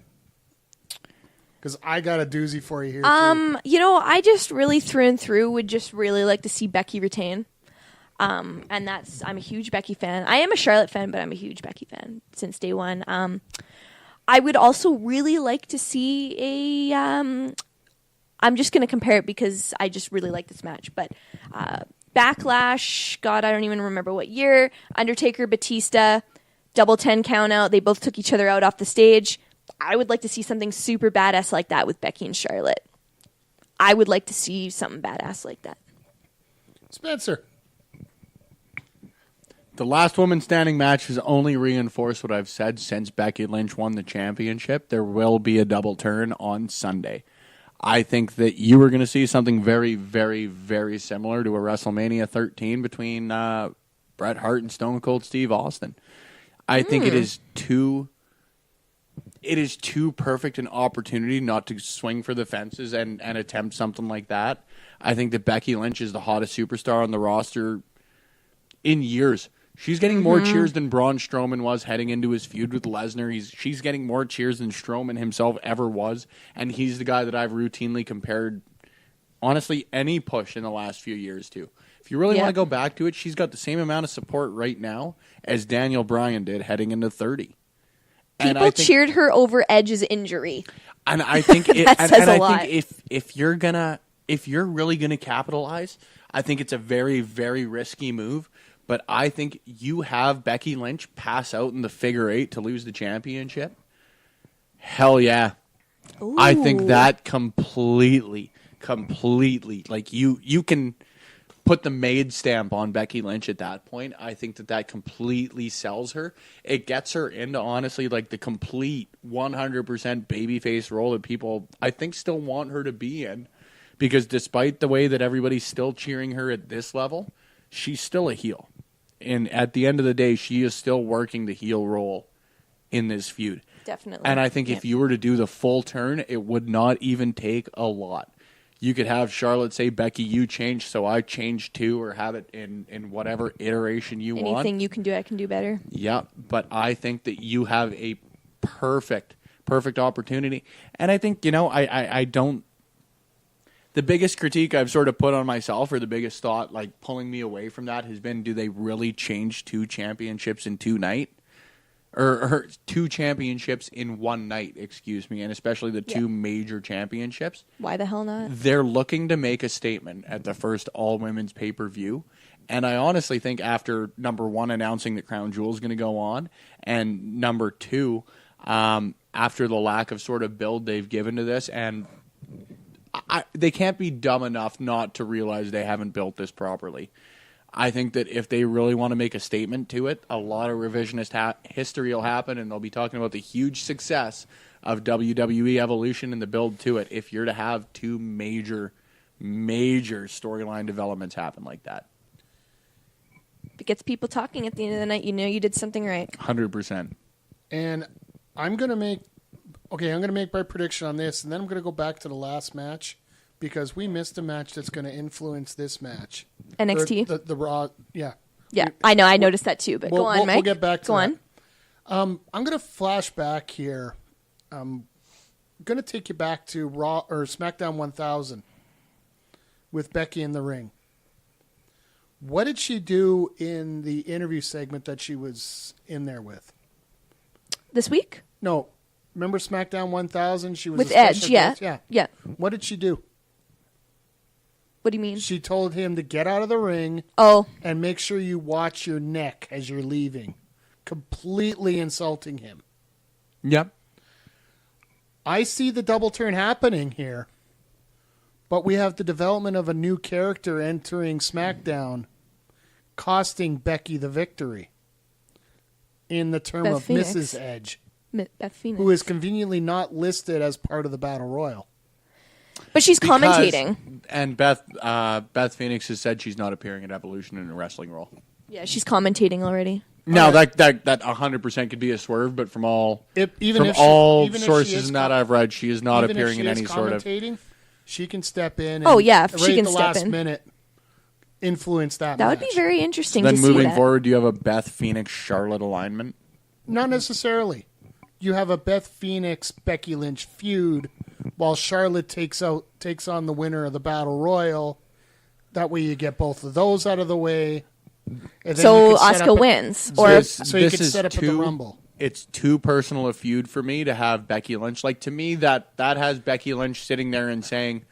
Because I got a doozy for you here, too. I just really through and through would just really like to see Becky retain. And I'm a huge Becky fan. I am a Charlotte fan, but I'm a huge Becky fan since day one. I would also really like to see I'm just going to compare it because I just really like this match, but Backlash, God, I don't even remember what year, Undertaker, Batista, double 10 count out. They both took each other out off the stage. I would like to see something super badass like that with Becky and Charlotte. I would like to see something badass like that. Spencer. The last woman standing match has only reinforced what I've said since Becky Lynch won the championship. There will be a double turn on Sunday. I think that you are going to see something very, very, very similar to a WrestleMania 13 between Bret Hart and Stone Cold Steve Austin. I think it is too perfect an opportunity not to swing for the fences and attempt something like that. I think that Becky Lynch is the hottest superstar on the roster in years. She's getting more cheers than Braun Strowman was heading into his feud with Lesnar. She's getting more cheers than Strowman himself ever was, and he's the guy that I've routinely compared, honestly, any push in the last few years to. If you really want to go back to it, she's got the same amount of support right now as Daniel Bryan did heading into 30. People cheered her over Edge's injury. And I think That says a lot. think if you're really gonna capitalize, I think it's a very, very risky move. But I think you have Becky Lynch pass out in the figure 8 to lose the championship. Hell yeah. Ooh. I think that completely, like you can put the maid stamp on Becky Lynch at that point. I think that completely sells her. It gets her into, honestly, like the complete 100% babyface role that people, I think, still want her to be in. Because despite the way that everybody's still cheering her at this level, she's still a heel. And at the end of the day, she is still working the heel role in this feud. Definitely. And I think if you were to do the full turn, it would not even take a lot. You could have Charlotte say, Becky, you changed, so I changed too, or have it in whatever iteration you want. Anything you can do, I can do better. Yeah, but I think that you have a perfect opportunity. And I think, I don't... The biggest critique I've sort of put on myself, or the biggest thought, like, pulling me away from that has been, do they really change 2 championships in 2 nights? Or 2 championships in 1 night, excuse me, and especially the 2 major championships. Why the hell not? They're looking to make a statement at the first all-women's pay-per-view. And I honestly think after, number 1, announcing that Crown Jewel is going to go on, and number 2, after the lack of sort of build they've given to this, and they can't be dumb enough not to realize they haven't built this properly. I think that if they really want to make a statement to it, a lot of revisionist history will happen, and they'll be talking about the huge success of WWE Evolution and the build to it if you're to have 2 major storyline developments happen like that. If it gets people talking at the end of the night, you know you did something right. 100%. And I'm going to make my prediction on this, and then I'm going to go back to the last match, because we missed a match that's going to influence this match. NXT? The Raw, yeah. Yeah, I know. I noticed that too, but go on, Mike. We'll get back to that. Go on. I'm going to flash back here. I'm going to take you back to Raw or SmackDown 1000 with Becky in the ring. What did she do in the interview segment that she was in there with? This week? No. Remember SmackDown 1000? She was with a special Edge, yeah. guest? Yeah. What did she do? What do you mean? She told him to get out of the ring and make sure you watch your neck as you're leaving. Completely insulting him. Yep. I see the double turn happening here, but we have the development of a new character entering SmackDown, costing Becky the victory in the term of Phoenix. Mrs. Edge, Beth Phoenix. who is conveniently not listed as part of the Battle Royal. But she's commentating. And Beth Phoenix has said she's not appearing at Evolution in a wrestling role. Yeah, she's commentating already. No, that 100% could be a swerve, but from all sources that I've read, she is not appearing in any sort of. She can step in. And she can at the last minute influence that. That would be very interesting. Then to see moving that. forward, do you have a Beth Phoenix Charlotte alignment? Not necessarily. You have a Beth Phoenix Becky Lynch feud, while Charlotte takes on the winner of the Battle Royal. That way, you get both of those out of the way. And then so Asuka wins, so you can set up at the Rumble. It's too personal a feud for me to have Becky Lynch. Like, to me, that has Becky Lynch sitting there and saying,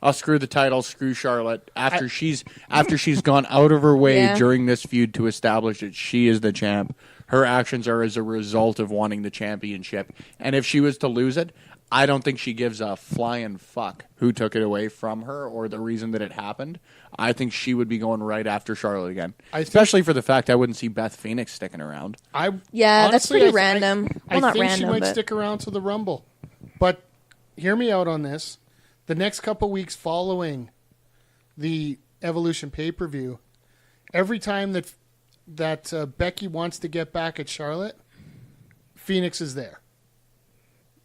"I'll screw the title, screw Charlotte." After she's gone out of her way during this feud to establish that she is the champ. Her actions are as a result of wanting the championship. And if she was to lose it, I don't think she gives a flying fuck who took it away from her or the reason that it happened. I think she would be going right after Charlotte again. Especially for the fact I wouldn't see Beth Phoenix sticking around. That's pretty random. I not think random, she might but stick around to the Rumble. But hear me out on this. The next couple weeks following the Evolution pay-per-view, every time that Becky wants to get back at Charlotte, Phoenix is there.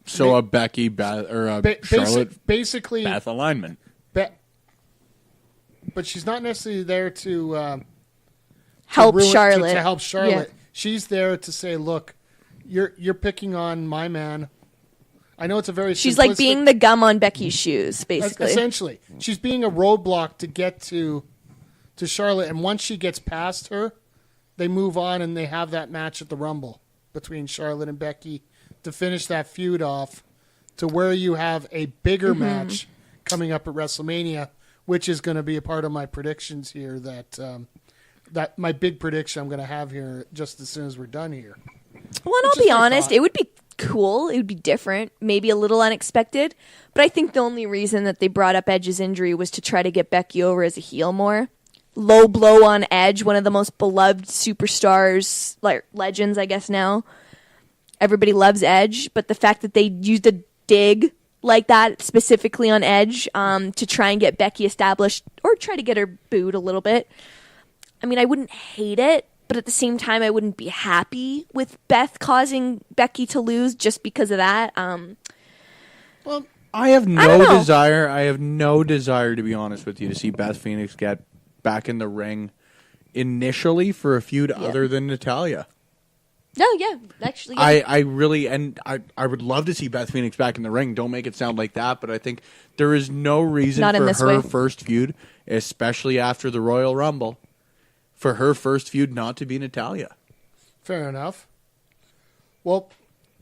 So a Becky or a Charlotte basically Beth alignment. But she's not necessarily there to help to Charlotte. to help Charlotte. Yeah. She's there to say, look, you're picking on my man. I know it's a very She's like simplistic- being the gum on Becky's shoes, basically. essentially. She's being a roadblock to get to Charlotte, and once she gets past her, they move on and they have that match at the Rumble between Charlotte and Becky to finish that feud off to where you have a bigger match coming up at WrestleMania, which is going to be a part of my predictions here that my big prediction I'm going to have here just as soon as we're done here. Well, and I'll be honest, it would be cool. It would be different, maybe a little unexpected. But I think the only reason that they brought up Edge's injury was to try to get Becky over as a heel more. Low blow on Edge, one of the most beloved superstars, like legends, I guess now. Everybody loves Edge, but the fact that they used a dig like that specifically on Edge to try and get Becky established or try to get her booed a little bit. I mean, I wouldn't hate it, but at the same time, I wouldn't be happy with Beth causing Becky to lose just because of that. Well, I have no desire. I have no desire, to be honest with you, to see Beth Phoenix get back in the ring initially for a feud other than Natalya. No, yeah, actually. Yeah. I really, and I would love to see Beth Phoenix back in the ring. Don't make it sound like that, but I think there is no reason Not in for this her way. first feud, especially after the Royal Rumble, for her first feud not to be Natalya. Fair enough. Well,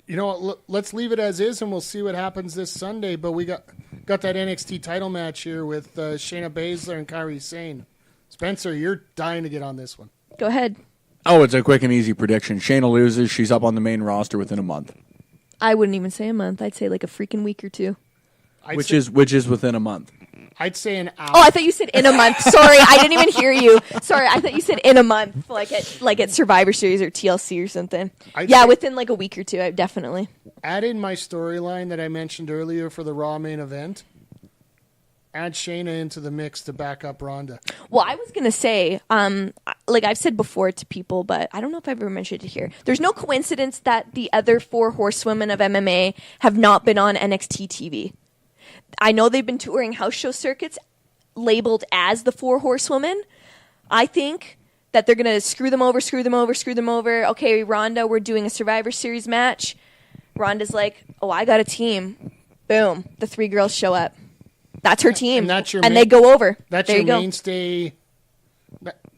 you know what? Let's leave it as is, and we'll see what happens this Sunday. But we got that NXT title match here with Shayna Baszler and Kairi Sane. Spencer, you're dying to get on this one. Go ahead. Oh, it's a quick and easy prediction. Shayna loses. She's up on the main roster within a month, I wouldn't even say a month. I'd say like a freaking week or two. which is within a month. I'd say an hour. Oh, I thought you said in a month. Sorry, I didn't even hear you. Sorry, I thought you said in a month, like at Survivor Series or TLC or something. Within like a week or two, definitely. Add in my storyline that I mentioned earlier for the Raw main event. Add Shayna into the mix to back up Ronda. Well, I was gonna say, like I've said before to people, but I don't know if I've ever mentioned it here. There's no coincidence that the other 4 horsewomen of MMA have not been on NXT TV. I know they've been touring house show circuits labeled as the 4 horsewomen. I think that they're going to screw them over. Okay, Ronda, we're doing a Survivor Series match. Ronda's like, oh, I got a team. Boom. The 3 girls show up. That's her team. And that's your they go over. That's there your you go. mainstay.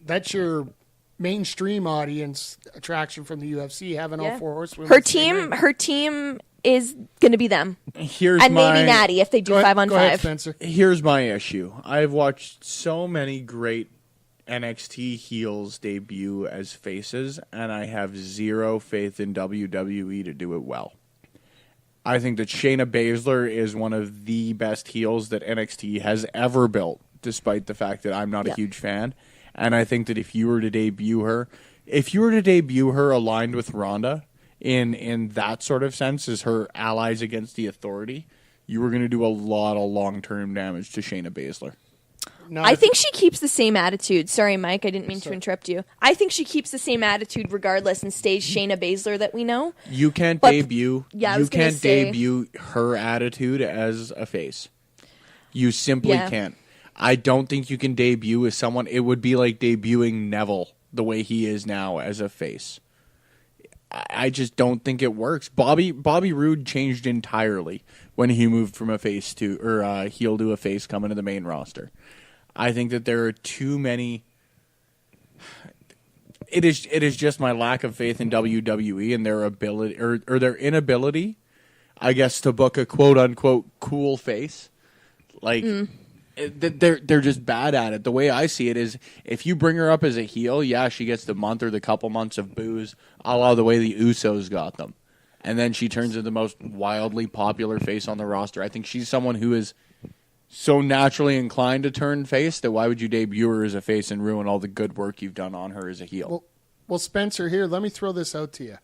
That's your mainstream audience attraction from the UFC, having all 4 horsewomen. Her team is going to be them. Here's And my, maybe Natty if they do 5 on 5. Go ahead, Spencer. Here's my issue. I've watched so many great NXT heels debut as faces, and I have zero faith in WWE to do it well. I think that Shayna Baszler is one of the best heels that NXT has ever built, despite the fact that I'm not a huge fan. And I think that if you were to debut her aligned with Ronda in that sort of sense as her allies against the Authority, you were going to do a lot of long-term damage to Shayna Baszler. I think she keeps the same attitude. Sorry, Mike, I didn't mean to interrupt you. I think she keeps the same attitude regardless and stays Shayna Baszler that we know. You can't debut. Yeah, you can't debut her attitude as a face. You simply can't. I don't think you can debut as someone. It would be like debuting Neville the way he is now as a face. I just don't think it works. Bobby Roode changed entirely when he moved from a face to heel to a face coming to the main roster. I think that there are too many. It is just my lack of faith in WWE and their ability or their inability, I guess, to book a quote unquote cool face. Like they're just bad at it. The way I see it is, if you bring her up as a heel, she gets the month or the couple months of booze, a la the way the Usos got them, and then she turns into the most wildly popular face on the roster. I think she's someone who is so naturally inclined to turn face that why would you debut her as a face and ruin all the good work you've done on her as a heel? Well, Spencer, here, let me throw this out to you.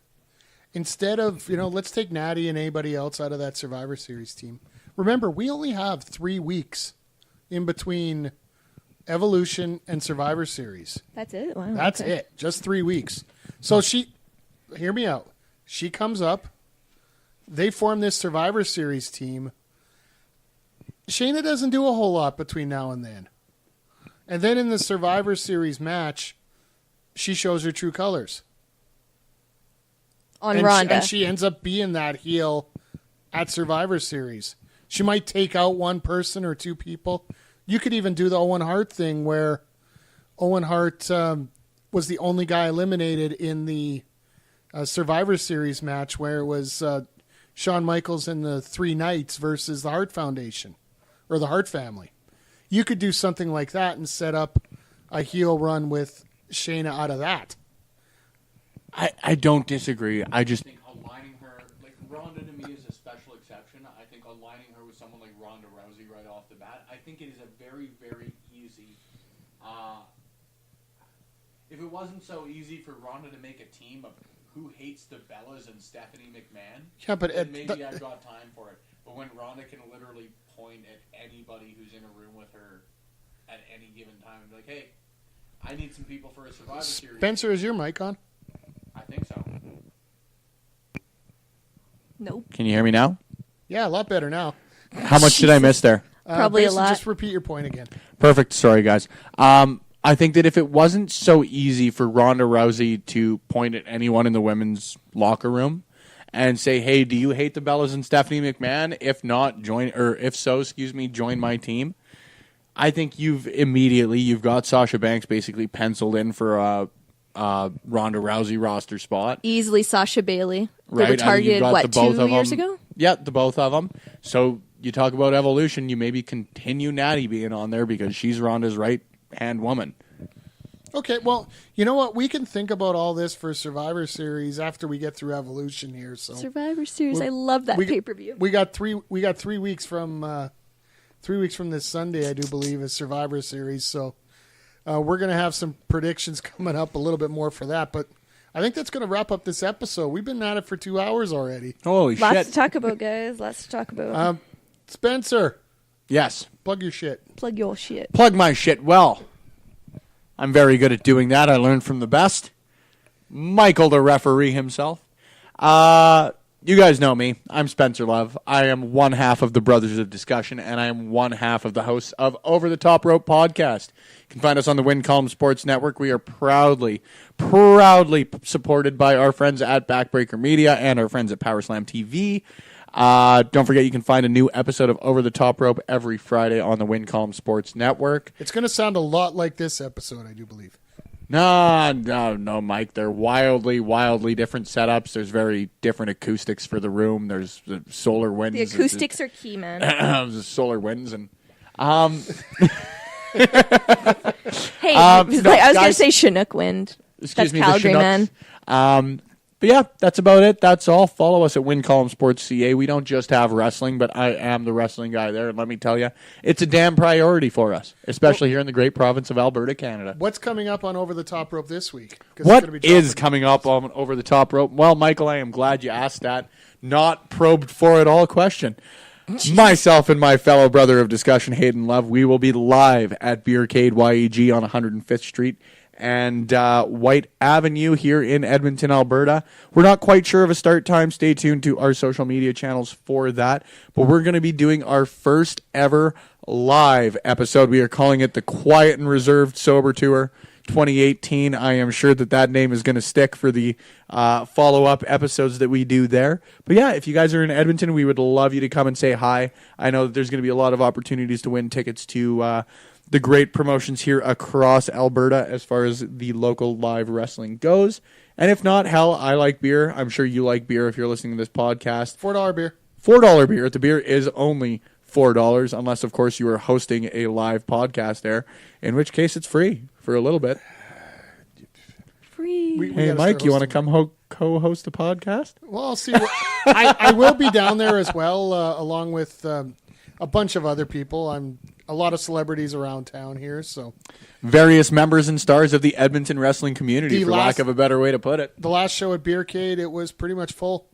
Instead of, let's take Natty and anybody else out of that Survivor Series team. Remember, we only have 3 weeks in between Evolution and Survivor Series. That's it? Wow. That's it. Just 3 weeks. So hear me out. She comes up. They form this Survivor Series team. Shayna doesn't do a whole lot between now and then. And then in the Survivor Series match, she shows her true colors. On And Ronda. and she ends up being that heel at Survivor Series. She might take out one person or two people. You could even do the Owen Hart thing where Owen Hart was the only guy eliminated in the Survivor Series match where it was Shawn Michaels and the Three Knights versus the Hart Foundation or the Hart family. You could do something like that and set up a heel run with Shayna out of that. I don't disagree. I just think aligning her, like Ronda to me is a special exception. I think aligning her with someone like Ronda Rousey right off the bat, I think it is a very, very easy. If it wasn't so easy for Ronda to make a team of who hates the Bellas and Stephanie McMahon, Yeah, but then maybe I've got time for it. But when Ronda can literally point at anybody who's in a room with her at any given time and be like, hey, I need some people for a Survivor Series. Spencer, is your mic on? I think so. Nope. Can you hear me now? Yeah, a lot better now. How much did I miss there? Probably a basically lot. Just repeat your point again. Perfect. Sorry, guys. I think that if it wasn't so easy for Ronda Rousey to point at anyone in the women's locker room and say, hey, do you hate the Bellas and Stephanie McMahon? If not, join my team. I think you've got Sasha Banks basically penciled in for a Ronda Rousey roster spot. Easily Sasha Bailey. They Right? were targeted, I think you've got 2 years ago? Yeah, the both of them. So you talk about evolution, you maybe continue Natty being on there because she's Ronda's right-hand woman. Okay, well, you know what? We can think about all this for Survivor Series after we get through Evolution here. So Survivor Series. We- I love that we- pay-per-view. we got 3 weeks from 3 weeks from this Sunday, I do believe, is Survivor Series. So we're going to have some predictions coming up a little bit more for that. But I think that's going to wrap up this episode. We've been at it for 2 hours already. Holy Lots shit. to talk about, guys. Lots to talk about. Spencer, Yes. plug your shit. Plug your shit. Plug my shit well. I'm very good at doing that. I learned from the best. Michael, the referee himself. You guys know me. I'm Spencer Love. I am one half of the Brothers of Discussion, and I am one half of the hosts of Over the Top Rope podcast. You can find us on the Win Column Sports Network. We are proudly supported by our friends at Backbreaker Media and our friends at PowerSlam TV. Don't forget, you can find a new episode of Over the Top Rope every Friday on the Win Column Sports Network. It's going to sound a lot like this episode, I do believe. No, Mike. They're wildly different setups. There's very different acoustics for the room. There's the solar winds. The acoustics are key, man. There's solar winds and Hey, I was going to guys- say Chinook wind. excuse That's me, Calgary, the man. Chinooks. But yeah, that's about it. That's all. Follow us at Win Column Sports CA. We don't just have wrestling, but I am the wrestling guy there. And let me tell you, it's a damn priority for us, especially here in the great province of Alberta, Canada. What's coming up on Over the Top Rope this week? 'Cause it's What gonna be is dropping- coming up on Over the Top Rope? Well, Michael, I am glad you asked that. Not probed for at all question. Myself and my fellow brother of discussion, Hayden Love, we will be live at Beercade YEG on 105th Street and White Avenue here in Edmonton, Alberta. We're not quite sure of a start time. Stay tuned to our social media channels for that. But we're going to be doing our first ever live episode. We are calling it the Quiet and Reserved Sober Tour 2018. I am sure that name is going to stick for the follow-up episodes that we do there. But yeah, if you guys are in Edmonton, we would love you to come and say hi. I know that there's going to be a lot of opportunities to win tickets to the great promotions here across Alberta as far as the local live wrestling goes. And if not, hell, I like beer. I'm sure you like beer if you're listening to this podcast. $4 beer. $4 beer. The beer is only $4, unless, of course, you are hosting a live podcast there, in which case it's free for a little bit. Free. We Hey, gotta Mike, start you want to hosting. come co-host a podcast? Well, I'll see. I will be down there as well, along with a bunch of other people. I'm a lot of celebrities around town here, so Various members and stars of the Edmonton wrestling community, The for lack of a better way to put it. the last show at Beercade, it was pretty much full.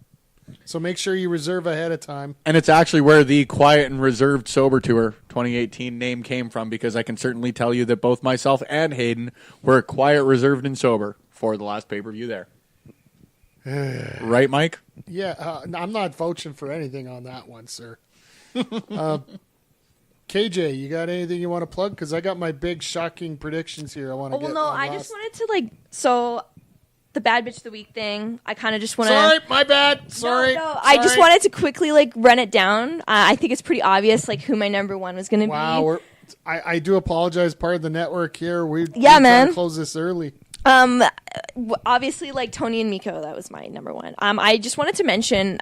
So make sure you reserve ahead of time. And it's actually where the Quiet and Reserved Sober Tour 2018 name came from, because I can certainly tell you that both myself and Hayden were quiet, reserved, and sober for the last pay-per-view there. Right, Mike? Yeah, I'm not vouching for anything on that one, sir. KJ, you got anything you want to plug? Because I got my big shocking predictions here. I want to Oh, well, get. no, I just wanted to, so the Bad Bitch of the Week thing, I kind of just want to... Sorry, my bad. Sorry. No, I just wanted to quickly, run it down. I think it's pretty obvious, who my number one was going to be. Wow, I do apologize. Part of the network here. We're man. trying to close this early. Obviously, Tony and Miko, that was my number one. I just wanted to mention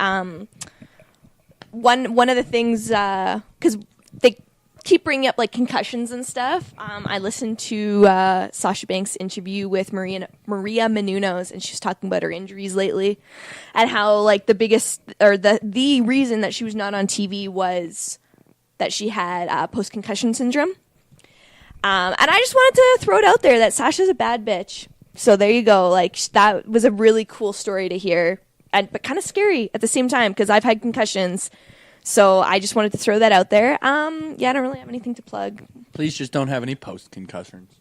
one of the things, because they keep bringing up concussions and stuff. I listened to Sasha Banks' interview with Maria Menounos, and she was talking about her injuries lately, and how the biggest or the reason that she was not on TV was that she had post concussion syndrome. And I just wanted to throw it out there that Sasha's a bad bitch. So there you go. That was a really cool story to hear, but kind of scary at the same time because I've had concussions. So I just wanted to throw that out there. I don't really have anything to plug. Please just don't have any post-concussions.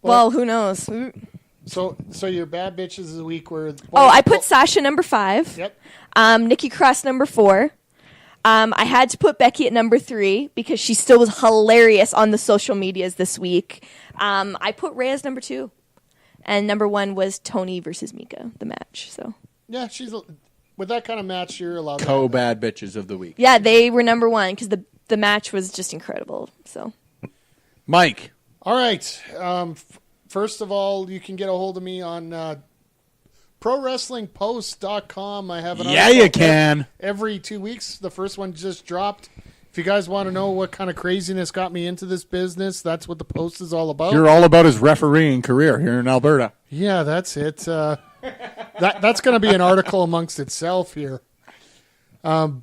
Well, who knows? So your bad bitches of the week were... I put Sasha number 5. Yep. Nikki Cross number 4. I had to put Becky at number 3 because she still was hilarious on the social medias this week. I put Reyes number 2. And number 1 was Tony versus Mika, the match. So yeah, with that kind of match, you're allowed. Co-bad bitches of the week. Yeah, they were number 1 because the match was just incredible. So, Mike. All right. First of all, you can get a hold of me on ProWrestlingPost.com. I have an article you can. every 2 weeks. The first one just dropped. If you guys want to know what kind of craziness got me into this business, that's what the Post is all about. You're all about his refereeing career here in Alberta. Yeah, that's it. That's going to be an article amongst itself here. Not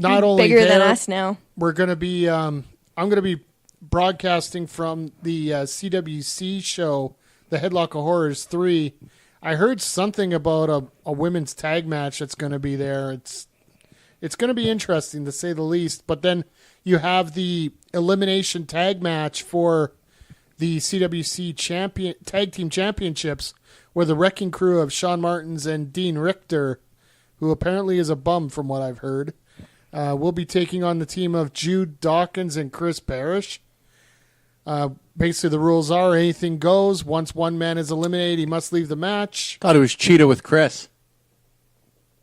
only bigger there, than us now. we're going to be. I'm going to be broadcasting from the CWC show, the Headlock of Horrors 3. I heard something about a women's tag match that's going to be there. It's going to be interesting to say the least. But then you have the elimination tag match for the CWC tag team championships, where the Wrecking Crew of Shawn Martins and Dean Richter, who apparently is a bum from what I've heard, will be taking on the team of Jude Dawkins and Chris Parrish. Basically, the rules are anything goes. Once one man is eliminated, he must leave the match. Thought it was Cheetah with Chris.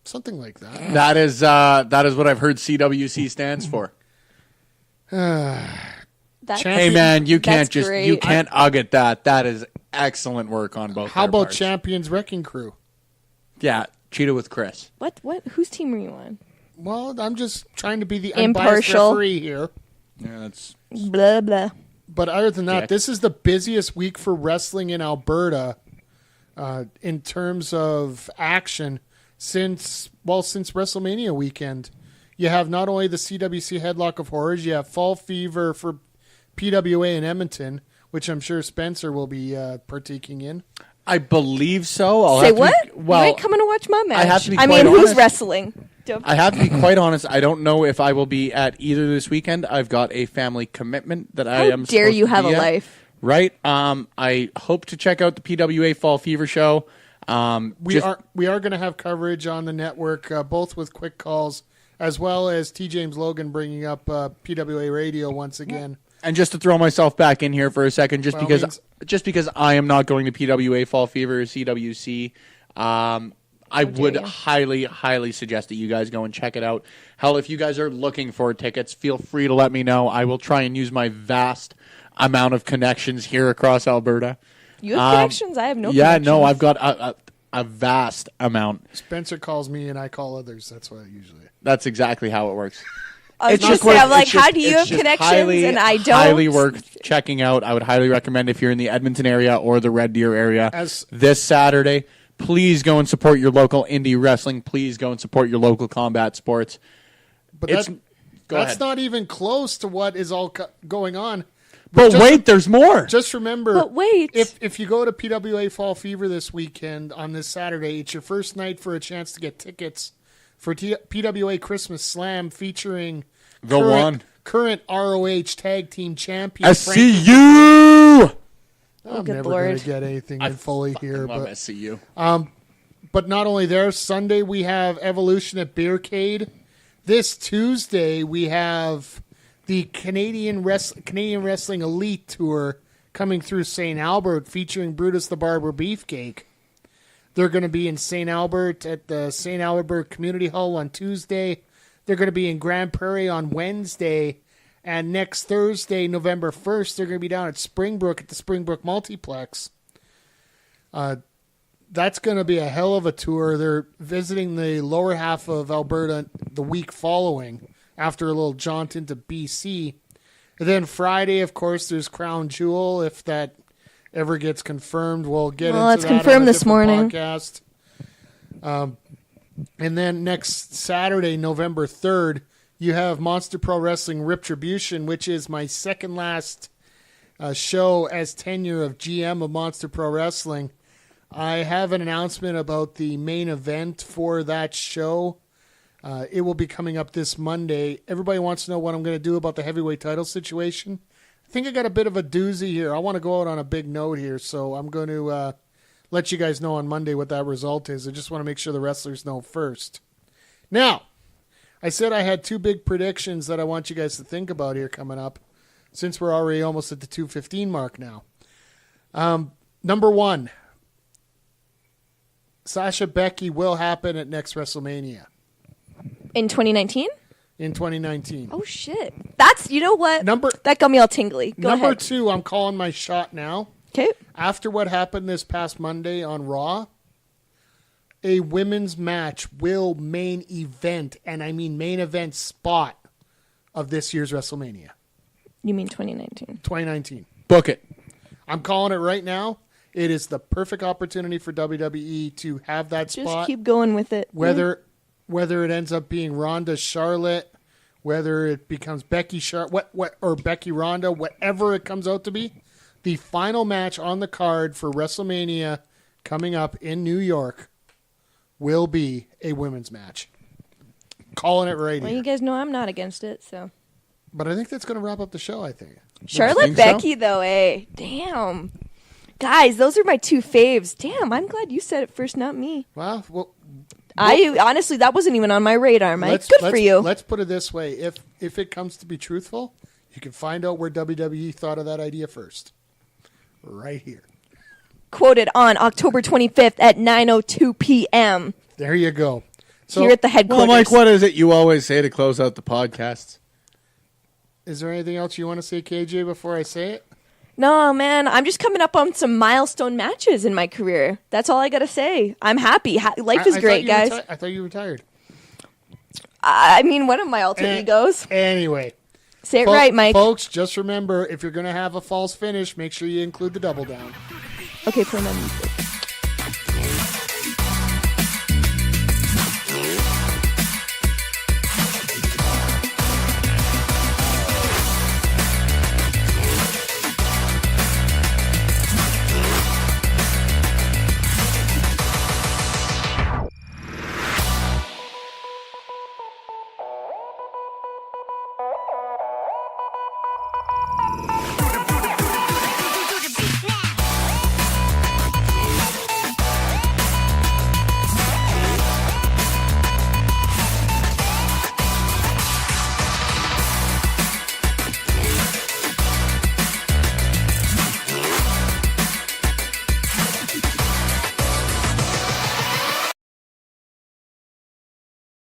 Something like that. That is what I've heard CWC stands for. Hey man, you can't ugg at that. That is excellent work on both. How about parts. Champions Wrecking Crew? Yeah, Cheetah with Chris. What? Whose team were you on? Well, I'm just trying to be the Impartial. unbiased referee here. Yeah, that's Blah, blah. But other than that, Dick. this is the busiest week for wrestling in Alberta in terms of action since WrestleMania weekend. You have not only the CWC Headlock of Horrors, you have Fall Fever for PWA in Edmonton, which I'm sure Spencer will be partaking in. I believe so. Say what? You ain't coming to watch my match. I have to be I quite mean, who's honest. wrestling? I have to be quite honest. I don't know if I will be at either this weekend. I've got a family commitment that I am. How dare supposed you to have be a at. life? Right. I hope to check out the PWA Fall Fever show. We are going to have coverage on the network, both with quick calls as well as T. James Logan bringing up PWA Radio once again. And just to throw myself back in here for a second, just because I am not going to PWA Fall Fever or CWC, I would highly, highly suggest that you guys go and check it out. Hell, if you guys are looking for tickets, feel free to let me know. I will try and use my vast amount of connections here across Alberta. You have connections? I have no Yeah, connections. no, I've got a vast amount. Spencer calls me and I call others. That's what I usually. That's exactly how it works. I was It's just just saying, worth- I'm like, it's just- how do you it's have just connections highly, and I don't? Highly worth checking out. I would highly recommend if you're in the Edmonton area or the Red Deer area this Saturday. Please go and support your local indie wrestling. Please go and support your local combat sports. But Go that's ahead. not even close to what is all going on. But wait, there's more. Just remember, But wait. if you go to PWA Fall Fever this weekend on this Saturday, it's your first night for a chance to get tickets for PWA Christmas Slam featuring current ROH Tag Team Champion. SCU. I'm good never Lord. going to get anything in Foley here. Love But SCU. But not only there, Sunday we have Evolution at Beercade. This Tuesday we have the Canadian Wrestling Elite Tour coming through St. Albert, featuring Brutus the Barber Beefcake. They're going to be in St. Albert at the St. Albert Community Hall on Tuesday. They're going to be in Grand Prairie on Wednesday. And next Thursday, November 1st, they're going to be down at Springbrook at the Springbrook Multiplex. That's going to be a hell of a tour. They're visiting the lower half of Alberta the week following, after a little jaunt into BC. And then Friday, of course, there's Crown Jewel. If that ever gets confirmed, we'll get into that. It's confirmed this morning. Podcast. And then next Saturday, November 3rd, you have Monster Pro Wrestling Retribution, which is my second last show as tenure of GM of Monster Pro Wrestling. I have an announcement about the main event for that show. It will be coming up this Monday. Everybody wants to know what I'm going to do about the heavyweight title situation. I think I got a bit of a doozy here. I want to go out on a big note here, so I'm going to let you guys know on Monday what that result is. I just want to make sure the wrestlers know first. Now, I said I had two big predictions that I want you guys to think about here coming up, since we're already almost at the 2:15 mark now. Number one, Sasha Becky will happen at next WrestleMania. In 2019? In 2019. Oh, shit. That's, you know what? That got me all tingly. Go ahead. Number two, I'm calling my shot now. Okay. After what happened this past Monday on Raw, a women's match will main event, and I mean main event spot, of this year's WrestleMania. You mean 2019? 2019. Book it. I'm calling it right now. It is the perfect opportunity for WWE to have that spot. Just keep going with it. Whether it ends up being Ronda Charlotte, whether it becomes Becky or Becky Ronda, whatever it comes out to be, the final match on the card for WrestleMania coming up in New York will be a women's match. Calling it right Well, here. you guys know I'm not against it, so. But I think that's going to wrap up the show, I think. Charlotte Becky, though, eh? Damn. Guys, those are my two faves. Damn, I'm glad you said it first, not me. Well, honestly, that wasn't even on my radar, Mike. Good for you. Let's put it this way. If it comes to be truthful, you can find out where WWE thought of that idea first. Right here. Quoted on October 25th at 9:02 p.m. There you go. So, here at the headquarters. Well, Mike, what is it you always say to close out the podcast? Is there anything else you want to say, KJ, before I say it? No, man. I'm just coming up on some milestone matches in my career. That's all I got to say. I'm happy. Life is great, guys. I thought you retired. I mean, one of my alter egos. Anyway. Say it right, Mike. Folks, just remember, if you're going to have a false finish, make sure you include the double down. Okay, for a moment.